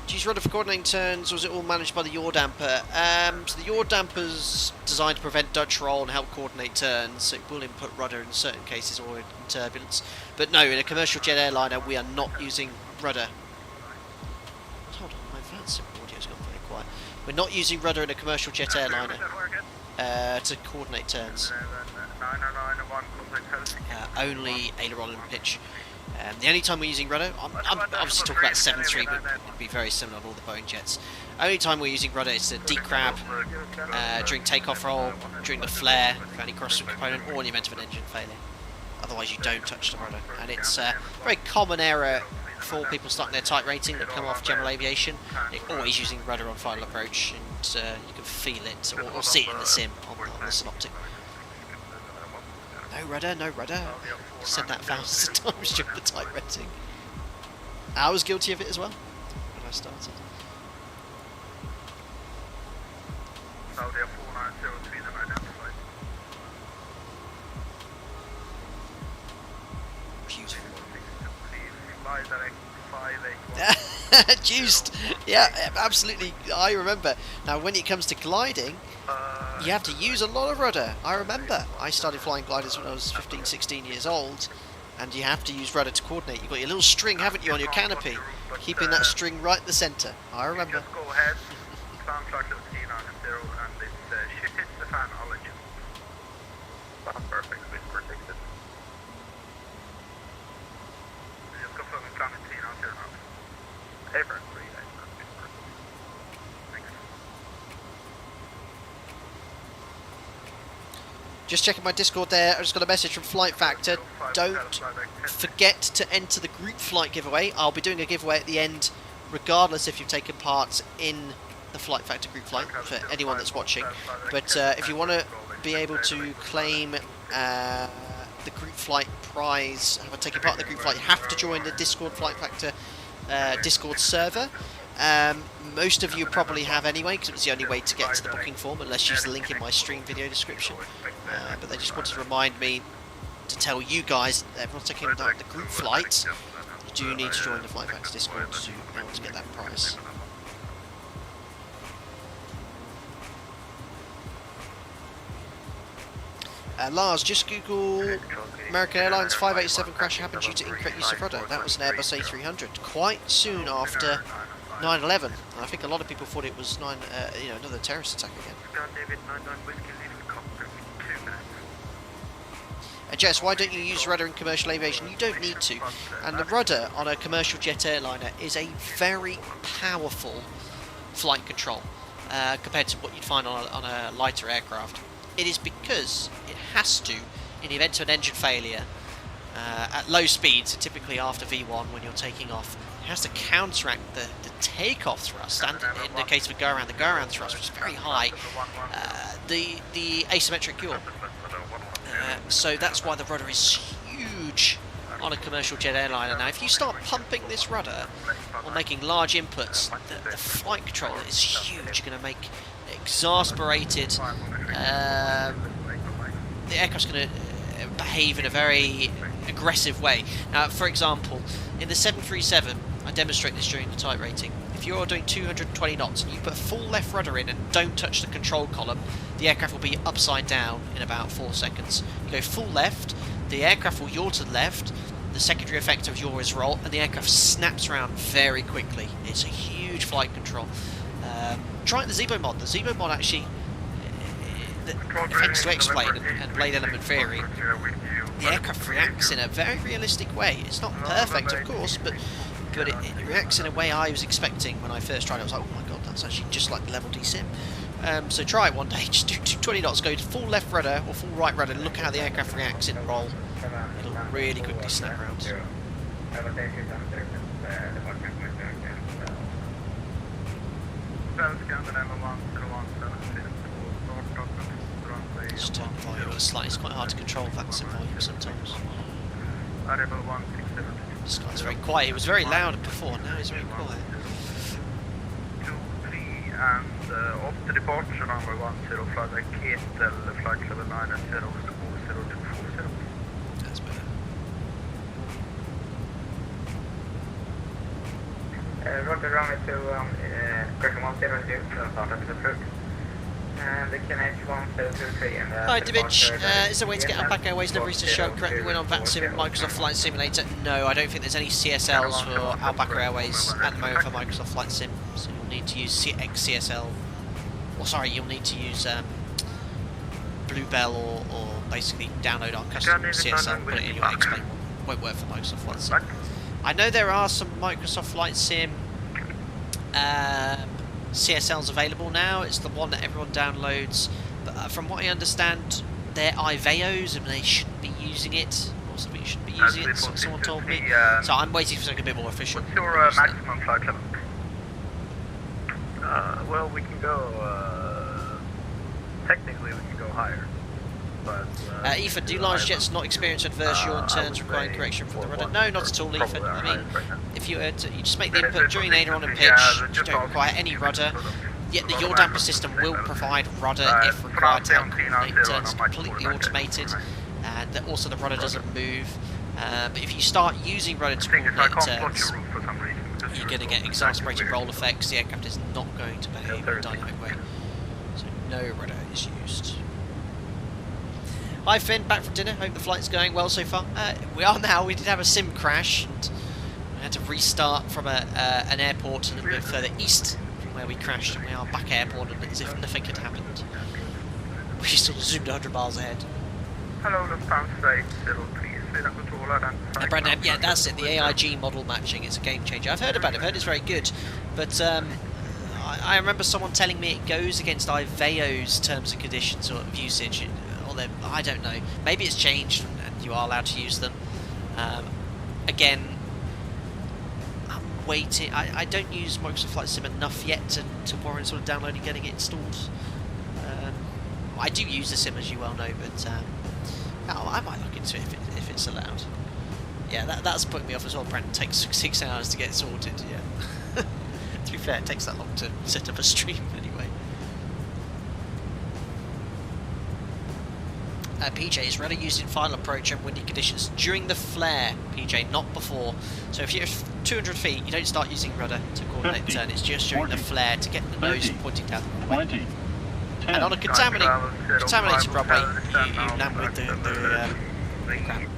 Do you use rudder for coordinating turns, or is it all managed by the yaw damper? So the yaw damper's designed to prevent Dutch roll and help coordinate turns, so it will input rudder in certain cases or in turbulence. But no, in a commercial jet airliner we are not using rudder. Hold on, my advanced audio's gone very quiet. We're not using rudder in a commercial jet airliner to coordinate turns. Only aileron and pitch. The only time we're using rudder, I'm obviously talking about 7.3, but it'd be very similar on all the Boeing jets. Only time we're using rudder is to decrab, during takeoff roll, during the flare, for any crosswind component, or in the event of an engine failure. Otherwise you don't touch the rudder. And it's a very common error for people starting their type rating that come off general aviation. They're always using rudder on final approach, and you can feel it, or see it in the sim on the synoptic. No rudder, no rudder. Said that thousands of times during the type rating. I was guilty of it as well when I started. Beautiful. Juiced! Yeah, absolutely. I remember. Now, when it comes to gliding, you have to use a lot of rudder. I remember. I started flying gliders when I was 15, 16 years old, and you have to use rudder to coordinate. You've got your little string, haven't you, on your canopy, keeping that string right at the centre. I remember. Just go ahead, climb flight level 390, and it's shit hits the fan, I'll let you. Sounds perfect, wind protected. Just confirming climb at 390 now. Ever. Just checking my Discord there, I just got a message from FlightFactor. Don't forget to enter the group flight giveaway. I'll be doing a giveaway at the end, regardless if you've taken part in the FlightFactor group flight, for anyone that's watching. But if you want to be able to claim the group flight prize, taking part in the group flight, you have to join the Discord FlightFactor Discord server. Most of you probably have anyway, because it was the only way to get to the booking form, unless you use the link in my stream video description. But they just wanted to remind me to tell you guys, everyone's taking the group flight, you do need to join the FlightFactor Discord to be able to get that prize. Lars, just Google American Airlines 587 crash happened due to incorrect use of rudder. That was an Airbus A300 quite soon after 9/11. I think a lot of people thought it was another terrorist attack again. Jess, why don't you use rudder in commercial aviation? You don't need to. And the rudder on a commercial jet airliner is a very powerful flight control compared to what you'd find on a lighter aircraft. It is because it has to, in the event of an engine failure, at low speeds, typically after V1 when you're taking off, it has to counteract the takeoff thrust, and in the case of a go-around, the go-around thrust, which is very high, the asymmetric yaw. So that's why the rudder is huge on a commercial jet airliner. Now, if you start pumping this rudder or making large inputs, the flight control is huge. You're going to make exasperated. The aircraft's going to behave in a very aggressive way. Now, for example, in the 737, I demonstrate this during the type rating. If you're doing 220 knots and you put full left rudder in and don't touch the control column, the aircraft will be upside down in about 4 seconds. You go full left, the aircraft will yaw to the left, the secondary effect of yaw is roll, and the aircraft snaps around very quickly. It's a huge flight control. Try the Zebo mod. The Zebo mod actually, the effects to explain and blade element theory, the aircraft reacts in a very realistic way. It's not perfect, of course, but it reacts in a way I was expecting when I first tried it. I was like, oh my god, that's actually just like the Level D sim. So try it one day, just do 220 knots, go to full left rudder or full right rudder, and look at how the aircraft reacts in roll. It'll really quickly snap around. Just turn the volume a slightly, it's quite hard to control that volume sometimes. This guy's very quiet, he was very loud before, now he's very quiet. And up to departure number 10 flight EKCH, flight level 9 and 0 to 40. That's better. Roger, runway to correction 102, start up is approved. And the KNH 1023 and Hi Divich, is there a way to get Outback Airways liveries to show correctly when on VATSIM and Microsoft Flight Simulator? No, I don't think there's any CSLs for Outback Airways at the moment for Microsoft Flight Sim, so you'll need to use XCSL, or sorry, you'll need to use Bluebell or basically download our custom CSL, put it in your explain. Won't work for Microsoft Flight Sim. I know there are some Microsoft Flight Sim CSLs available now. It's the one that everyone downloads, but from what I understand, they're IVEOs and they shouldn't be using it, or something shouldn't be using it, someone told me. So I'm waiting for something a bit more official. What's your maximum flight level? Well, we can go, technically we can go higher, but... Aoife, do large jets not experience adverse yaw turns requiring correction from the rudder? No, not at all, Aoife. I mean, if you were to, you just make the input during aileron and pitch, you don't require any rudder, yet the yaw damper system will provide rudder if required to help coordinate turns. Completely automated, and also the rudder doesn't move. But if you start using rudder to coordinate turns, you're going to get exasperated roll effects. The aircraft is not going to behave in a dynamic way. So no rudder is used. Hi Finn, back from dinner. Hope the flight's going well so far. We are now. We did have a sim crash, and we had to restart from an airport a little bit further east from where we crashed, and we are back airborne as if nothing had happened. We sort of zoomed 100 miles ahead. Hello, Lufthansa 803. Brandon, yeah, that's it, the AIG model matching, it's a game changer. I've heard about it, I've heard it's very good, but I remember someone telling me it goes against IVEO's terms and conditions of usage, or I don't know, maybe it's changed and you are allowed to use them. Again, I'm waiting, I don't use Microsoft Flight Sim enough yet to warrant sort of downloading and getting it installed. I do use the sim, as you well know, but I might look into it if it's allowed. Yeah, that's putting me off as well, Brent. It takes 6 hours to get sorted, yeah. To be fair, it takes that long to set up a stream anyway. PJ, is rudder used in final approach and windy conditions during the flare, PJ, not before. So if you're 200 feet, you don't start using rudder to coordinate the turn, it's just during the flare to get the nose pointing down the runway. 20, And on a contaminated runway, you land with the ground.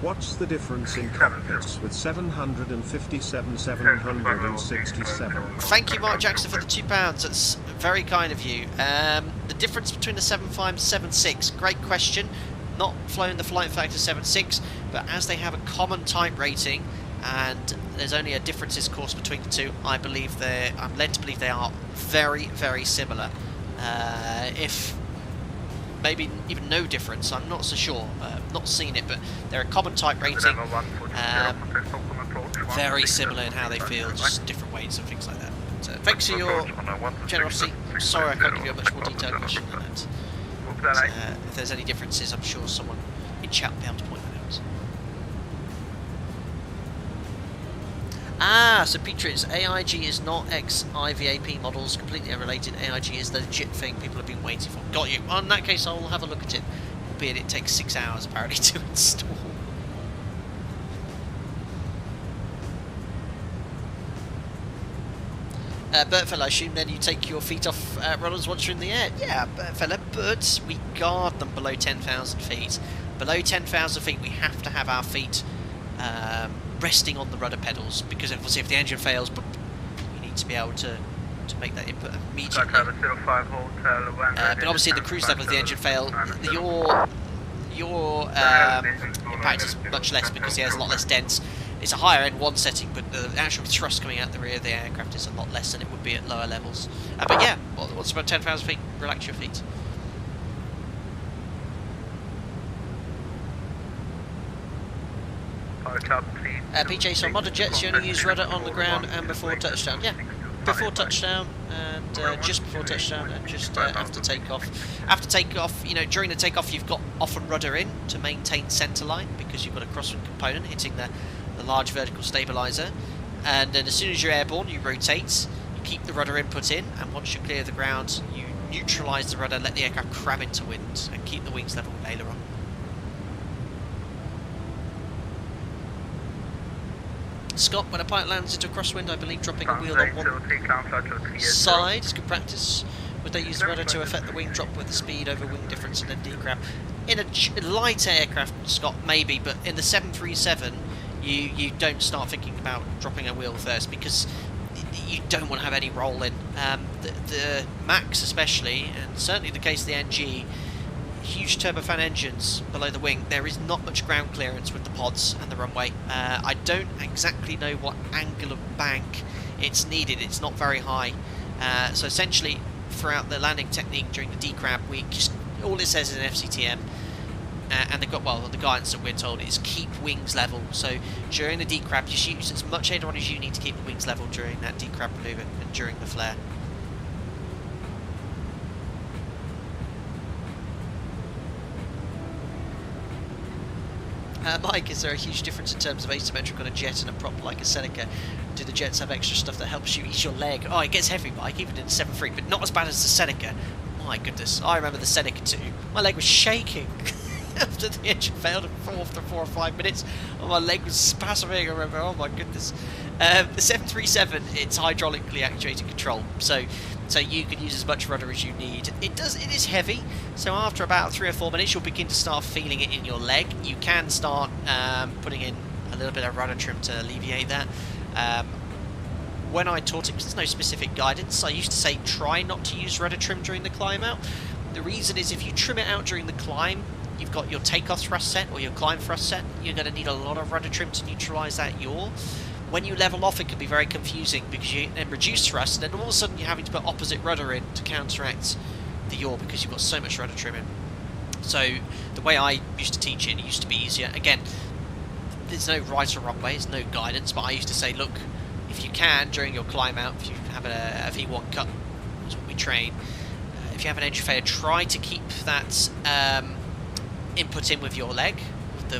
What's the difference in cockpits with 757-767? Thank you, Mark Jackson, for the £2. That's very kind of you. The difference between the 757-6, great question. Not flown the FlightFactor 76, but as they have a common type rating, and there's only a differences course between the two, I'm led to believe they are very, very similar. If maybe even no difference, I'm not so sure. Not seen it, but they're a common type rating. Very similar in how they feel, just different weights and things like that. But, thanks for your generosity. Sorry I can't give you a much more detailed question than that. But, if there's any differences, I'm sure someone in chat will be able to point that out. Ah, so Petrus, AIG is not ex-IVAP models, completely unrelated. AIG is the legit thing people have been waiting for. Got you. Well, in that case, I'll have a look at it. Albeit it takes 6 hours, apparently, to install. Bertfella, I assume then you take your feet off runners once you're in the air. Yeah, Bertfella, but we guard them below 10,000 feet. Below 10,000 feet, we have to have our feet resting on the rudder pedals, because obviously if the engine fails, you need to be able to make that input immediately. But obviously at the cruise level, if the engine fails, your impact is much less because the air is a lot less dense. It's a higher N1 setting, but the actual thrust coming out the rear of the aircraft is a lot less than it would be at lower levels. But yeah, once about 10,000 feet, relax your feet. PJ, so on modern jets you only use rudder on the ground and before touchdown. Yeah, before touchdown and just before touchdown and just after takeoff. After takeoff, you know, during the takeoff you've got often rudder in to maintain centre line because you've got a crosswind component hitting the large vertical stabiliser. And then as soon as you're airborne, you rotate, you keep the rudder input in, and once you're clear of the ground, you neutralise the rudder, let the aircraft crab into wind, and keep the wings level with aileron. Scott, when a pilot lands into a crosswind, I believe dropping a wheel on one side is good practice. Would they use the rudder to affect the wing drop with the speed over wing difference and then decrab? In a light aircraft, Scott, maybe, but in the 737, you don't start thinking about dropping a wheel first because you don't want to have any roll in. The Max especially, and certainly the case of the NG, huge turbofan engines below the wing, there is not much ground clearance with the pods and the runway. I don't exactly know what angle of bank it's needed. It's not very high. So essentially, throughout the landing technique during the decrab, we just all it says is an FCTM, and they've got the guidance that we're told is keep wings level. So during the decrab, you use as much aileron as you need to keep the wings level during that decrab manoeuvre and during the flare. Mike, is there a huge difference in terms of asymmetric on a jet and a prop like a Seneca? Do the jets have extra stuff that helps you ease your leg? Oh, it gets heavy, Mike, even in the 7.3, but not as bad as the Seneca. My goodness, I remember the Seneca too. My leg was shaking after the engine failed after 4 or 5 minutes. Oh, my leg was spasming, I remember. Oh my goodness. The 737, it's hydraulically actuated control, so you can use as much rudder as you need. It is heavy, so after about 3 or 4 minutes you'll begin to start feeling it in your leg. You can start putting in a little bit of rudder trim to alleviate that. When I taught it, because there's no specific guidance, I used to say try not to use rudder trim during the climb out. The reason is if you trim it out during the climb, you've got your takeoff thrust set or your climb thrust set, you're going to need a lot of rudder trim to neutralise that yaw. When you level off, it can be very confusing because you then reduce thrust, and then all of a sudden you're having to put opposite rudder in to counteract the yaw because you've got so much rudder trim in. So the way I used to teach it used to be easier. Again, there's no right or wrong way, there's no guidance, but I used to say, look, if you can, during your climb out, if you have a V1 cut, that's what we train, if you have an engine failure, try to keep that input in with your leg,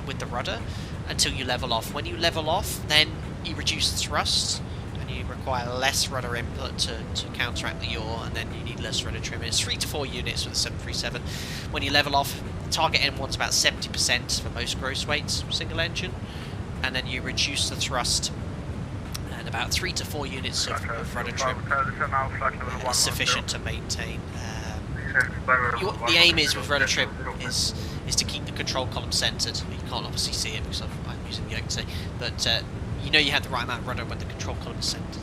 with the rudder, until you level off. When you level off, then you reduce the thrust, and you require less rudder input to counteract the yaw, and then you need less rudder trim. It's 3 to 4 units with the 737. When you level off, target N1's about 70% for most gross weights, single engine, and then you reduce the thrust, and about 3 to 4 units of rudder trim is sufficient to maintain The aim is with rudder trip is to keep the control column centered. You can't obviously see it because I'm using the yoke, but you know you have the right amount of rudder when the control column is centered.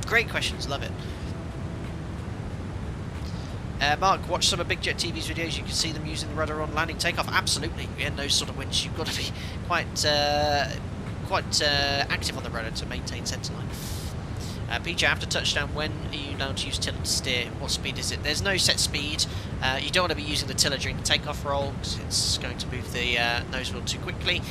Great questions, love it. Mark, watch some of Big Jet TV's videos. You can see them using the rudder on landing takeoff. Absolutely, in those sort of winds, you've got to be quite active on the rudder to maintain centerline. PJ, after touchdown, when are you allowed to use tiller to steer? What speed is it? There's no set speed. You don't want to be using the tiller during the takeoff roll because it's going to move the nose wheel too quickly.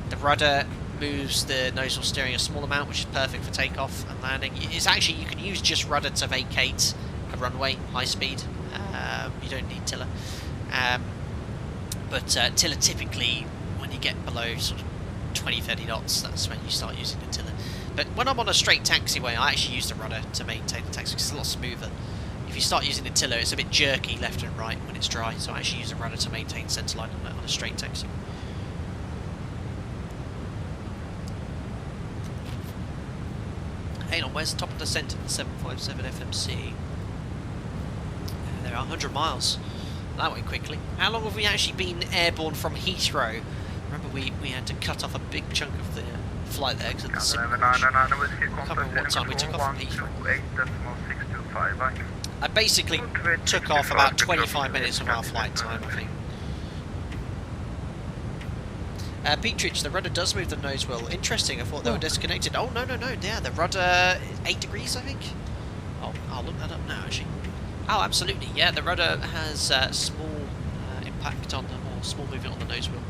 The rudder moves the nose wheel steering a small amount, which is perfect for takeoff and landing. It's actually, you can use just rudder to vacate a runway high speed. You don't need tiller. But tiller typically, when you get below sort of 20-30 knots, that's when you start using the tiller. But when I'm on a straight taxiway, I actually use the rudder to maintain the taxi because it's a lot smoother. If you start using the tiller, it's a bit jerky left and right when it's dry, so I actually use the rudder to maintain centerline on a straight taxi. Hey, where's the top of the descent of the 757 FMC? There are 100 miles. That went quickly. How long have we actually been airborne from Heathrow? Remember, we had to cut off a big chunk of the flight there because of the sim crash. I can't remember what time we took off from Heathrow. I basically took off about 25 minutes of our flight time, I think. Petrich, the rudder does move the nose wheel. Interesting, I thought they were disconnected. Oh, no, yeah, the rudder is 8 degrees, I think. Oh, I'll look that up now, actually. Oh, absolutely, yeah, the rudder has small impact on or small movement on the nose wheel.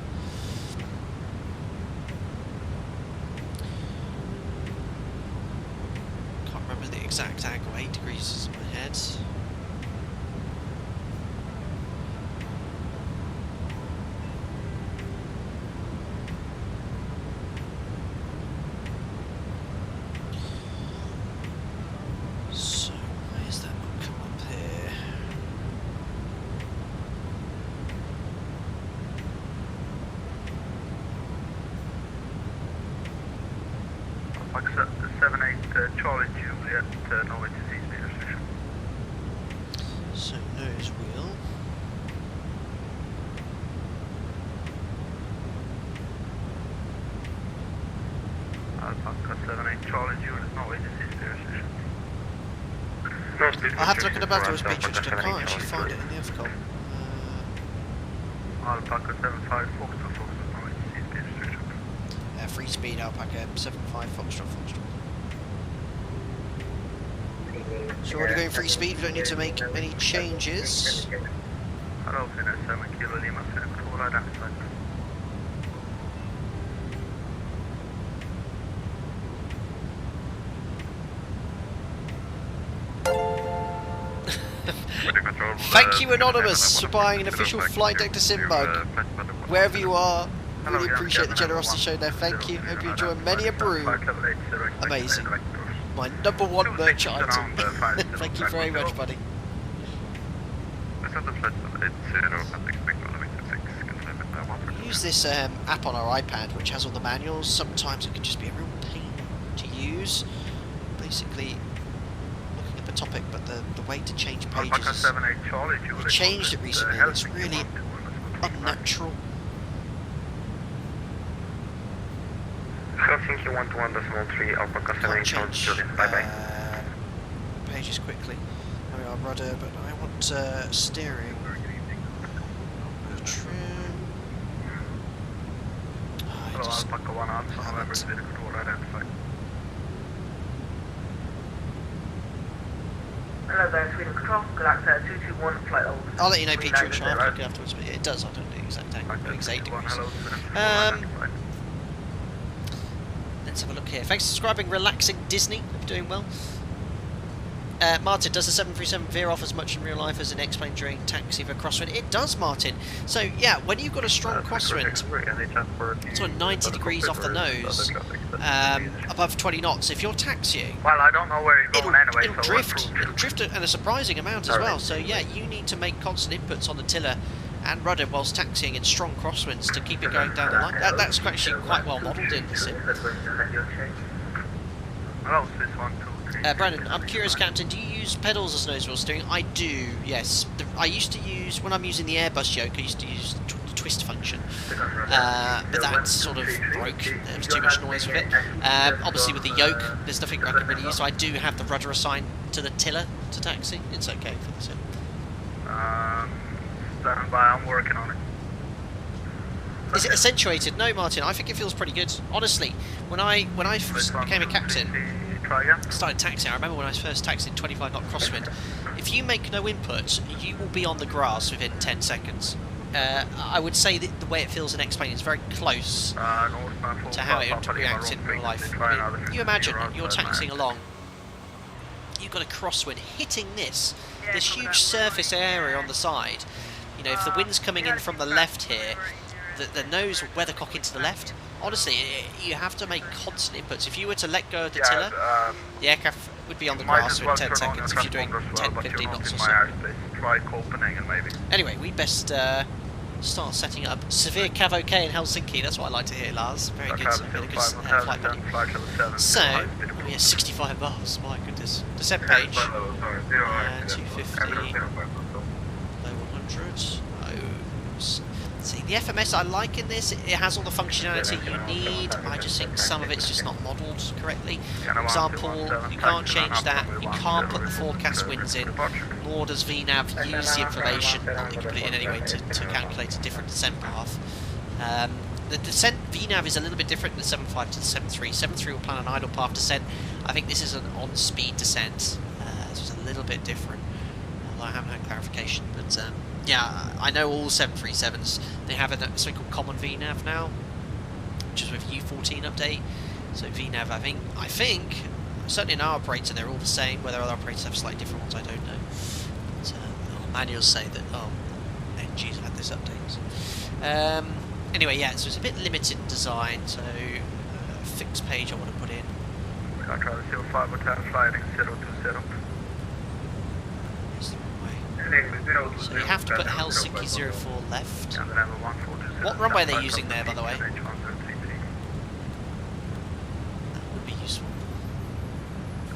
Can't remember the exact angle, 8 degrees is in my head. Charlie Juliet, Norway to sea speed restriction. So nose wheel. Alpha 78 Charlie Juliet, Norway to sea speed restriction. I'll have to look at the battle as Beatrix, I can't actually find it in the FCOL. Alpaca 75 Foxtrot, Norway to sea speed restriction. Free speed Alpaca 75 Foxtrot. So we're already going free speed, we don't need to make any changes. Hello, Finna 7 Kilo Lima, Finna Control identified. Thank you, Anonymous, for buying an official flight deck to Simbug. Wherever you are, really appreciate the generosity shown there. Thank you. Hope you enjoy many a brew. Amazing. My #1 merch item. Thank you very much, buddy. We use this app on our iPad, which has all the manuals. Sometimes it can just be a real pain to use. Basically, looking at the topic, but the way to change pages is... We changed it recently, and it's really unnatural. Helsinki 121.3 Alpaca 78 change bye-bye. Pages quickly. There we are, rudder, but I want steering. Trim. Hello, Alpaca 1 Alpha, November to control identified. Hello there, Sweden Control, Galactica 221, flight hold. I'll let you know, Peter, I'll have to look afterwards, but it does, I don't know the exact angle, I think it's 8 degrees. Let's have a look here. Thanks for subscribing, Relaxing Disney. Hope you're doing well. Martin, does the 737 veer off as much in real life as an X-plane during taxi of a crosswind? It does, Martin. So yeah, when you've got a strong crosswind, sort of 90 degrees off the nose, above 20 knots, if you're taxiing, well, I don't know where you're going anyway. It'll drift at a surprising amount as well. So yeah, you need to make constant inputs on the tiller and rudder whilst taxiing in strong crosswinds to keep it going down the line. That's actually quite well modelled in the sim. Hello, Swiss 123. Brandon, I'm curious, Captain, do you use pedals as nose wheel steering? I do, yes. I used to use, when I'm using the Airbus yoke, I used to use the twist function. But that sort of broke. There was too much noise with it. Obviously with the yoke, there's nothing I can really use, so I do have the rudder assigned to the tiller to taxi. It's okay for this. Stand by, I'm working on it. Is it accentuated? No, Martin, I think it feels pretty good. Honestly, when I first became a captain, started taxiing, I remember when I first taxied 25 knot crosswind, if you make no input, you will be on the grass within 10 seconds. I would say that the way it feels in X-plane is very close to how it would react in real life. I mean, you imagine you're taxiing along, you've got a crosswind hitting this huge surface area on the side. You know, if the wind's coming in from the left here, the nose will weathercock into the left. Honestly, you have to make constant inputs. If you were to let go of the tiller, the aircraft would be on the grass within 10 seconds if you're doing 10, 15 knots or so. Try Copenhagen, maybe. Anyway, we best start setting up. Severe CAV OK in Helsinki, that's what I like to hear, Lars. Very good, very good flight buddy. So, we have 65 miles, my goodness. Descent page, 250, low 100. See, the FMS I like in this, it has all the functionality you need. I just think some of it's just not modelled correctly. For example, you can't change that, you can't put the forecast winds in, nor does VNAV use the information, not that you can put it in anyway, to calculate a different descent path. The descent VNAV is a little bit different than the 7.5 to the 7.3. 7.3 will plan an idle path descent. I think this is an on-speed descent, so it's a little bit different. Although I haven't had clarification, but yeah, I know all 737s, they have something called common VNAV now, which is with U14 update. So VNAV, I think, certainly in our operator they're all the same. Whether other operators have slightly different ones, I don't know. But, manuals say that, NG's had this update. Anyway, yeah, so it's a bit limited in design, so fixed page I want to put in. I'll try to 05 or 10 sliding 020. So you have to put Helsinki 04 left. What runway are they using there, by the way? That would be useful.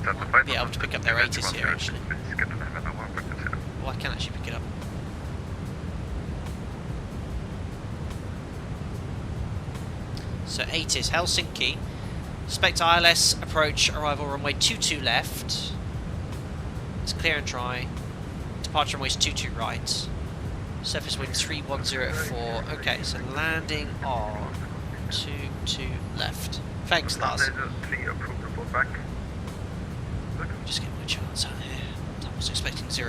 I'll be able to pick up their 80s here, actually. Oh, I can actually pick it up. So 80s, Helsinki. Expect ILS approach, arrival runway 22 left. It's clear and dry. Departure runway is 22 right. Surface wind 3104. Okay, so landing on 22 left. Thanks, Lars. Just getting my charts out here. I was expecting 04. A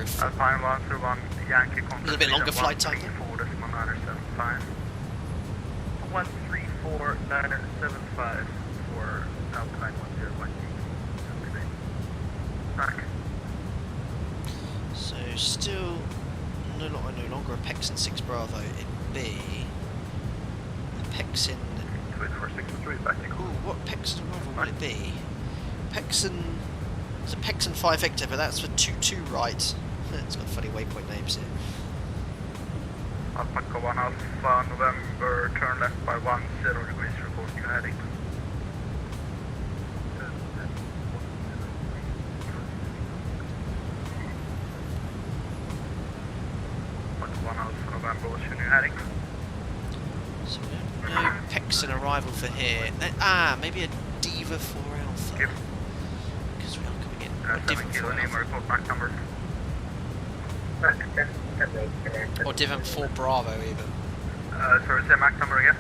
little bit longer flight time. 134-975 for Alpine 101. So still no longer a Pexin 6 Bravo. It'd be a Pexin. Ooh, what Pexin arrival would it be? Pexin. It's a Pexin 5 Victor, but that's for 22 right. It's got funny waypoint names here. Alpha 1 Alpha November, turn left by 10 degrees, report new heading. November, what's your new heading? So no Pexin arrival for here. Maybe a Diva 4 Alpha. Because we are coming in. Or Divan 4 Alpha. Report back number. Or Divan 4 Bravo even. Sorry, say Mac number again?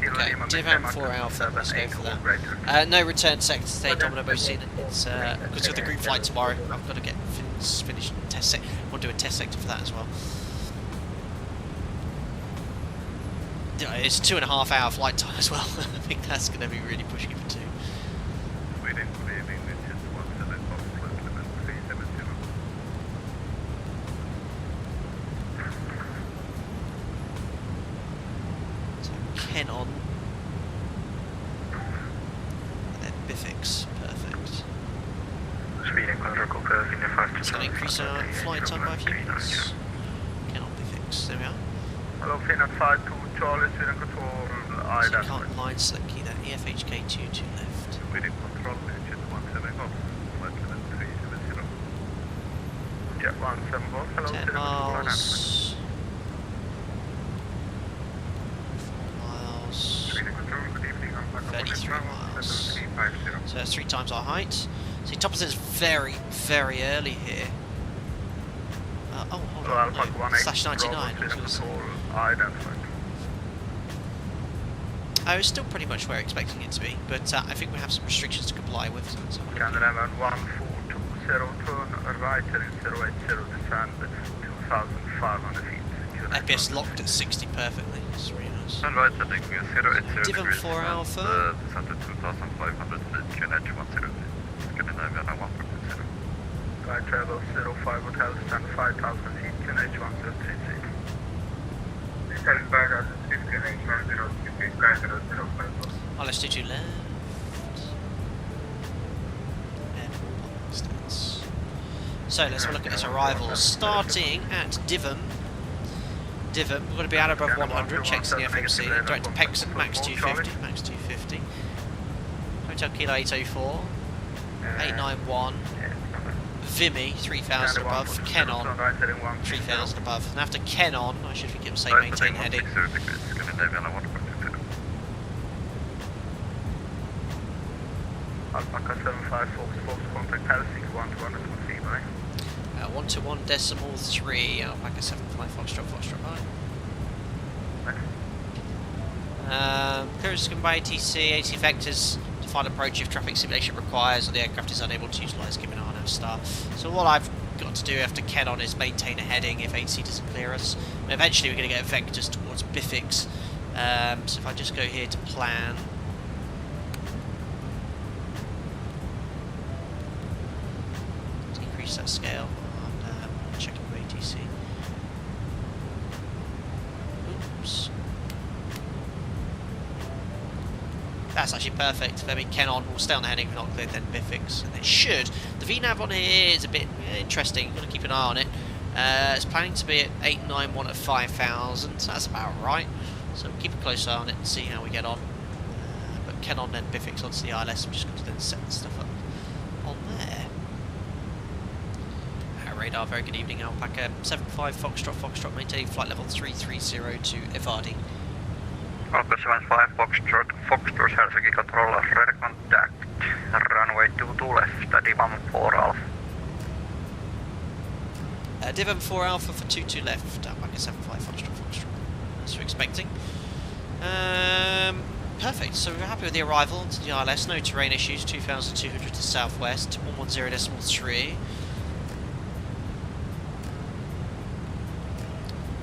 Okay, Divan 4 Alpha, let's go for that. No return sector today, Domino Bocine. It's because of the group flight tomorrow. I've got to get finished test sector. We'll do a test sector for that as well. It's 2.5 hour flight time as well. I think that's going to be really pushing it for 2. On and then Bifix, perfect. It's going to increase our flight time by a few minutes. Ken on Bifix, there we are. Hello, Finland 5 to Charlie, Sweden Control, I Right, you can't line select key that. EFHK 2 to left. Within control, engine 170, flight level 370. Yeah, 170, hello, 10 0, miles. 4 miles. 33 miles. So that's 3 times our height. See, top of it is very, very early here. Oh, hold on, no. Slash 99. I was still pretty much where I was expecting it to be, but I think we have some restrictions to comply with. So Canada 1420, turn right heading 080, descend 2,500 feet. FPS locked at 60 perfectly. That's really nice. Turn right heading 080 Divum degrees. 4 Alpha. Descend to 2,500 feet, QNH 10. Scandinavia 1.0. Right travel 05 hotel, stand 5,000 feet, QNH 1036. Oh, let's do 2 left. So let's have a look at its arrivals. Starting at Divum. We're going to be out above 100, checks in the FMC. Direct to Pexon, max 250. Max 250. Hotel Kilo 804. 891. Vimy 3000 above. Kenon 3000 above. And after Kenon, I should think it will say maintain heading. Alpaca 75 Fox, contact Helsinki 121.3. Alpaca 75 Foxtrot right. Clearance given by ATC. ATC vectors to find approach if traffic simulation requires or the aircraft is unable to utilise given RNAV star. So what I've got to do after Kenon is maintain a heading if ATC doesn't clear us. And eventually we're going to get vectors towards Bifix. So if I just go here to plan. That scale and checking with ATC. Oops. That's actually perfect. If I mean Kenon will stay on the heading, if not cleared, then Bifix. And it should. The VNAV on here is a bit interesting. You've got to keep an eye on it. It's planning to be at 891 at 5,000. So that's about right. So we'll keep a close eye on it and see how we get on. But Kenon then Bifix onto the ILS. I'm just going to then set the stuff up on there. Radar, very good evening, Alpaca 75 Foxtrot, maintain flight level 330 to Evadi. Alpaca 75 Foxtrot, Helsinki control, radar contact, runway 22 left, Divum 4 Alpha. Divum 4 Alpha for 22 left, Alpaca 75 Foxtrot. That's what we're expecting. Perfect, so we're happy with the arrival to the ILS, no terrain issues, 2,200 to southwest, 110.3.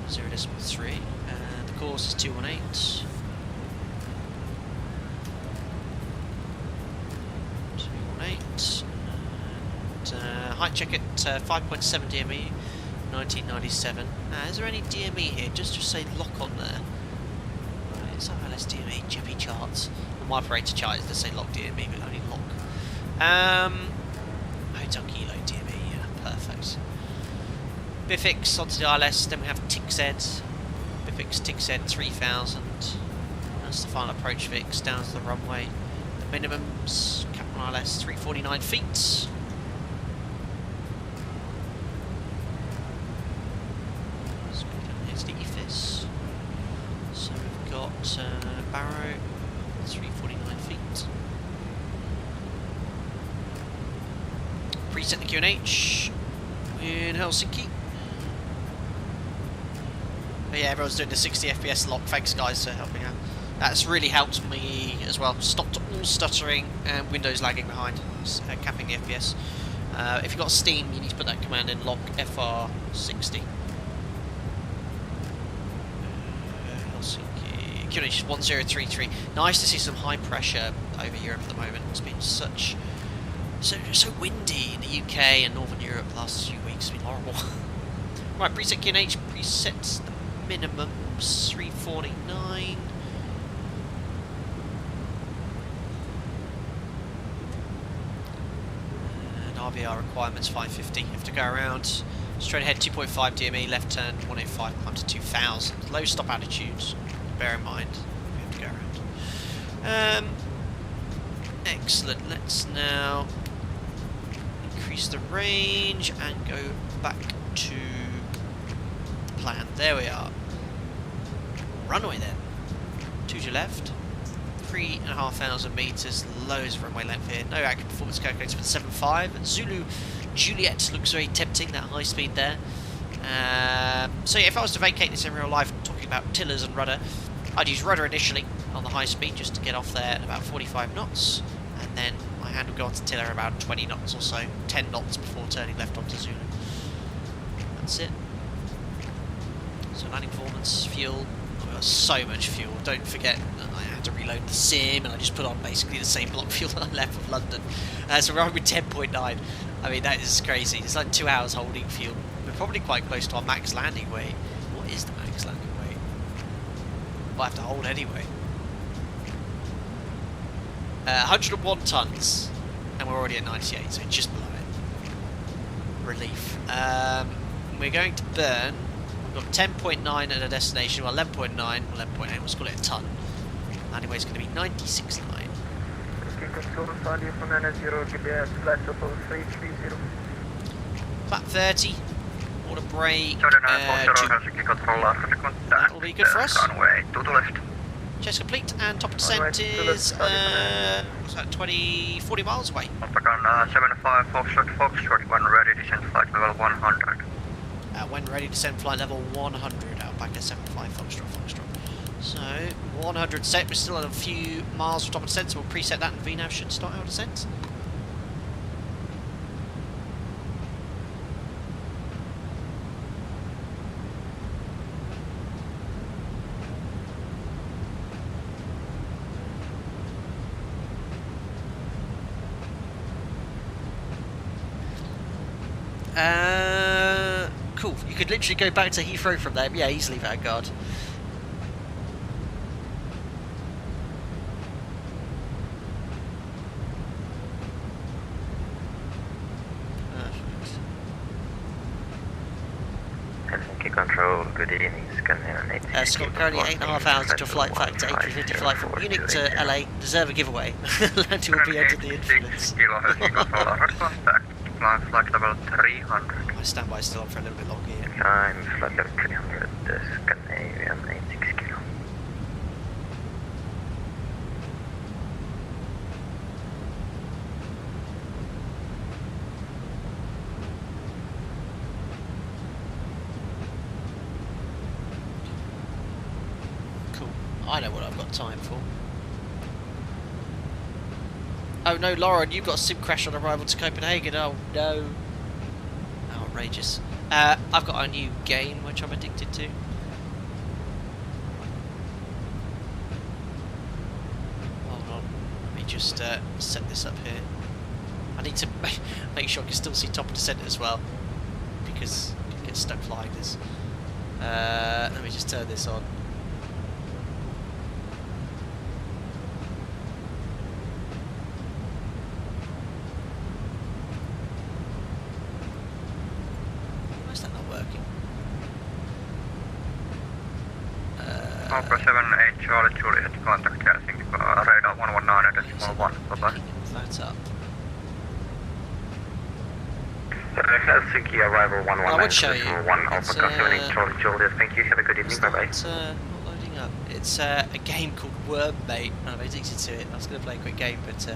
0.3, and the course is 218. 218, and height check at 5.7 DME, 1997. Is there any DME here? Just say lock on there. Right, it's ILS DME, Jeppy charts. On my operator chart it does say lock DME, but only lock. Hotel Kilo DME, yeah, perfect. Bifix onto the ILS, then we have TICZ, Bifix TICZ 3000, that's the final approach fix, down to the runway, the minimums, cap on ILS 349 feet. Let's go down here to the EFHK. So we've got Barrow, 349 feet. Preset the QNH in Helsinki. But yeah, everyone's doing the 60 FPS lock. Thanks guys for helping out. That's really helped me as well. Stopped all stuttering and Windows lagging behind, capping the FPS. If you've got Steam, you need to put that command in, lock FR60. Helsinki. QNH 1033. Nice to see some high pressure over Europe at the moment. It's been so windy in the UK and Northern Europe the last few weeks. It's been horrible. Right, preset QNH, presets the minimums 349. And RVR requirements 550. You have to go around straight ahead 2.5 DME, left turn 185, climb to 2000. Low stop altitudes, bear in mind. We have to go around. Excellent. Let's now increase the range and go back to the plan. There we are. Runway then. 2 to left. 3,500 metres. Loads of runway length here. No accurate performance calculator for the 7.5. Zulu Juliet looks very tempting, that high speed there. So yeah, if I was to vacate this in real life, talking about tillers and rudder, I'd use rudder initially on the high speed just to get off there at about 45 knots, and then my hand will go onto tiller about 20 knots or so, 10 knots before turning left onto Zulu. That's it. So landing performance, fuel, I've got so much fuel, don't forget that I had to reload the sim and I just put on basically the same block fuel that I left with London. So we're on with 10.9, I mean that is crazy, it's like 2 hours holding fuel. We're probably quite close to our max landing weight. What is the max landing weight? We'll have to hold anyway. 101 tons, and we're already at 98, so just below it. Relief. We're going to burn. We've got 10.9 at a destination. Well, 11.9, 11.8. Let's call it a ton. Landing weight is going to be 96.9. Flat 30. Water brake. That will be good for us. Chest complete, and top of descent is, what's that, 40 miles away. 75 Foxtrot, when ready, descent flight level 100. When ready, descent flight level 100, out back at 75 Foxtrot. So, 100 set, we're still at a few miles from top of descent, so we'll preset that and VNAV should start our descent. Cool. You could literally go back to Heathrow from there. Yeah, easily, Vanguard. Helsinki Control, good evening. Scott, currently 8.5 hours to a FlightFactor A350 flight from Munich to LA. Deserve a giveaway. Landing will be under the influence. Flight level 300. My standby is still on for a little bit longer here. Time, flight level 300, Scandinavian 86 kilo. Cool. I know what I've got time for. Oh no, Lauren, you've got a sim crash on arrival to Copenhagen. Oh no. Outrageous. I've got a new game which I'm addicted to. Hold on. Let me just set this up here. I need to make sure I can still see top of descent as well, because I get stuck flying this. Let me just turn this on. Alpha 78 Charlie Juliet, contact Helsinki, radar 119.1, bye-bye. That up. Helsinki arrival 119.1, Alpha 78 Charlie Juliet, thank you, have a good evening, bye-bye. It's not loading up. It's a game called Wormmate. I'm addicted to it. I was going to play a quick game, but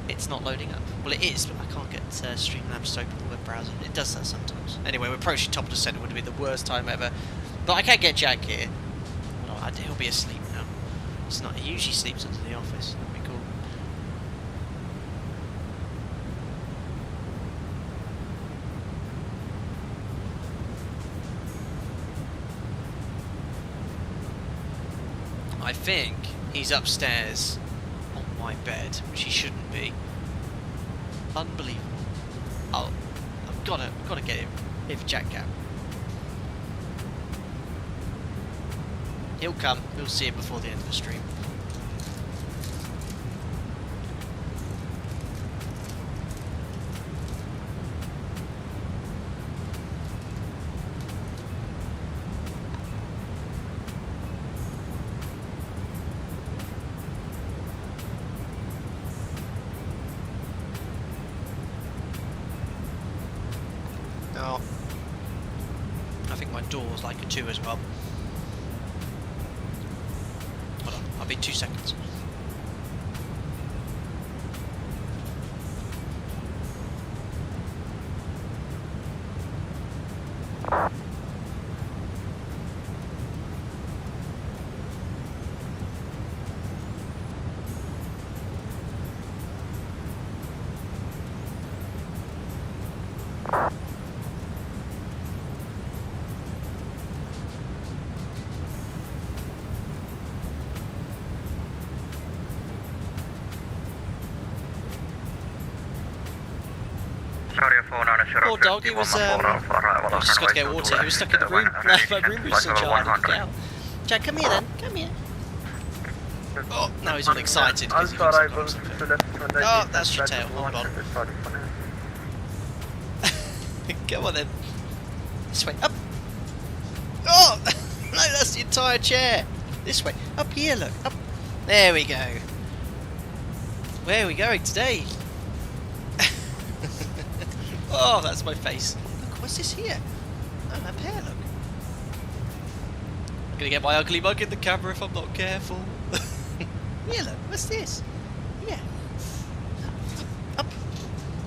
it's not loading up. Well, it is, but I can't get Streamlabs to open the web browser. It does that sometimes. Anyway, we're approaching top of descent. It would have been the worst time ever. But I can get Jack here. Oh, he'll be asleep now. It's not. He usually sleeps under the office. That'd be cool. I think he's upstairs on my bed, which he shouldn't be. Unbelievable. Oh, I've got to get him. If Jack can. He'll come. We'll see him before the end of the stream. doors like a 2 as well. Hold on, I'll be 2 seconds. Poor dog, he was, just got to get water, he was stuck in the room. No, my room was so dry, I didn't get out. Jack, come here then, come here. Oh, now he's all excited because he thinks oh, that's your tail, hold on. Come on then. This way, up. Oh, no, that's the entire chair. This way, up here, look, up. There we go. Where are we going today? Oh, that's my face. Look, what's this here? Oh, my hair, look. I'm gonna get my ugly mug in the camera if I'm not careful. Here, look, what's this? Yeah. Up.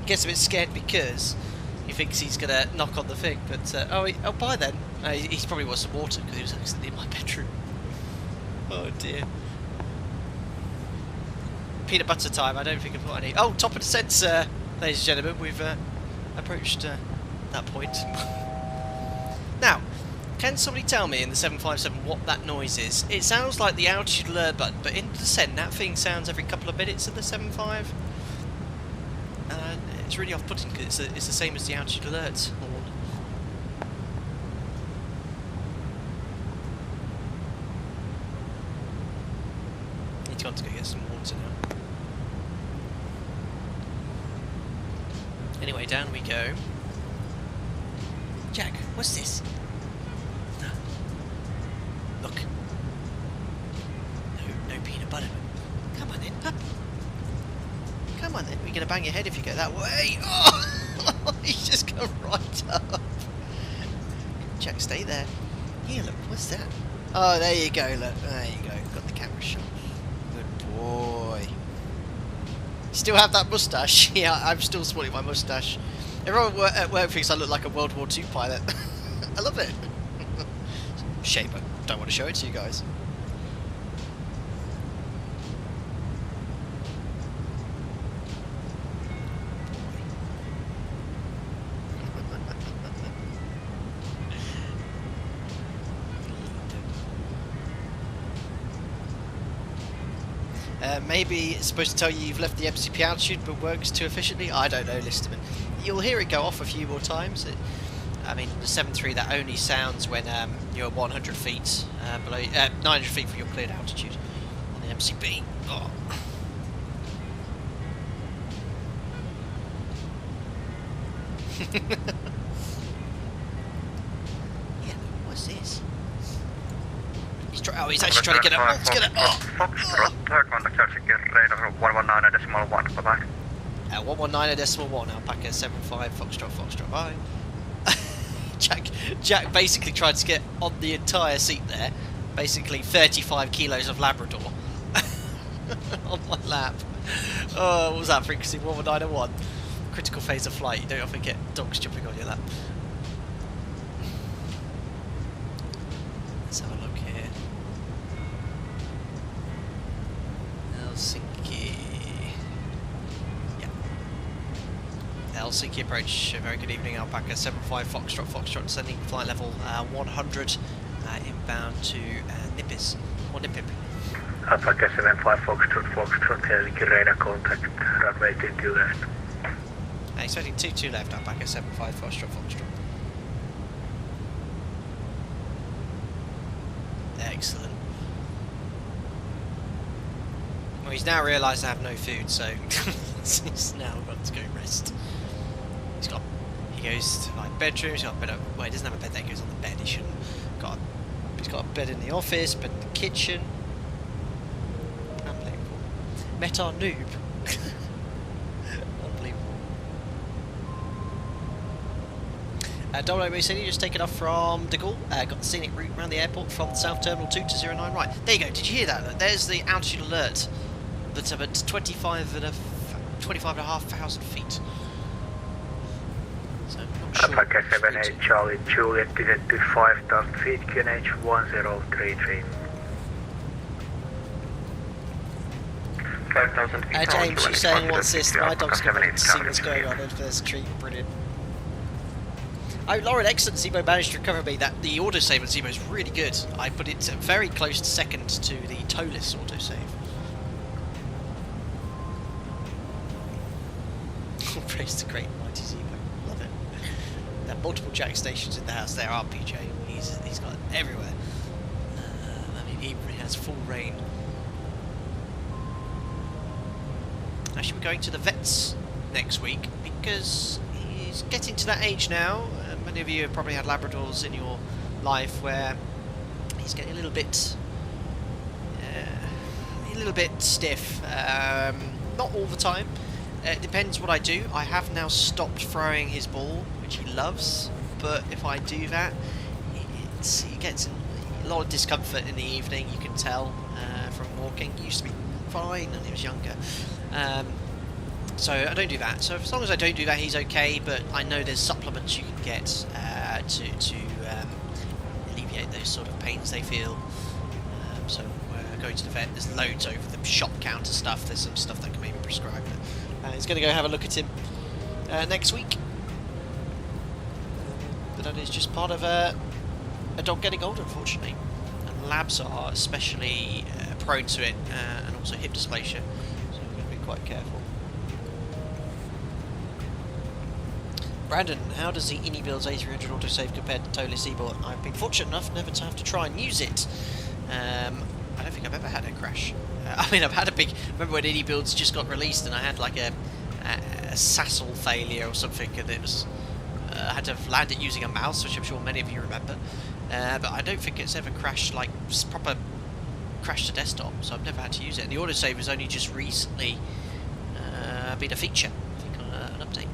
Gets a bit scared because he thinks he's gonna knock on the thing, but oh, bye then. He's probably wants some water because he was accidentally in my bedroom. Oh dear. Peanut butter time. I don't think I've got any. Oh, top of the sensor, ladies and gentlemen. We've approached that point. Now, can somebody tell me in the 757 what that noise is? It sounds like the altitude alert button, but in descent that thing sounds every couple of minutes in the 75. And it's really off-putting because it's the same as the altitude alert horn. Need to go get some water now. Anyway, down we go. Jack, what's this? No. Look. No peanut butter. Come on then, up. Come on then, we're gonna bang your head if you go that way. Oh, he's just gone right up. Jack, stay there. Here, look, what's that? Oh, there you go, look. There you go, got the camera shot. Good boy. Still have that moustache? Yeah, I'm still sporting my moustache. Everyone at work thinks I look like a World War II pilot. I love it. Shame I don't want to show it to you guys. Maybe it's supposed to tell you you've left the MCP altitude but works too efficiently. I don't know, Listerman. You'll hear it go off a few more times. I mean, the 7.3 that only sounds when you're 100 feet below, 900 feet from your cleared altitude on the MCP. Oh. Yeah, what's this? He's actually trying to get up. Let's get it. Foxtrot, contact Helsinki, radar 119.1, bye-bye. 119.1, Alpaca 75, Foxtrot, bye. Jack basically tried to get on the entire seat there. Basically 35 kilos of Labrador on my lap. Oh, what was that frequency? 119.1. Critical phase of flight. You don't often get dogs jumping on your lap. Let's have a look here. Helsinki. Yeah. Helsinki approach. Very good evening, Alpaca 75 Foxtrot, sending flight level 100 inbound to Nippes or Nipip. Alpaca 75 Foxtrot, Helsinki radar contact, runway 22 left. Expecting 22 left, Alpaca 75 Foxtrot. Excellent. Well, he's now realised I have no food, so he's now got to go rest. He goes to my bedroom. He's got a bed. Well, he doesn't have a bed. That goes on the bed. He shouldn't. He's got a bed in the office, bed in the kitchen. Unbelievable. Met our noob. Unbelievable. Double City just taken off from de Gaulle, got the scenic route around the airport from South Terminal 2 to 09 right. There you go, did you hear that? There's the altitude alert that's at 25,500 feet. So I'm not sure. Alpha 78 Charlie Juliet descent to 5,000 feet, QNH 1033. 5,000 feet. James, she's saying, what's this? My dog's coming to see what's going on over this tree. Brilliant. Oh, Lauren, excellent. Zebo managed to recover me. That the autosave on Zebo is really good. I put it very close second to the toeless autosave. Praise the great mighty Zebo. Love it. There are multiple jack stations in the house there, RPJ. He's got it everywhere. I mean, he has full reign. Actually, we're going to the vets next week because he's getting to that age now. Many of you have probably had Labradors in your life where he's getting a little bit stiff. Not all the time. It depends what I do. I have now stopped throwing his ball, which he loves. But if I do that, he gets a lot of discomfort in the evening. You can tell from walking. He used to be fine when he was younger. So I don't do that. So as long as I don't do that, he's okay. But I know there's supplements you can get to alleviate those sort of pains they feel. So going to the vet. There's loads over the shop counter stuff. There's some stuff that can maybe prescribe. But he's going to go have a look at him next week. But that is just part of a dog getting older, unfortunately. And labs are especially prone to it, and also hip dysplasia. So we're going to be quite careful. Brandon, how does the EGLL A300 autosave compare to toeless Seaboard? I've been fortunate enough never to have to try and use it. I don't think I've ever had a crash. I mean, I've had a big... Remember when EGLLs just got released and I had like a sassel failure or something, and it was... I had to land it using a mouse, which I'm sure many of you remember. But I don't think it's ever crashed, like, proper crash to desktop, so I've never had to use it. And the autosave has only just recently been a feature, I think, on an update.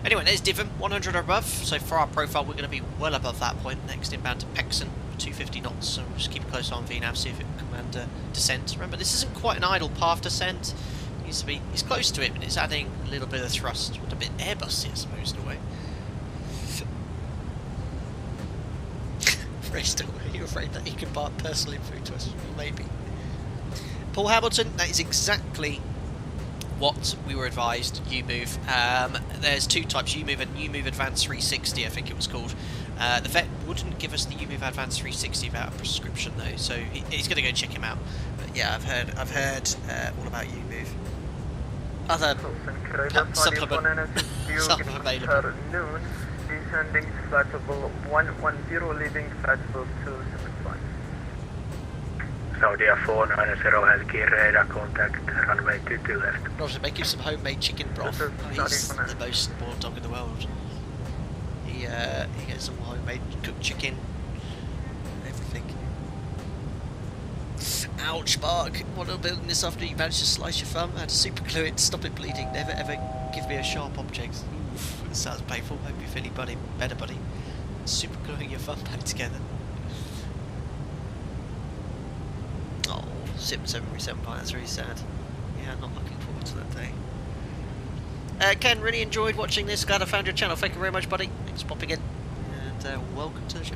Anyway, there's Divham, 100 or above, so for our profile we're going to be well above that point. Next inbound to Pexon, 250 knots, so we'll just keep a close eye on VNAV, see if it can command descent. Remember, this isn't quite an idle path descent. It used to be, it's close to it, but it's adding a little bit of thrust. What a bit Airbusy, I suppose, in a way. Still, are you afraid that he can part personal info to us? Maybe. Paul Hamilton, that is exactly what we were advised. U-Move. There's two types, U-Move and U-Move Advanced 360, I think it was called. The vet wouldn't give us the U-Move Advanced 360 without a prescription though, so he's going to go check him out. But yeah, I've heard all about U-Move. Other supplement available. Descending flatable 110, leaving flatable 275. Saudi 490 Helsinki radar contact, runway 22 left. Roger, make him some homemade chicken broth. He's the most spoiled dog in the world. He gets some homemade cooked chicken, everything. Ouch, Mark. What are building this after you managed to slice your thumb? I had to super glue it to stop it bleeding. Never ever give me a sharp object. It sounds painful. Hope you're feeling better, buddy. Super gluing your thumb back together. Oh, 737 pilot, that's really sad. Yeah, not looking forward to that day. Ken, really enjoyed watching this. Glad I found your channel. Thank you very much, buddy. Thanks for popping in. And welcome to the show.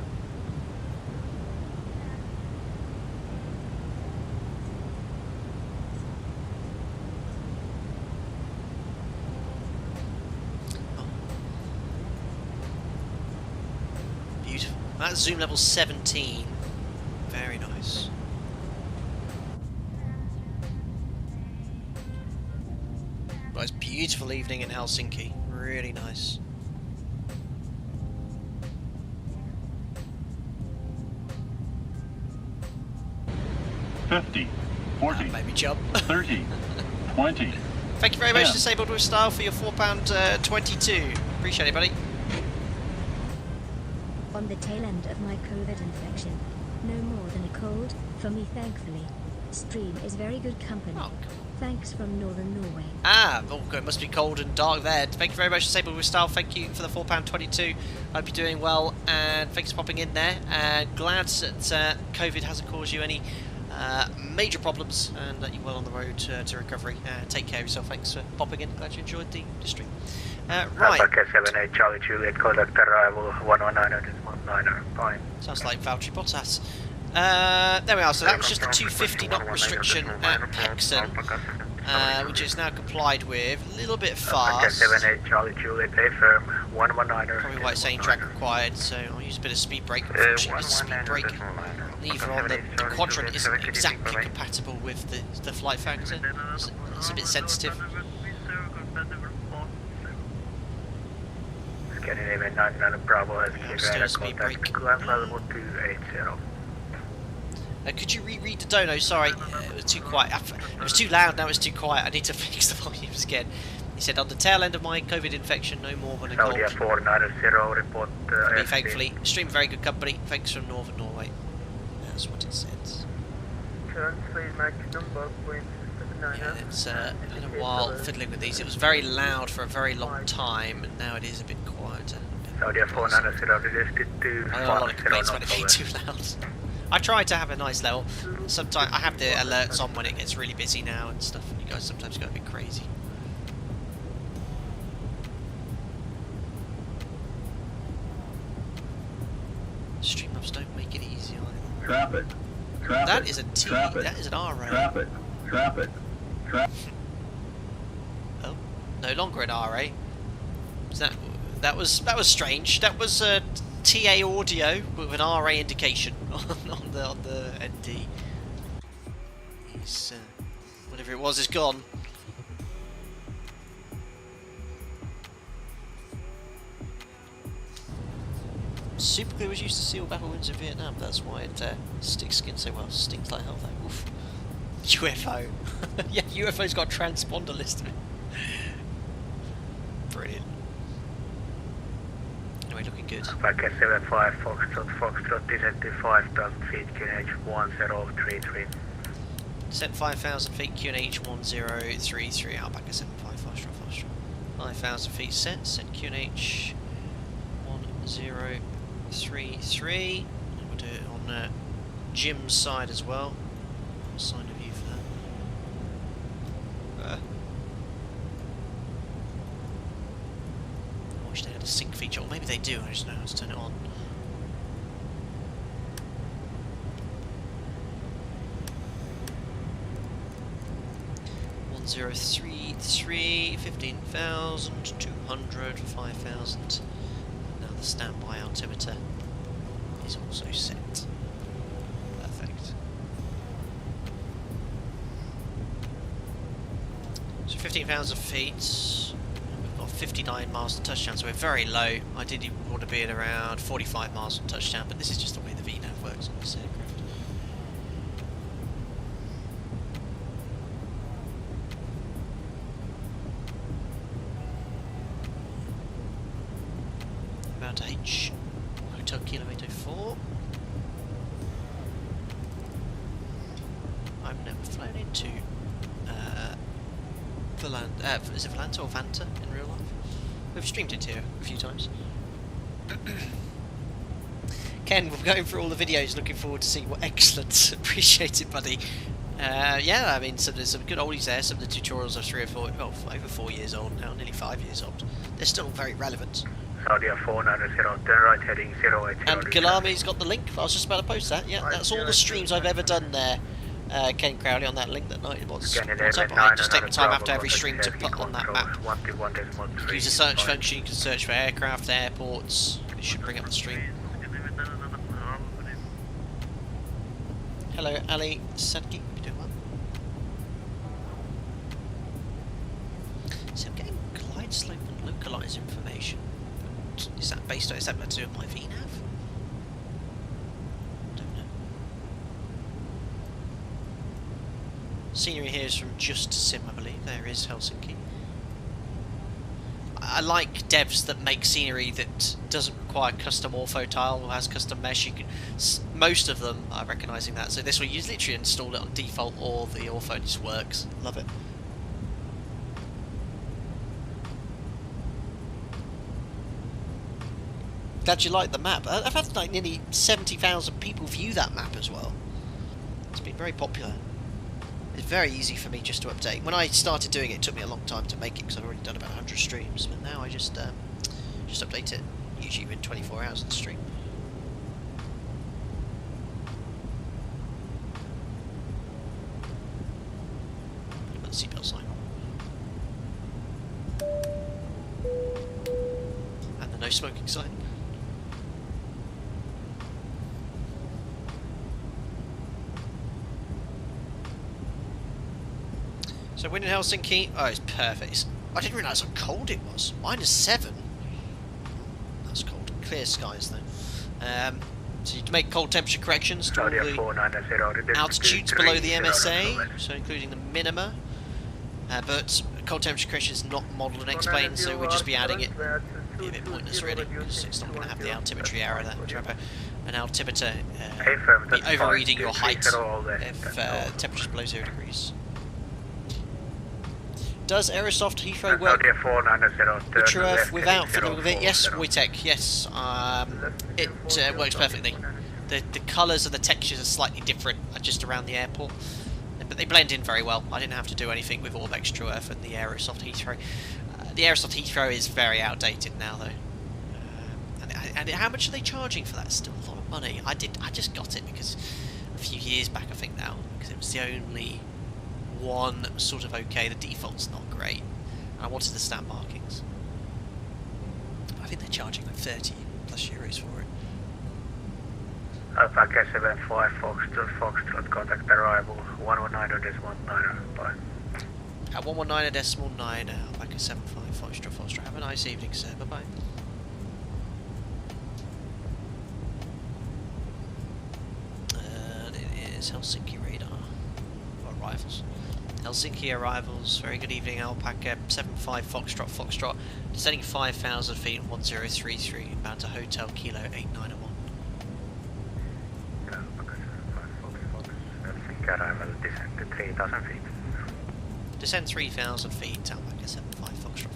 That's zoom level 17. Very nice. Well, it's a beautiful evening in Helsinki. Really nice. $50, $40, maybe jump. $30, $20. Thank you very much, Disabled with Style, for your £4.22. Appreciate it, buddy. On the tail end of my COVID infection. No more than a cold, for me thankfully. Stream is very good company. Oh, Thanks from Northern Norway. Ah, oh good, must be cold and dark there. Thank you very much, Disabled with Style. Thank you for the £4.22. Hope you're doing well, and thanks for popping in there. Glad that COVID hasn't caused you any major problems, and that you're well on the road to recovery. Take care of yourself. Thanks for popping in. Glad you enjoyed the stream. Right. Alpha 78 Charlie Juliet, contact arrival 119 fine. Sounds like Valtteri Bottas. There we are. So that was just a 250 knot restriction at Pexon, which is now complied with. A little bit fast. 78 Charlie Juliet, affirm 119. Probably why it's saying drag required. So I'll use a bit of speed brake. Unfortunately, the speed brake lever on the quadrant isn't exactly compatible with the FlightFactor. It's a bit sensitive. Scandinavian 99 Bravo has still a speed brake. Ground level 280. Could you reread the dono? Sorry, it was too quiet. It was too loud, now it's too quiet. I need to fix the volumes again. He said, on the tail end of my COVID infection, no more than a cold. Saudi 490 report. For me, thankfully. Stream very good company. Thanks from Northern Norway. That's what it said. Yeah, it's been a while fiddling with these. It was very loud for a very long time, and now it is a bit quieter. Saudi 490 registered to I got a lot of complaints when it being too loud. I try to have a nice level. Sometimes I have the alerts on when it gets really busy now and stuff, and you guys sometimes go a bit crazy. Streamlabs don't make it easy either. Traffic. That is a T. Traffic. That is an RA. Traffic. Oh, no longer an RA. That was strange. That was a TA audio with an RA indication on the ND. He's whatever it was is gone. Super glue was used to seal battle wounds in Vietnam. That's why it sticks skin so well. Stings like hell though. Oof. UFO. Yeah, UFO's got a transponder listed. Brilliant. Anyway, looking good. Packet 75 Foxtrot, descent to 5,000 feet, QNH 1033. Descent 5,000 feet, QNH 1033. Alpaca 75 Foxtrot. 5,000 feet set, QNH 1033. And we'll do it on Jim's side as well. Side of you for that. I wish they had a sync feature, or maybe they do, I just know how to turn it on. .033, 15,200, 5,000. Now the standby altimeter is also set. Perfect. So 15,000 feet. We've got 59 miles to touchdown, so we're very low. Ideally we want to be at around 45 miles to touchdown, but this is just the way the VNAV works on this aircraft. About H, Hotel Kilometer 4. I've never flown into is it Volanta or Vanta in real life? We've streamed it here a few times. Ken, we're going through all the videos, looking forward to seeing what. Excellent. Appreciate it, buddy. Yeah, I mean, so there's some good oldies there. Some of the tutorials are 3 or 4, well, over 4 years old now, nearly 5 years old. They're still very relevant. Saudi 490, turn right heading 080. And Galami's got the link. I was just about to post that. Yeah, that's all the streams I've ever done there. Ken Crowley on that link that night. What's up? I just take the time after every stream to put on that map. Use the search function. You can search for aircraft, airports. It should bring up the stream. Hello, Ali Sadki. You doing well? So I'm getting glide slope and localize information. Is that based on, is that to do with my VNAV? Don't know. Scenery here is from Just Sim, I believe. There is Helsinki. I like devs that make scenery that doesn't require custom ortho tile or has custom mesh. You can, most of them are recognising that. So this one, you just literally install it on default, or the ortho just works. Love it. Glad you like the map. I've had like nearly 70,000 people view that map as well. It's been very popular. It's very easy for me just to update. When I started doing it, it took me a long time to make it because I'd already done about 100 streams. But now I just update it, usually within 24 hours of the stream. Put the seatbelt sign on. And the no smoking sign. So wind in Helsinki, oh, it's perfect. I didn't realise how cold it was. -7. That's cold. Clear skies though. So you can make cold temperature corrections to all the altitudes below the MSA, so including the minima. But cold temperature correction is not modelled and explained, so we'll just be adding it. Be a bit pointless really, because it's not going to have the altimetry error there. Remember, an altimeter be overreading your height if temperature's below 0 degrees. Does Aerosoft Heathrow work with True Earth without fiddling with it? Yes, Wojtek, yes. It works perfectly. The colours and the textures are slightly different just around the airport, but they blend in very well. I didn't have to do anything with Orbex True Earth and the Aerosoft Heathrow. The Aerosoft Heathrow is very outdated now though. And how much are they charging for that? Still a lot of money. I just got it because a few years back I think now, because it was the only one sort of okay, the default's not great, and I wanted the stamp markings. I think they're charging like 30 plus euros for it. Alpha 75 Foxtrot, contact arrival 119.9, bye. At 119.9, Alpha 75 Foxtrot. Have a nice evening, sir. Bye bye. And it is Helsinki radar arrivals. Helsinki arrivals, very good evening, Alpaca 75 Foxtrot, descending 5,000 feet on 1033, bound to Hotel Kilo 891. Alpaca 75 Helsinki arrival, descend to 3,000 feet. Descend 3,000 feet, Alpaca 75 Foxtrot.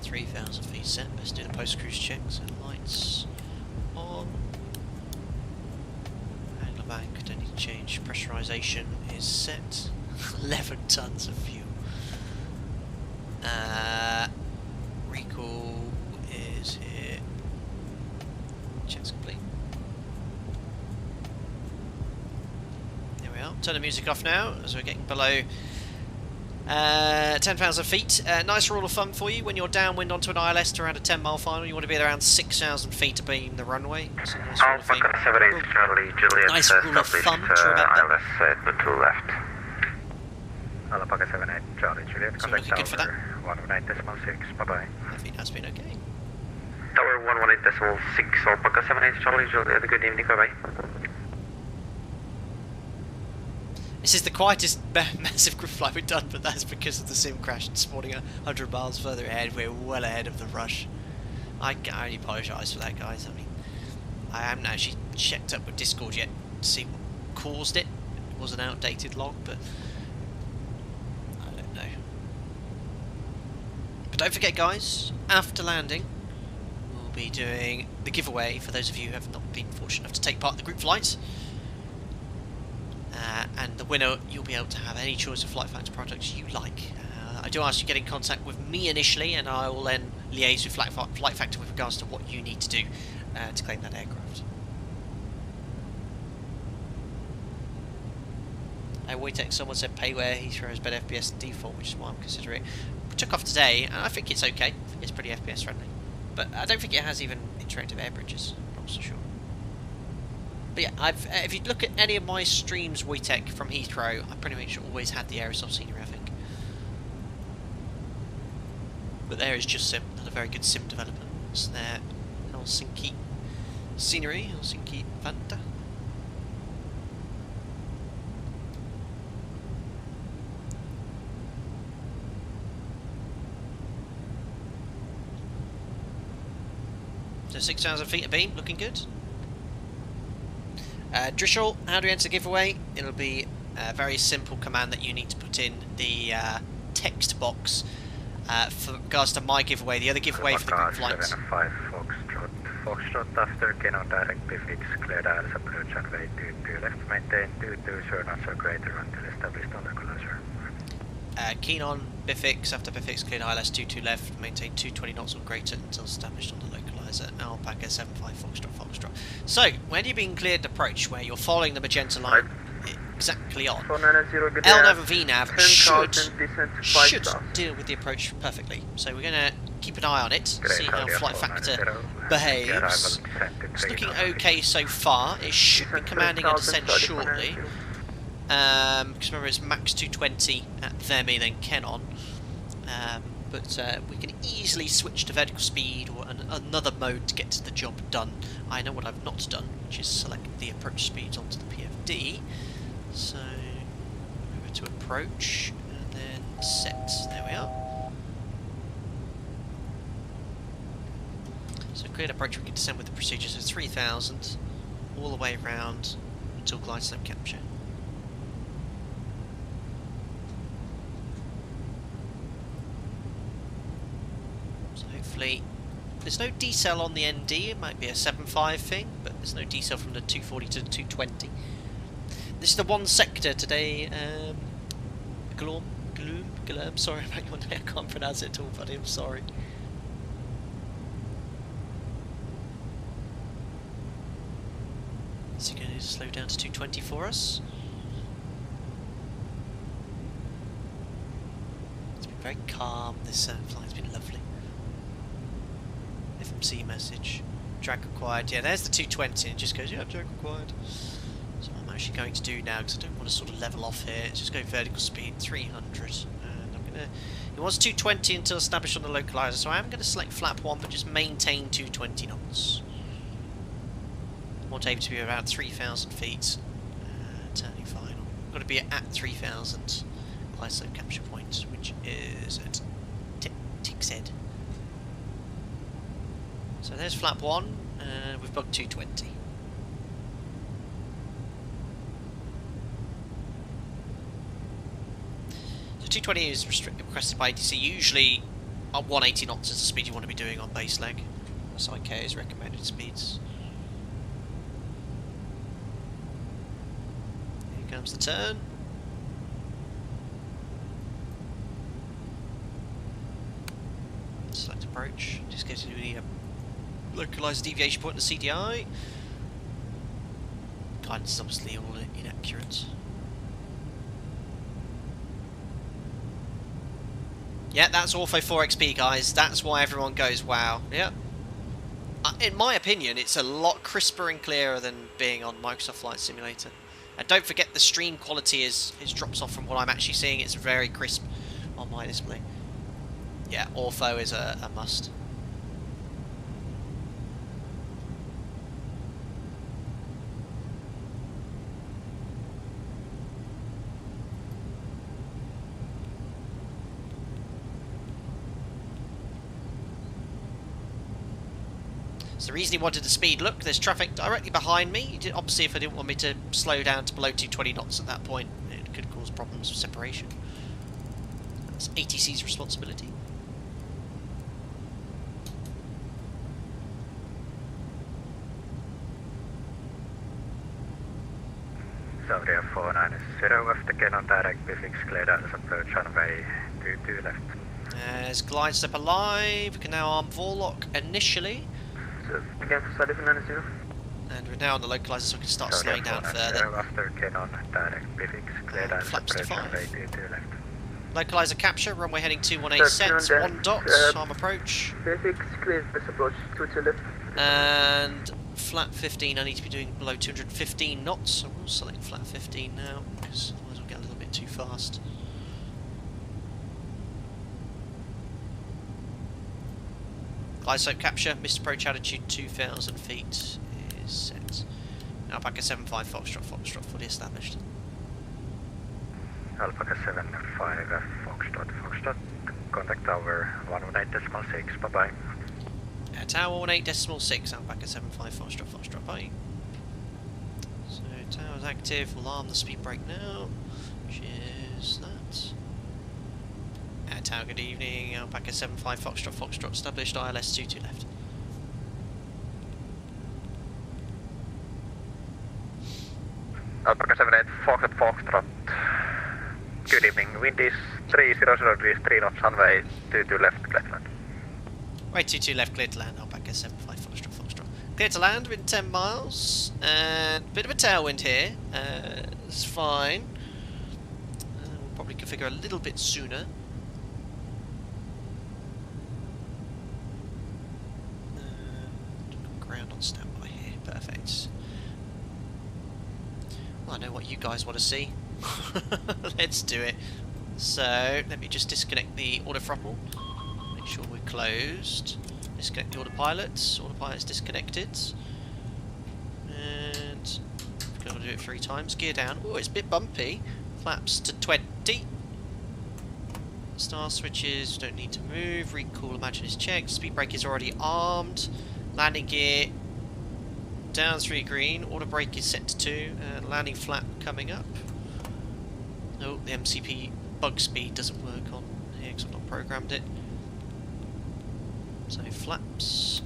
3,000 feet set, let's do the post-cruise checks and lights on. Angler bank, don't need to change, pressurization is set. 11 tons of fuel. Recall is here. Check's complete. There we are. Turn the music off now as we're getting below 10,000 feet. Nice rule of thumb for you: when you're downwind onto an ILS to around a 10-mile final, you want to be at around 6,000 feet to beam the runway. So nice rule of thumb. Nice rule of thumb to remember. ILS to left. Alpaca 78 Charlie Juliet, So looking good for that. 118.6, bye bye. I think that's been okay. Tower 118.6, Alpaca 78 Charlie Juliet, good evening, bye bye. This is the quietest massive group flight we've done, but that's because of the sim crash and spawning 100 miles further ahead. We're well ahead of the rush. I can only apologise for that, guys. I mean, I haven't actually checked up with Discord yet to see what caused it. It was an outdated log, but I don't know. But don't forget, guys, after landing, we'll be doing the giveaway for those of you who have not been fortunate enough to take part in the group flight. And the winner, you'll be able to have any choice of FlightFactor products you like. I do ask you to get in contact with me initially, and I will then liaise with FlightFactor with regards to what you need to do to claim that aircraft. Wojtek, someone said payware Heathrow has better FPS than default, which is why I'm considering it. We took off today, and I think it's okay. I think it's pretty FPS friendly. But I don't think it has even interactive air bridges. I'm not so sure. But yeah, if you look at any of my streams, Wojtek, from Heathrow, I pretty much always had the Aerosoft scenery, I think. But there is just sim, not a very good sim development. It's there, Helsinki scenery, Helsinki Vanta. So 6,000 feet of beam, looking good. Drishel, how do we enter the giveaway? It'll be a very simple command that you need to put in the text box for regards to my giveaway. The other giveaway for the group flights. 75 Foxtrot after Canon direct prefix cleared ILS approach runway 22 left, maintain 22 sure not so greater until established on localizer. Keen on Bifix after Bifix cleared ILS 22 left, maintain 220 knots or greater until established on the localizer. Alpaca 75 Foxtrot. So, when you've been cleared approach where you're following the magenta line exactly on, LNAV and VNAV should deal with the approach perfectly. So we're going to keep an eye on it, see how FlightFactor behaves. It's looking okay so far. It should be commanding a descent shortly. Because remember it's max 220 at Themi then Kenon. But we can easily switch to vertical speed or another mode to get to the job done. I know what I've not done, which is select the approach speeds onto the PFD. So, over to approach, and then set. There we are. So cleared approach, we can descend with the procedure. So 3,000, all the way around until glide slope capture. So hopefully, there's no decel on the ND. It might be a 7.5 thing, but there's no decel from the 240 to the 220. This is the one sector today. Gloom. Sorry about your name. I can't pronounce it at all, buddy. I'm sorry. Is he going to slow down to 220 for us? It's been very calm. This flight's been lovely. FMC message. Drag required. Yeah, there's the 220. It just goes, yeah, drag required. So what I'm actually going to do now, because I don't want to sort of level off here, is just go vertical speed 300. And I'm going to... It was 220 until established on the localizer, so I am going to select flap 1, but just maintain 220 knots. I want to aim to be about 3,000 feet. Turning final. Got to be at 3,000 glide slope capture point, which is at Tixed. So there's flap 1, and we've bugged 220. So 220 is requested by ATC. Usually 180 knots is the speed you want to be doing on base leg. SIK is recommended speeds. Here comes the turn. Select approach. Just go to the localized deviation point in the CDI. Guidance is obviously all inaccurate. Yeah, that's Ortho 4XP, guys. That's why everyone goes, wow. Yeah. In my opinion, it's a lot crisper and clearer than being on Microsoft Flight Simulator. And don't forget the stream quality is drops off from what I'm actually seeing. It's very crisp on my display. Yeah, Ortho is a must. So the reason he wanted the speed, look, there's traffic directly behind me. Obviously, if I didn't want me to slow down to below 220 knots at that point, it could cause problems with separation. That's ATC's responsibility. Saudi 490 after Canon direct prefix cleared out as approach runway 22 left. There's glide step alive. We can now arm Vorlock initially. So, again for Saudi 490. And we're now on the localizer, so we can start slowing down further. After Canon direct prefix cleared out as approach runway 22 left. Localizer capture, runway heading 218 sets, 1 dot, arm approach. Prefix cleared this approach 22 left. And flat 15, I need to be doing below 215 knots, so we'll select flat 15 now, because otherwise we'll get a little bit too fast. Glide slope capture, missed approach altitude 2,000 feet is set. Alpaca 75 Foxtrot fully established. Alpaca 75 Foxtrot, contact tower 118.6, bye bye. Tower 18.6, Alpaca 75, Foxtrot, bye. So tower's active, alarm the speed brake now, which is that. Tower, good evening, Alpaca 75, Foxtrot, established, ILS 22 left. Alpaca 78, Foxtrot. Good evening, wind is 300 degrees, 3 knots, runway 22 left, clear to land. Right, 22 left, clear to land, Alpaca 75, Foxtrot. Clear to land within 10 miles, and a bit of a tailwind here, it's fine. We'll probably configure a little bit sooner. Ground on standby here, perfect. Well, I know what you guys want to see. Let's do it. So, let me just disconnect the autothrottle. Make sure we're closed. Disconnect the autopilot. Autopilot's disconnected. And we're going to do it 3 times. Gear down. Oh, it's a bit bumpy. Flaps to 20. Star switches, don't need to move. Recall, imagine is checked. Speed brake is already armed. Landing gear down 3 green. Auto brake is set to 2. Landing flap coming up. Oh, the MCP bug speed doesn't work on here because I've not programmed it. So flaps.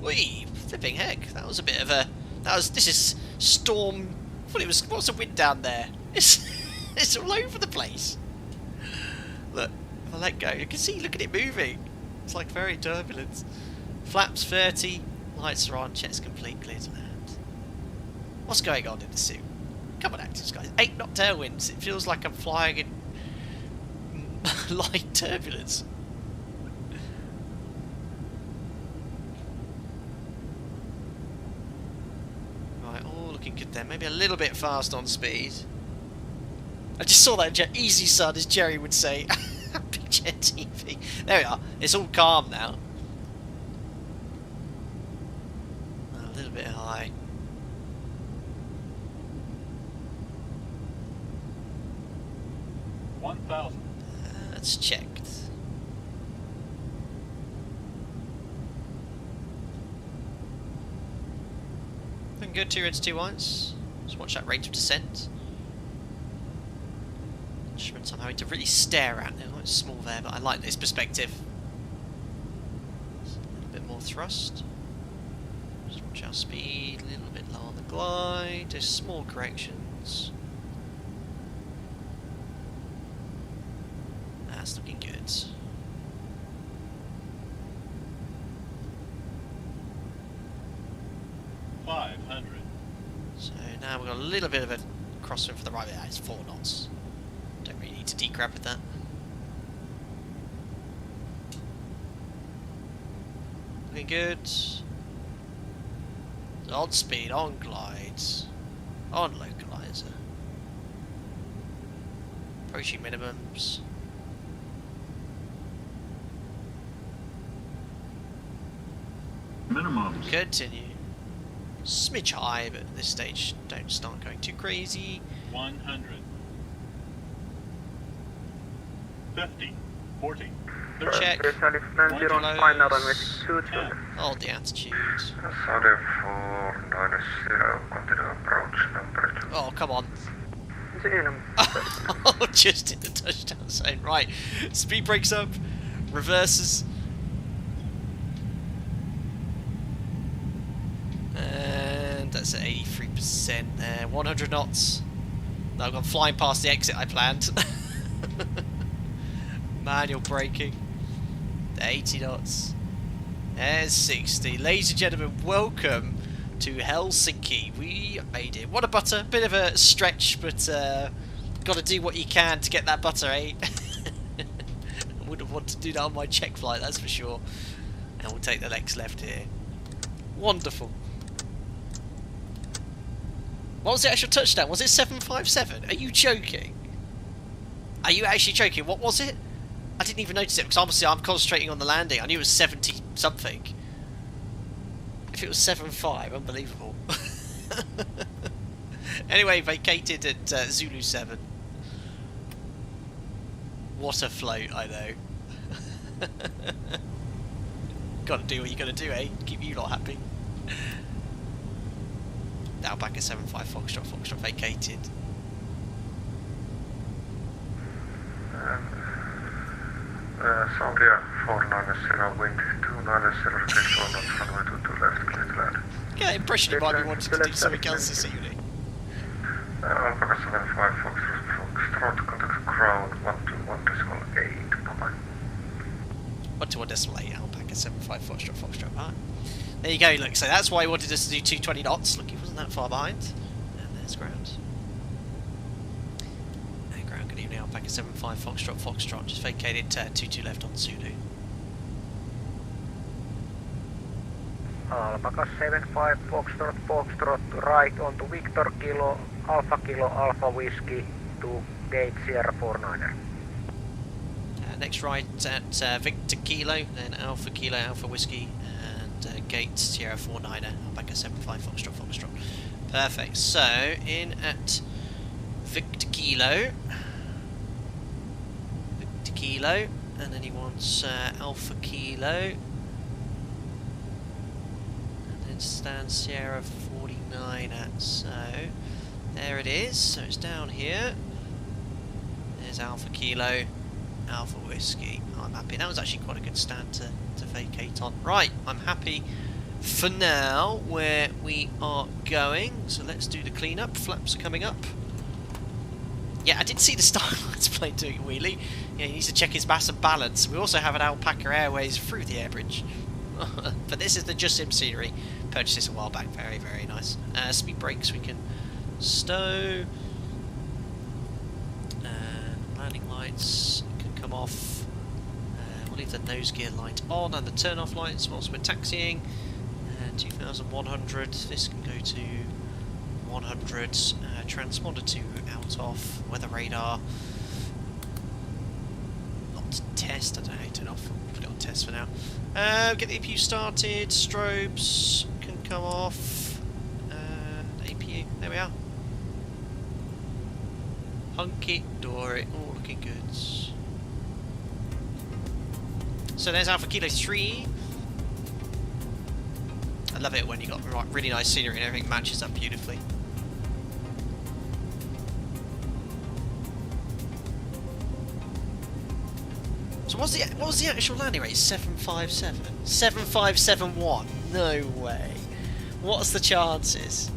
Whee! Flipping heck! That was a bit of a. This is storm. What's the wind down there? It's all over the place. Look, if I let go, you can see. Look at it moving. It's like very turbulent. Flaps 30. Lights are on. Checks complete. Clear to land. What's going on in the suit? Come on, actors, guys. 8 knot tailwinds. It feels like I'm flying in light turbulence. Right, all looking good there. Maybe a little bit fast on speed. I just saw that easy sun, as Jerry would say. Big Jet TV. There we are. It's all calm now. A little bit high. That's checked. Looking good, 2 reds, 2 whites. Just watch that rate of descent. Instruments I'm having to really stare at now. It's small there, but I like this perspective. A little bit more thrust. Just watch our speed, a little bit low on the glide. Just small corrections. That's looking good. So now we've got a little bit of a crosswind for the right. Yeah, it's 4 knots. Don't really need to decrab with that. Looking good. On speed, on glide, on localizer. Approaching minimums. Minimums. Continue. Smidge high, but at this stage don't start going too crazy. 100. 50. 40. Check. Hold the altitude. Saudi 490, continue approach number 2. Oh, come on. Oh, just in the touchdown zone. Right. Speed brakes up. Reverses. And that's at 83% there. 100 knots. No, I've gone flying past the exit I planned. Manual braking. 80 knots. There's 60. Ladies and gentlemen, welcome to Helsinki. We made it. What a butter. Bit of a stretch, but got to do what you can to get that butter, eh? I wouldn't want to do that on my check flight, that's for sure. And we'll take the next left here. Wonderful. What was the actual touchdown? Was it 757? Are you joking? Are you actually joking? What was it? I didn't even notice it because obviously I'm concentrating on the landing. I knew it was 70 something. If it was 7.5, unbelievable. Anyway, vacated at Zulu 7. What a float, I know. Gotta do what you gotta do, eh? Keep you lot happy. Alpaca 75 Foxtrot vacated. Saudia 490, wind 290, control knots, runway 22 left, clear to land. Get that impression you might be wanting to do something else this evening. Alpaca 75 Foxtrot, contact ground 121.8, bye-bye. 121.8, Alpaca 75 Foxtrot. Right. There you go, look, so that's why he wanted us to do 220 knots. Look, he wasn't that far behind. And there's ground. And ground, good evening, Alpaca 75 Foxtrot, just vacated 22 left on Zulu. Alpaca 75 Foxtrot, right onto Victor Kilo, Alpha Whiskey to gate Sierra 49er. Next right at Victor Kilo, then Alpha Kilo, Alpha Whiskey, and gate Sierra 49er, Alpaca 75 Foxtrot. Perfect, so in at Victor Kilo, and then he wants Alpha Kilo, stand Sierra 49 at, so there it is, so it's down here. There's Alpha Kilo, Alpha Whiskey. Oh, I'm happy. That was actually quite a good stand to vacate on. Right, I'm happy for now where we are going, so let's do the cleanup. Flaps are coming up. Yeah, I did see the Starlight's plane doing a wheelie. Yeah, he needs to check his mass and balance. We also have an Alpaca Airways through the air bridge. But this is the Just Sim scenery. Purchased this a while back. Very, very nice. Speed brakes we can stow. Landing lights can come off. We'll leave the nose gear light on and the turn off lights whilst we're taxiing. 2100. This can go to 100. Transponder to out off. Weather radar. Not test. I don't know. Turn off. Put it on test for now. Get the APU started, strobes can come off, and APU, there we are. Hunky dory, all looking good. So there's Alpha Kilo 3. I love it when you got really nice scenery and everything matches up beautifully. So what was the actual landing rate? 757? 7571? No way. What's the chances?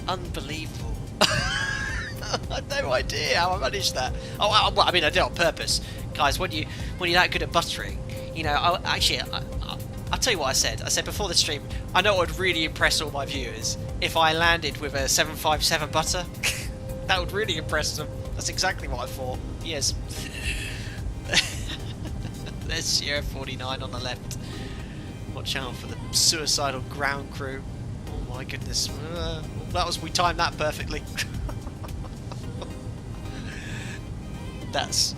Unbelievable. I had no idea how I managed that. Oh, well, I mean, I did it on purpose. Guys, when you're that good at buttering, you know, I'll tell you what I said. I said before the stream, I know it would really impress all my viewers if I landed with a 757 butter. That would really impress them. That's exactly what I thought. Yes. There's Sierra 49 on the left. Watch out for the suicidal ground crew. Oh my goodness. We timed that perfectly. that's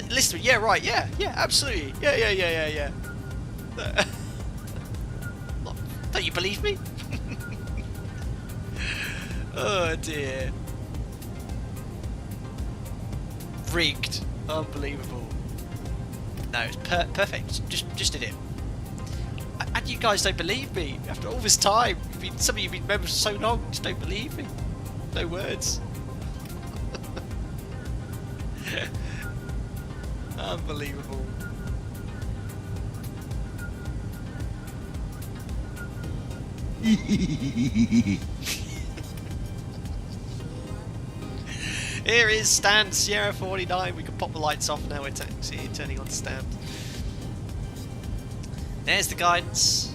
listen, yeah, right, yeah, absolutely. Yeah. Don't you believe me? Oh dear. Rigged. Unbelievable. No, it's perfect. Just did it. And you guys don't believe me after all this time. Some of you have been members for so long. Just don't believe me. No words. Unbelievable. Here is stand Sierra 49. We can pop the lights off now. We're turning on stand. There's the guidance.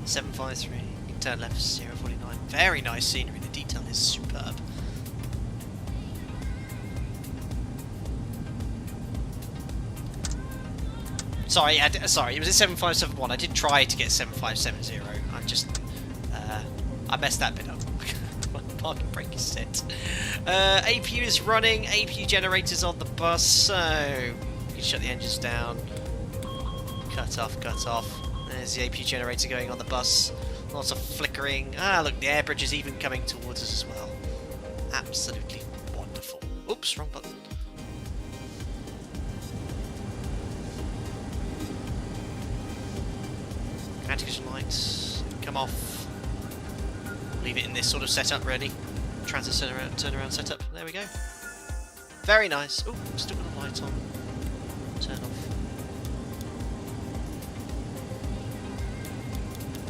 753. You can turn left Sierra 49. Very nice scenery. The detail is superb. Sorry, sorry. It was a 7571. I did try to get 7570. I messed that bit up. Parking brake is set. APU is running. APU generators on the bus, so you can shut the engines down. Cut off. There's the APU generator going on the bus. Lots of flickering. Ah, look, the air bridge is even coming towards us as well. Absolutely wonderful. Oops, wrong button. Anti-collision lights come off. Leave it in this sort of setup ready. Transit turnaround setup. There we go. Very nice. Oh, still got the light on. Turn off.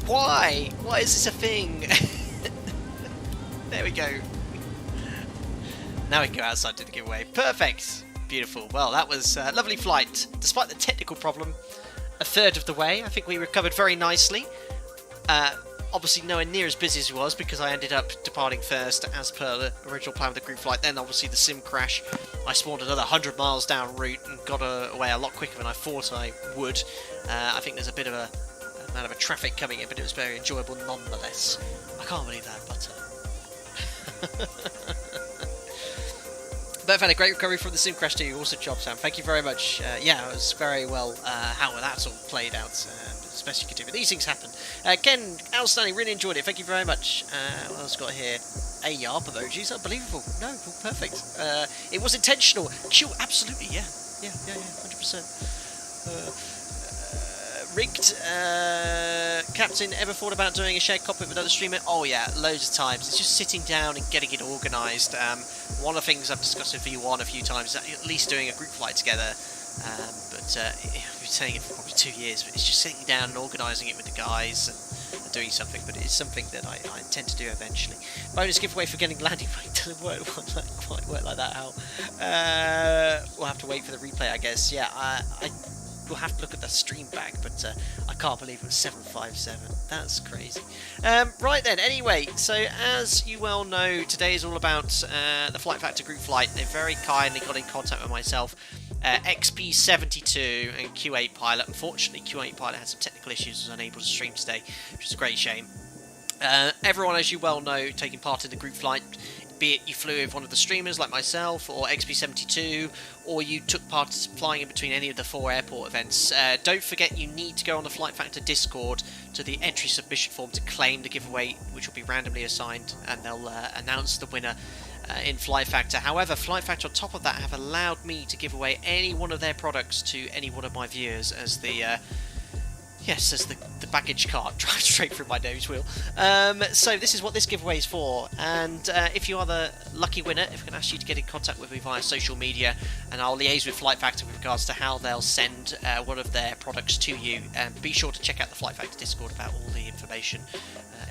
Why? Why is this a thing? There we go. Now we can go outside to do the giveaway. Perfect. Beautiful. Well, that was a lovely flight. Despite the technical problem, a third of the way, I think we recovered very nicely. Obviously nowhere near as busy as it was because I ended up departing first as per the original plan with the group flight. Then obviously the sim crash. I spawned another 100 miles down route and got away a lot quicker than I thought I would. I think there's a bit of a amount of traffic coming in, but it was very enjoyable nonetheless. I can't believe that, but but I've had a great recovery from the sim crash too. Awesome job, Sam. Thank you very much. Yeah, it was very well how that's all played out. As best you could do, but these things happen. Ken, outstanding. Really enjoyed it. Thank you very much. What else got here? A yarp emojis. Unbelievable. No, perfect. It was intentional. Sure, absolutely. Yeah. 100%. Rigged. Captain, ever thought about doing a shared cockpit with another streamer? Oh yeah, loads of times. It's just sitting down and getting it organised. One of the things I've discussed with V1 a few times is at least doing a group flight together. But I've been saying it for probably 2 years, but it's just sitting down and organising it with the guys and doing something. But it's something that I intend to do eventually. Bonus giveaway for getting landing weight doesn't quite work like that. How? We'll have to wait for the replay, I guess. Yeah, we'll have to look at the stream back, but I can't believe it was 757. That's crazy. Right then, anyway, so as you well know, today is all about the FlightFactor group flight. They very kindly got in contact with myself. XP72 and Q8Pilot. Unfortunately, Q8Pilot had some technical issues, was unable to stream today, which is a great shame. Everyone, as you well know, taking part in the group flight, be it you flew with one of the streamers like myself or XP72, or you took part flying in between any of the 4 airport events, don't forget you need to go on the FlightFactor Discord to the entry submission form to claim the giveaway, which will be randomly assigned, and they'll announce the winner in FlightFactor. However, FlightFactor on top of that have allowed me to give away any one of their products to any one of my viewers as the the baggage cart drives straight through my nose wheel. So this is what this giveaway is for, and if you are the lucky winner, if I can ask you to get in contact with me via social media, and I'll liaise with FlightFactor with regards to how they'll send one of their products to you. And be sure to check out the FlightFactor Discord about all the information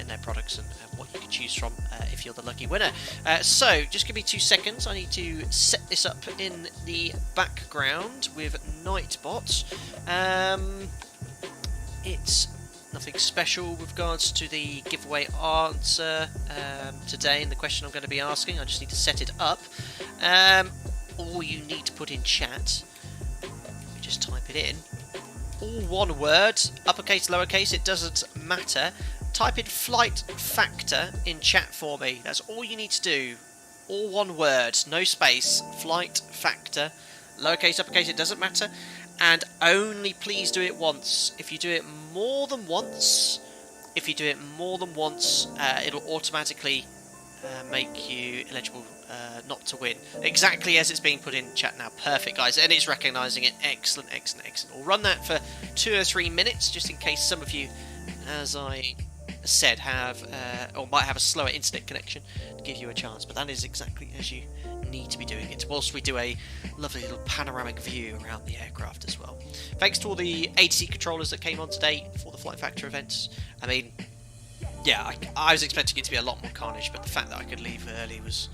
in their products and what you can choose from if you're the lucky winner. So just give me 2 seconds. I need to set this up in the background with Nightbot. It's nothing special with regards to the giveaway answer today and the question I'm going to be asking. I just need to set it up. All you need to put in chat, let me just type it in, all one word, uppercase, lowercase, it doesn't matter. Type in FlightFactor in chat for me. That's all you need to do. All one word, no space. FlightFactor, lowercase, uppercase, it doesn't matter. And only please do it once. If you do it more than once, it'll automatically make you eligible not to win. Exactly as it's being put in chat now. Perfect, guys, and it's recognising it. Excellent. We'll run that for 2 or 3 minutes, just in case some of you, as I said, have or might have a slower internet connection to give you a chance. But that is exactly as you need to be doing it, whilst we do a lovely little panoramic view around the aircraft as well. Thanks to all the ATC controllers that came on today for the FlightFactor events. I mean, yeah, I was expecting it to be a lot more carnage, but the fact that I could leave early was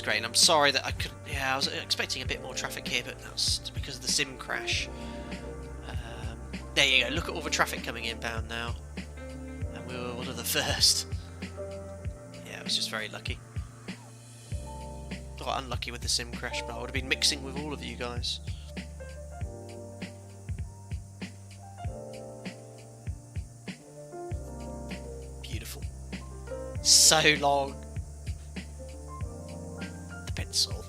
great. And I'm sorry that I couldn't. Yeah, I was expecting a bit more traffic here, but that's because of the sim crash. There you go. Look at all the traffic coming inbound now, and we were one of the first. Yeah, it was just very lucky. Got unlucky with the sim crash, but I would have been mixing with all of you guys. Beautiful. So long. The pencil.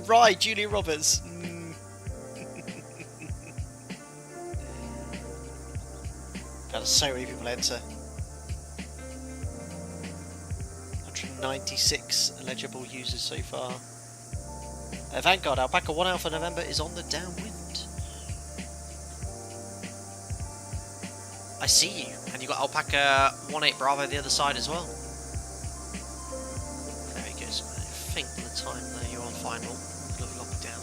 Right, Julia Roberts. So many people enter. 196 eligible users so far. Vanguard, Alpaca 1 Alpha November is on the downwind. I see you, and you've got Alpaca 18 Bravo the other side as well. Very good. I think the time there you're on final. Lock it down.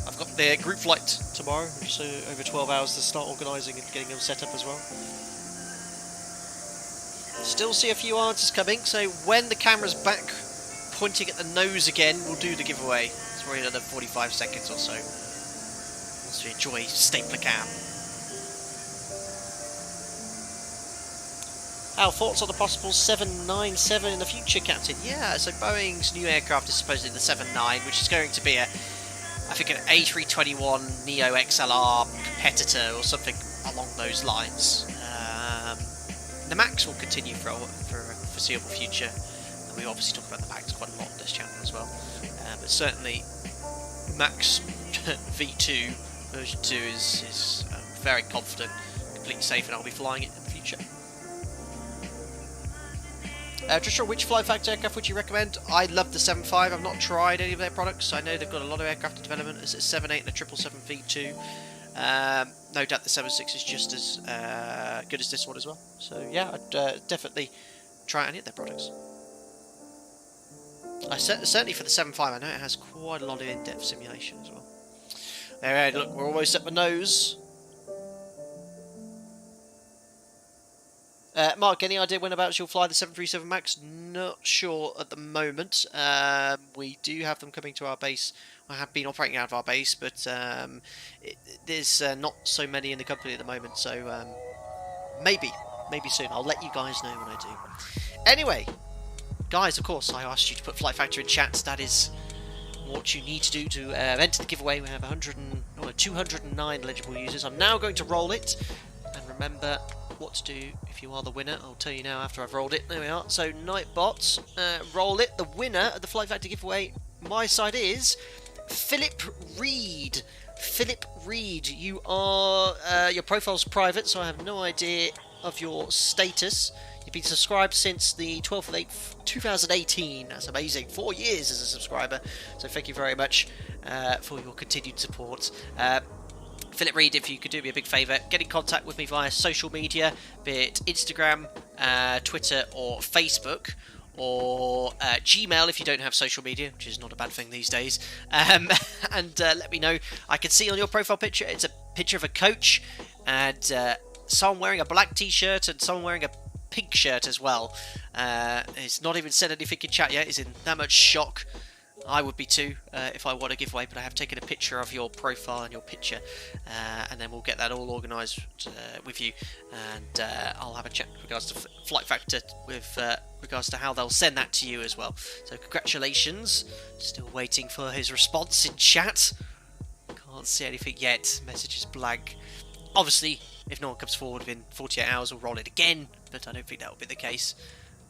I've got the group flight tomorrow, so over 12 hours to start organising and getting them set up as well. Still see a few answers coming, so when the camera's back pointing at the nose again, we'll do the giveaway. It's probably another 45 seconds or so. Once we enjoy stapler cam. Our thoughts on the possible 797 in the future, Captain? Yeah, so Boeing's new aircraft is supposedly the 79, which is going to be I think an A321neo XLR competitor or something along those lines. The MAX will continue for a foreseeable future, and we obviously talk about the MAX quite a lot on this channel as well. But certainly, MAX V2 version 2 is very confident, completely safe, and I'll be flying it in the future. Trisha, which FlightFactor aircraft would you recommend? I love the 75. I've not tried any of their products. I know they've got a lot of aircraft in development. It's a 78 and a 777 V2. No doubt the 76 is just as good as this one as well. So yeah, I'd definitely try any of their products. Certainly for the 75, I know it has quite a lot of in-depth simulation as well. There, look, we're almost at my nose. Mark, any idea when about you'll fly the 737 MAX? Not sure at the moment. We do have them coming to our base. I have been operating out of our base, but there's not so many in the company at the moment, so maybe soon. I'll let you guys know when I do. Anyway, guys, of course, I asked you to put FlightFactor in chat. That is what you need to do to enter the giveaway. We have 209 eligible users. I'm now going to roll it, and remember what to do if you are the winner. I'll tell you now after I've rolled it. There we are. So Nightbots, roll it. The winner of the FlightFactor giveaway, my side is Philip Reed. Philip Reed, you are your profile's private, so I have no idea of your status. You've been subscribed since the 12th of April 2018. That's amazing. 4 years as a subscriber. So thank you very much for your continued support. Philip Reed, if you could do me a big favour, get in contact with me via social media, be it Instagram, Twitter or Facebook, or Gmail if you don't have social media, which is not a bad thing these days, and let me know. I can see on your profile picture, it's a picture of a coach, and someone wearing a black t-shirt and someone wearing a pink shirt as well. It's not even said anything in chat yet. He's in that much shock. I would be too if I want a giveaway, but I have taken a picture of your profile and your picture, and then we'll get that all organised with you, and I'll have a chat with regards to FlightFactor with regards to how they'll send that to you as well. So congratulations. Still waiting for his response in chat. Can't see anything yet. Message is blank. Obviously, if no one comes forward within 48 hours, we'll roll it again, but I don't think that will be the case.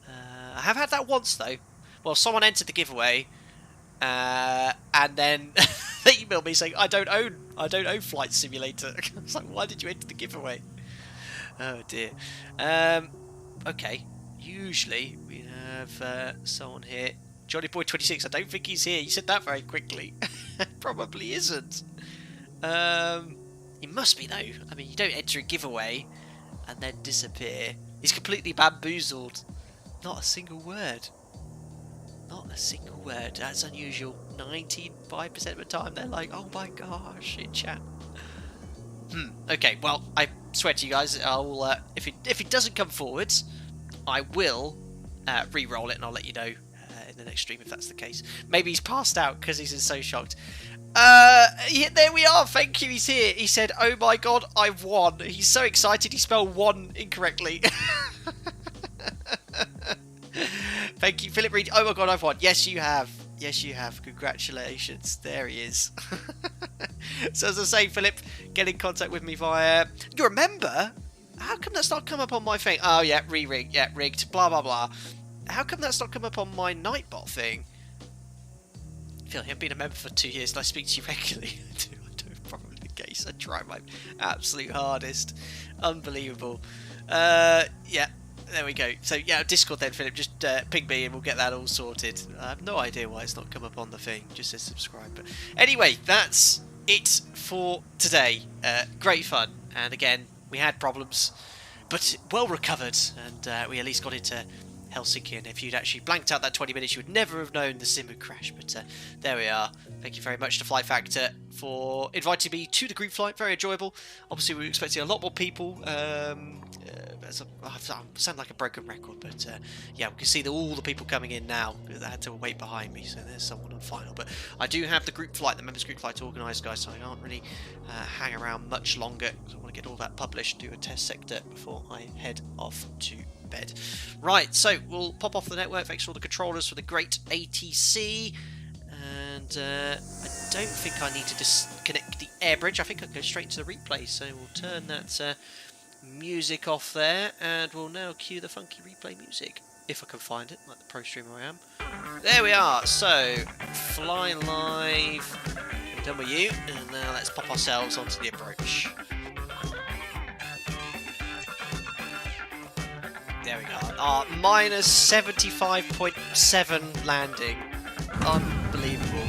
I have had that once though. Well, someone entered the giveaway, and then they emailed me saying I don't own Flight Simulator. I was like, why did you enter the giveaway? Oh dear. Okay, usually we have someone here. Johnny Boy 26. I don't think he's here. You said that very quickly. Probably isn't. He must be though. I mean, you don't enter a giveaway and then disappear. He's completely bamboozled. Not a single word. Not a single word. That's unusual. 95% of the time they're like, oh my gosh, in chat. Okay, well, I swear to you guys, I'll if it doesn't come forwards, I will re-roll it and I'll let you know in the next stream if that's the case. Maybe he's passed out because he's so shocked. Yeah, there we are. Thank you. He's here. He said, "Oh my god, I've won." He's so excited. He spelled "won" incorrectly. Thank you, Philip Reed. Oh my god, I've won. Yes, you have. Yes, you have. Congratulations. There he is. So as I say, Philip, get in contact with me via. You remember? How come that's not come up on my thing? Oh yeah, re-rigged. Yeah, rigged. Blah blah blah. How come that's not come up on my Nightbot thing? Phil, I've been a member for 2 years and I speak to you regularly. I do, probably the case. I try my absolute hardest. Unbelievable. Yeah. There we go. So yeah, Discord then, Philip. Just ping me and we'll get that all sorted. I have no idea why it's not come up on the thing. Just says subscribe. But anyway, that's it for today. Great fun. And again, we had problems, but well recovered. And we at least got into Helsinki. And if you'd actually blanked out that 20 minutes, you would never have known the sim would crash. But there we are. Thank you very much to FlightFactor for inviting me to the group flight. Very enjoyable. Obviously, we were expecting a lot more people. I sound like a broken record, but yeah, we can see all the people coming in now. They had to wait behind me, so there's someone on final. But I do have the group flight, the members group flight to organise, guys, so I can't really hang around much longer, because I want to get all that published, do a test sector before I head off to bed. Right, so we'll pop off the network, fix all the controllers for the great ATC. And I don't think I need to disconnect the air bridge. I think I can go straight to the replay. So we'll turn that music off there, and we'll now cue the funky replay music, if I can find it, like the pro streamer I am. There we are. So fly live. We're done with you, and now let's pop ourselves onto the approach. There we go. Our minus 75.7 landing. Unbelievable.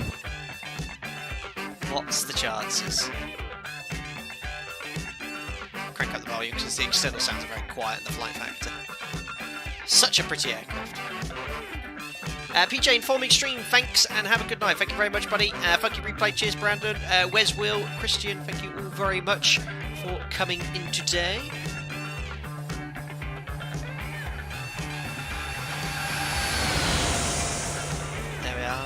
What's the chances? Crank up the volume because the external sounds are very quiet in the FlightFactor. Such a pretty aircraft. PJ informing stream, thanks and have a good night. Thank you very much, buddy. Funky replay, cheers, Brandon. Wes Will, Christian, thank you all very much for coming in today.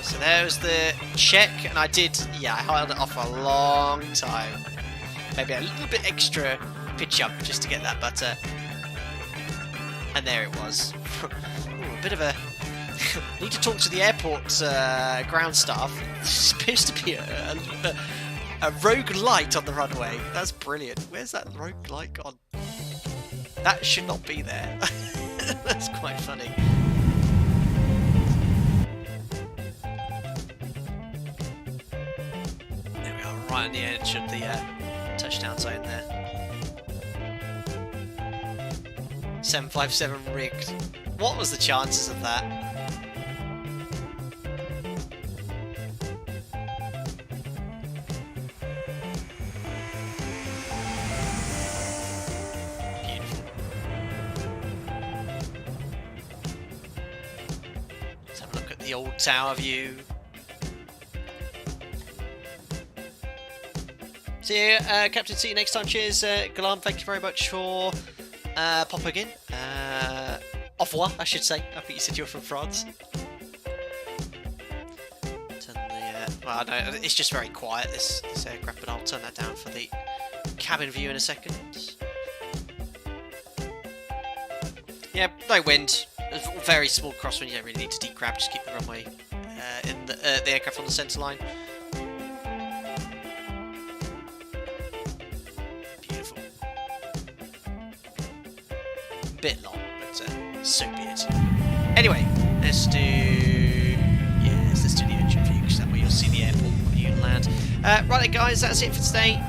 So there's the check, and I held it off for a long time. Maybe a little bit extra pitch up just to get that butter. And there it was. Ooh, a bit of a... need to talk to the airport ground staff. There appears to be a rogue light on the runway. That's brilliant. Where's that rogue light gone? That should not be there. That's quite funny. Right on the edge of the touchdown zone there. 757 rigged. What was the chances of that? Beautiful. Let's have a look at the old tower view. See you, Captain. See you next time. Cheers, Galam. Thank you very much for popping in. Au revoir, I should say. I think you said you were from France. Turn the, well, no, it's just very quiet, this aircraft, but I'll turn that down for the cabin view in a second. Yeah, no wind. Very small crosswind. You don't really need to decrab. Just keep the runway in the aircraft on the centre line. Bit long, but so be it. Anyway, let's do the engine view, because that way you'll see the airport when you land. Right then, guys, that's it for today.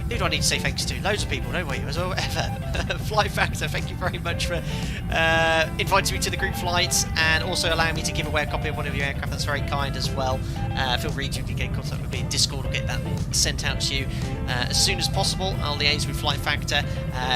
Who do I need to say thanks to? Loads of people, don't we? As well, FlightFactor, thank you very much for inviting me to the group flights and also allowing me to give away a copy of one of your aircraft. That's very kind as well. Feel free to get in contact with me in Discord or get that sent out to you as soon as possible. I'll liaise with FlightFactor.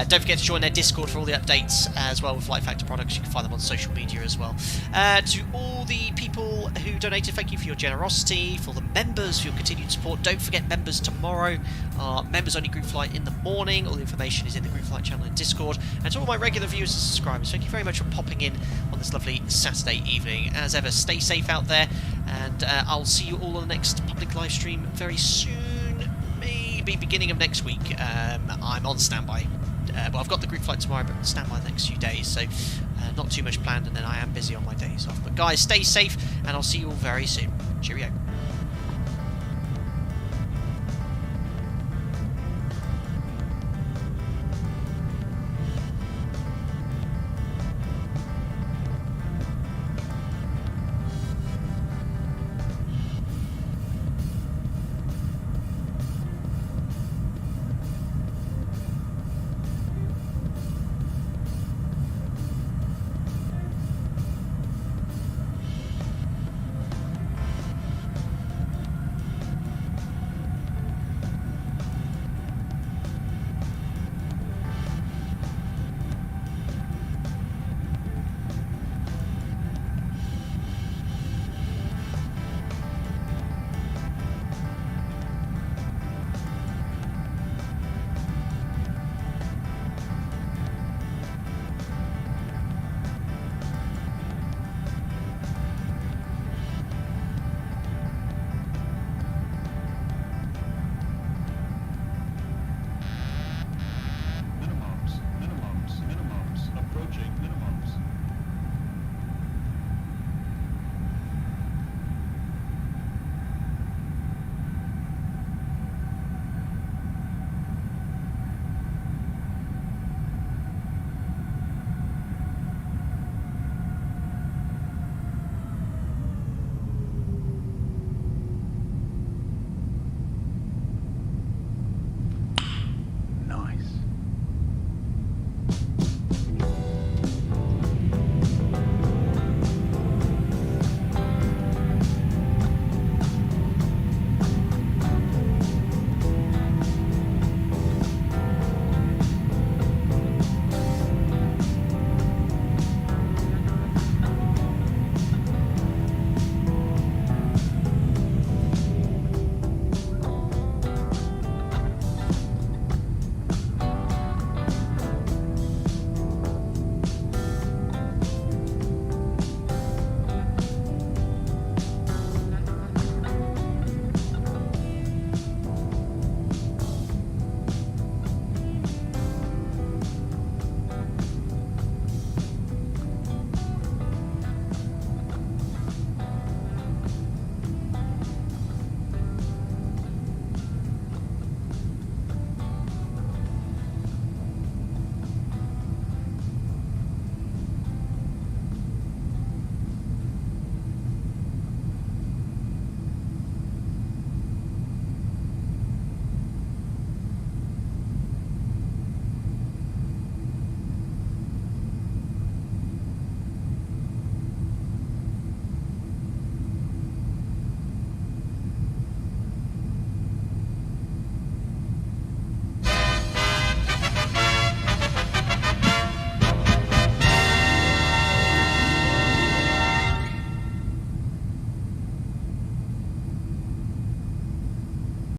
Don't forget to join their Discord for all the updates as well with FlightFactor products. You can find them on social media as well. To all the people who donated, thank you for your generosity. For the members, for your continued support. Don't forget, members tomorrow are members only group flight in the morning. All the information is in the group flight channel in Discord. And to all my regular viewers and subscribers, thank you very much for popping in on this lovely Saturday evening. As ever, stay safe out there, and I'll see you all on the next public live stream very soon, maybe beginning of next week. I'm on standby. Well, I've got the group flight tomorrow, but standby the next few days, so not too much planned, and then I am busy on my days off. But guys, stay safe, and I'll see you all very soon. Cheerio.